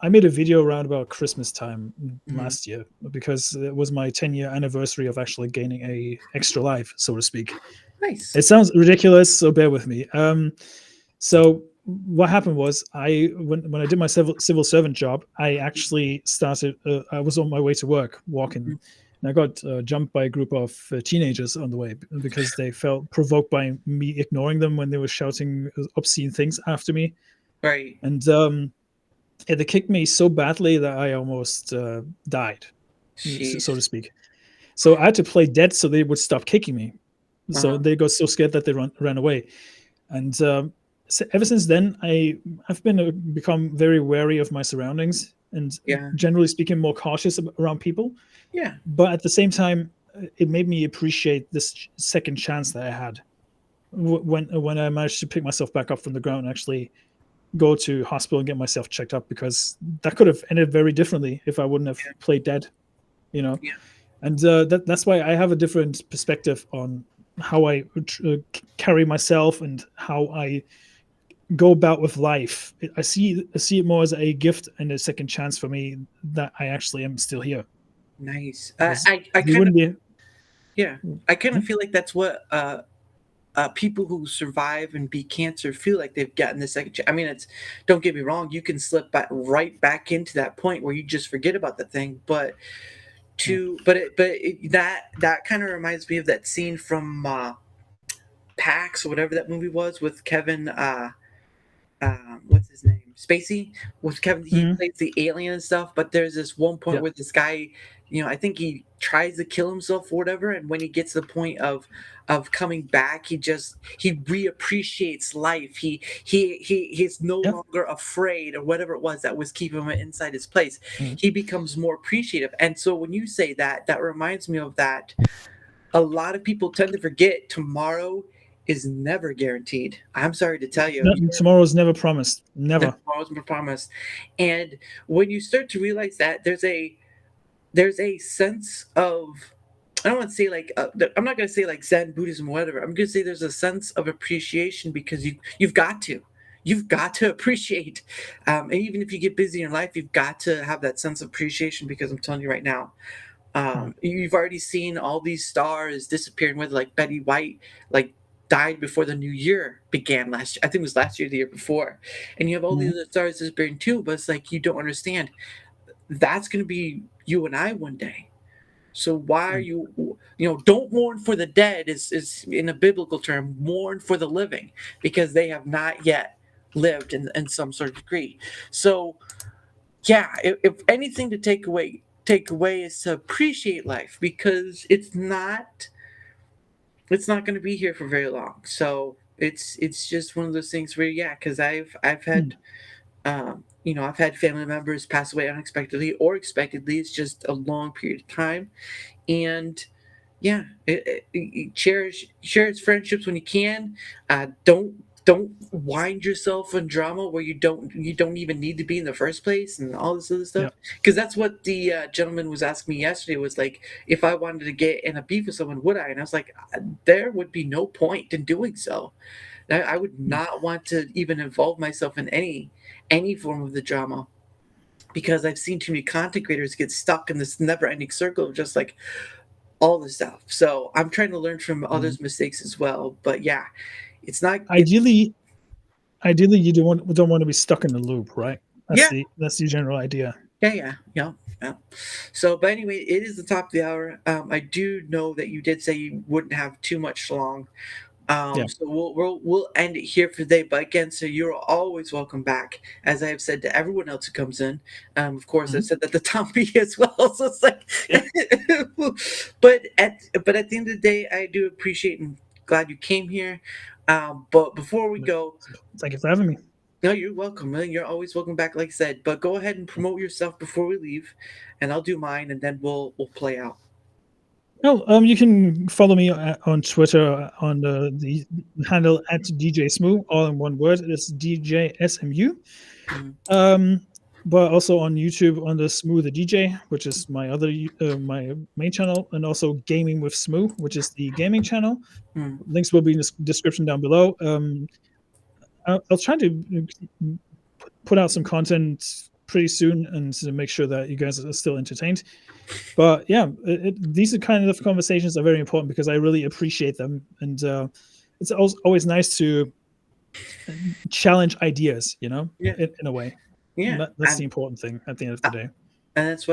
I made a video around about Christmas time last year because it was my 10-year anniversary of actually gaining a extra life, so to speak. Nice. It sounds ridiculous, so bear with me. So what happened was when I did my civil servant job, I actually started. I was on my way to work, walking, and I got jumped by a group of teenagers on the way because they felt provoked by me ignoring them when they were shouting obscene things after me. Right. And they kicked me so badly that I almost died, so to speak. So I had to play dead so they would stop kicking me. So they got so scared that they ran away. And so ever since then, I've become very wary of my surroundings and generally speaking, more cautious around people. Yeah. But at the same time, it made me appreciate this second chance that I had when I managed to pick myself back up from the ground and actually go to hospital and get myself checked up, because that could have ended very differently if I wouldn't have played dead, Yeah. And that's why I have a different perspective on how I carry myself and how I go about with life. I see it more as a gift and a second chance for me that I actually am still here. Nice. I kind of feel like that's what people who survive and beat cancer feel like they've gotten the second chance. I mean, don't get me wrong, you can slip right back into that point where you just forget about the thing, but that kind of reminds me of that scene from PAX or whatever that movie was with Kevin what's his name, Spacey, with Kevin. He Mhm. plays the alien and stuff. But there's this one point Yeah. where this guy, I think he tries to kill himself or whatever, and when he gets to the point of coming back, he reappreciates life. He's no Yeah. longer afraid or whatever it was that was keeping him inside his place. Mhm. He becomes more appreciative. And so when you say that, that reminds me of that. A lot of people tend to forget tomorrow is never guaranteed. I'm sorry to tell you. Tomorrow's never promised. Never. Tomorrow's never promised. And when you start to realize that, there's a sense of, I don't want to say like I'm not going to say like Zen Buddhism or whatever. I'm going to say there's a sense of appreciation because you've got to appreciate, and even if you get busy in your life, you've got to have that sense of appreciation because I'm telling you right now, you've already seen all these stars disappearing, with like Betty White, like died before the new year began last year. I think it was last year, the year before, and you have all these Mhm. other stars disappearing too. But it's like you don't understand. That's going to be you and I one day. So why are Mhm. don't mourn for the dead is in a biblical term, mourn for the living, because they have not yet lived in some sort of degree. So yeah, if anything to take away is to appreciate life, because it's not going to be here for very long. So it's just one of those things where, yeah, because I've had I've had family members pass away unexpectedly or expectedly. It's just a long period of time. And yeah, cherish friendships when you can. Don't wind yourself in drama where you don't even need to be in the first place, and all this other Yeah. stuff. Because that's what the gentleman was asking me yesterday, was like, if I wanted to get in a beef with someone, would I? And I was like, there would be no point in doing so. I would not want to even involve myself in any form of the drama, because I've seen too many content creators get stuck in this never-ending circle of just like all the stuff. So I'm trying to learn from Mhm. others' mistakes as well. But yeah, it's not. Ideally, you don't want to be stuck in the loop, right? That's Yeah, the general idea. yeah. So, but anyway, it is the top of the hour. I do know that you did say you wouldn't have too much long. Yeah. So we'll end it here for today. But again, so you're always welcome back, as I have said to everyone else who comes in. Of course, I've Mhm. said that to Tommy as well. So it's like, Yeah. but at the end of the day, I do appreciate and glad you came here. But before we go, Thank you for having me. no, you're welcome. You're always welcome back, like I said. But go ahead and promote yourself before we leave, and I'll do mine, and then we'll play out. Oh, you can follow me on Twitter on the handle at DJ Smu, all in one word. It's DJ Smu. Mhm. But also on YouTube on the Smu the DJ, which is my main channel, and also Gaming with Smu, which is the gaming channel. Mhm. Links will be in the description down below. I'll try to put out some content pretty soon and to make sure that you guys are still entertained. But yeah, these are kind of conversations are very important because I really appreciate them, and it's always nice to challenge ideas, Yeah, in a way. And yeah. that's the important thing at the end of the day. And that's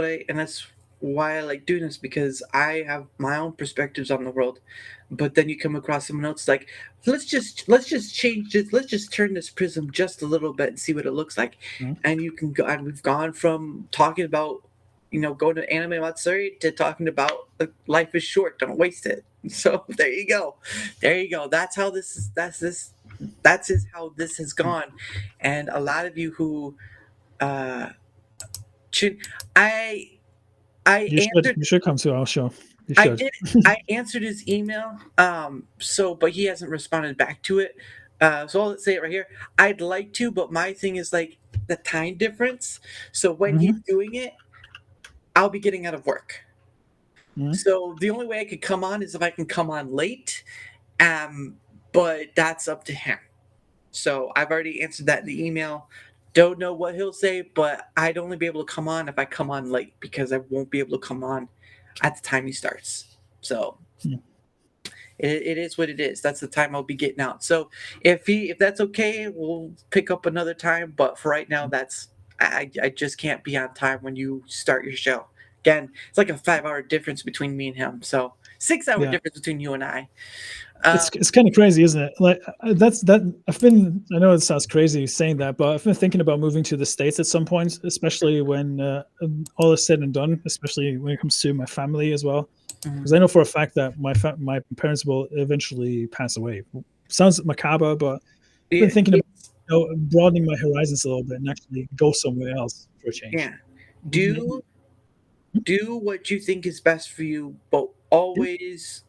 why I like doing this, because I have my own perspectives on the world, but then you come across someone else like, let's just change it, let's just turn this prism just a little bit and see what it looks like. Mhm. And you can go, and we've gone from talking about going to anime matsuri to talking about like, life is short, don't waste it. So there you go, that's how this has gone. And a lot of you who uh should I I answered You should come to our show. You I should. did I answered his email, but he hasn't responded back to it. So I'll say it right here. I'd like to, but my thing is like the time difference. So when he's Mhm. doing it, I'll be getting out of work. Mhm. So the only way I could come on is if I can come on late. Um, but that's up to him. So I've already answered that in the email. Don't know what he'll say, but I'd only be able to come on if I come on late, because I won't be able to come on at the time he starts. So Mhm. it is what it is. That's the time I'll be getting out. So if that's okay, we'll pick up another time. But for right now, I just can't be on time when you start your show. Again, it's like a 5-hour difference between me and him. So 6-hour Yeah. difference between you and I. It's kind of crazy, isn't it? Like that's that. I know it sounds crazy saying that, but I've been thinking about moving to the States at some point, especially when all is said and done. Especially when it comes to my family as well, because I know for a fact that my parents will eventually pass away. Sounds macabre, but I've been thinking about broadening my horizons a little bit and actually go somewhere else for a change. Yeah. Do what you think is best for you, but always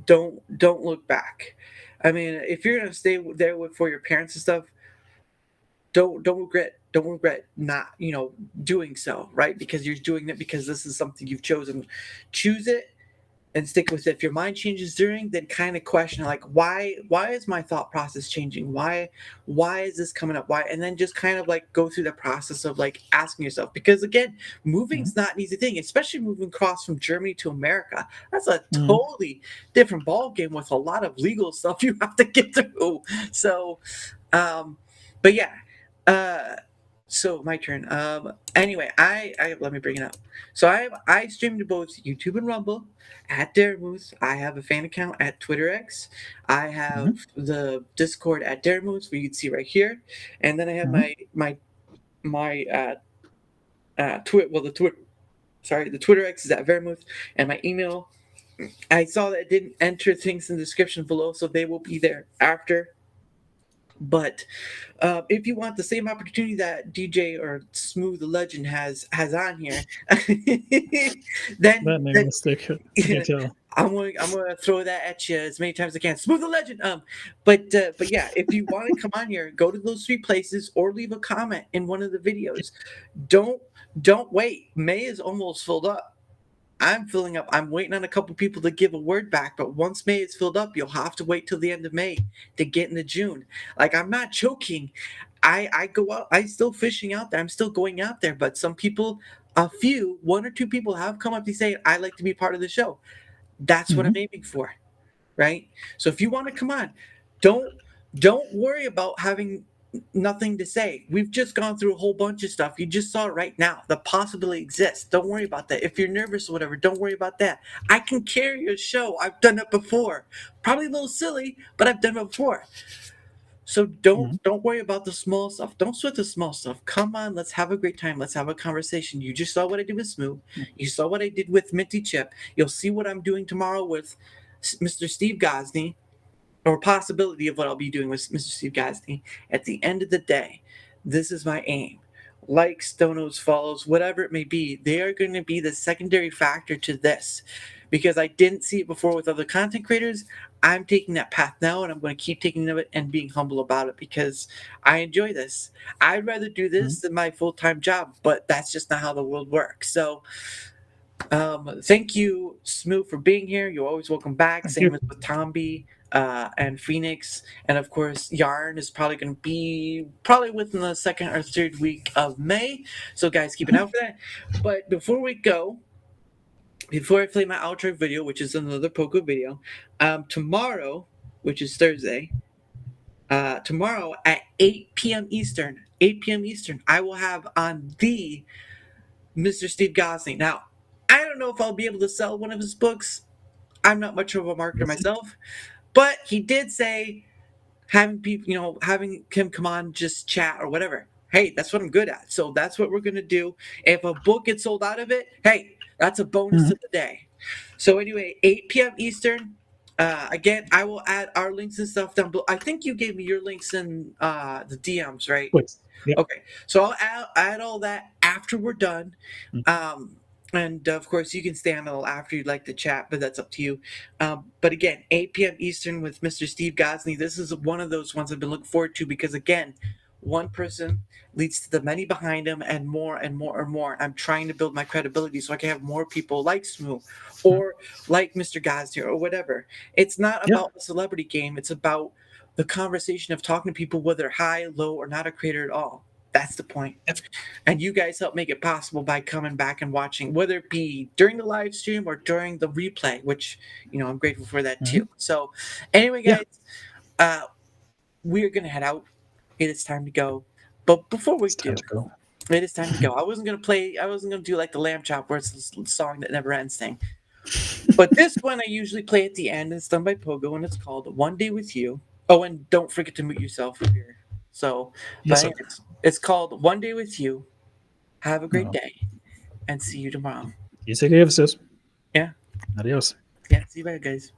don't look back. I mean, if you're gonna stay there for your parents and stuff, don't regret not doing so, right? Because you're doing it because this is something you've chosen. Choose it and stick with it. If your mind changes during, then kind of question like why is my thought process changing? Why is this coming up? Why? And then just kind of like go through the process of like asking yourself, because again, moving's not an easy thing, especially moving across from Germany to America. That's a totally different ball game with a lot of legal stuff you have to get through. So but yeah. So my turn. Anyway, I let me bring it up. So I stream to both YouTube and Rumble at Daramouthe. I have a fan account at TwitterX. I have the Discord at Daramouthe, where you can see right here, and then I have the TwitterX is at Vermouth, and my email. I saw that it didn't enter things in the description below, so they will be there after. But if you want the same opportunity that DJ or Smu the Legend has on here, then That name will stick. I can tell. I'm gonna throw that at you as many times as I can. Smu the Legend. But yeah, if you want to come on here, go to those 3 places or leave a comment in one of the videos. Don't wait. May is almost filled up. I'm filling up. I'm waiting on a couple people to give a word back, but once May is filled up, you'll have to wait till the end of May to get into June. Like, I'm not joking. I go out. I'm still fishing out there. I'm still going out there, but some people, one or two people have come up to say, I'd like to be part of the show. That's what I'm aiming for, right? So if you want to come on, don't worry about having nothing to say. We've just gone through a whole bunch of stuff. You just saw it right now. The possibility exists. Don't worry about that. If you're nervous or whatever, don't worry about that. I can carry a show. I've done it before. Probably a little silly, but I've done it before. So don't worry about the small stuff. Don't sweat the small stuff. Come on, let's have a great time. Let's have a conversation. You just saw what I did with Smu. You saw what I did with Minty Chip. You'll see what I'm doing tomorrow with Mr. Steve Gosney, or possibility of what I'll be doing with Mr. Steve Gosney. At the end of the day, this is my aim. Likes, donos, follows, whatever it may be, they are going to be the secondary factor to this. Because I didn't see it before with other content creators, I'm taking that path now, and I'm going to keep taking it and being humble about it because I enjoy this. I'd rather do this than my full-time job, but that's just not how the world works. So thank you, Smu, for being here. You're always welcome back. Same as with Tombi and Phoenix. And of course, Yarn is probably going to be within the 2nd or 3rd week of May. So guys, keep an eye out for that. But before we go, before I play my outro video, which is another Poco video, tomorrow, which is Thursday, tomorrow at 8 p.m. Eastern, I will have on the Mr. Steve Gosney. Now, I don't know if I'll be able to sell one of his books. I'm not much of a marketer myself, but he did say having people, having him come on, just chat or whatever. Hey, that's what I'm good at. So that's what we're going to do. If a book gets sold out of it, hey, that's a bonus of the day. So anyway, 8 p.m. Eastern. Again, I will add our links and stuff down below. I think you gave me your links in the DMs, right? Yep. Okay. So I'll add all that after we're done. And of course, you can stay on a little after you'd like to chat, but that's up to you. But again, 8 p.m. Eastern with Mr. Steve Gosney. This is one of those ones I've been looking forward to because, again, one person leads to the many behind him and more and more and more. I'm trying to build my credibility so I can have more people like Smu or like Mr. Gosney or whatever. It's not about the celebrity game. It's about the conversation of talking to people, whether high, low, or not a creator at all. That's the point. And you guys help make it possible by coming back and watching, whether it be during the live stream or during the replay, which, I'm grateful for that too. So anyway, guys, we're going to head out. It is time to go. But before we do, it is time to go. I wasn't going to do like the Lamb Chop where it's a song that never ends thing. But this one I usually play at the end, and it's done by Pogo, and it's called One Day With You. Oh, and don't forget to mute yourself here. So, Yes, but sir. it's called One Day With You. Have a great Oh. day, and see you tomorrow. You take care of yourselves. Yeah. Adios. Yeah, see you back, guys.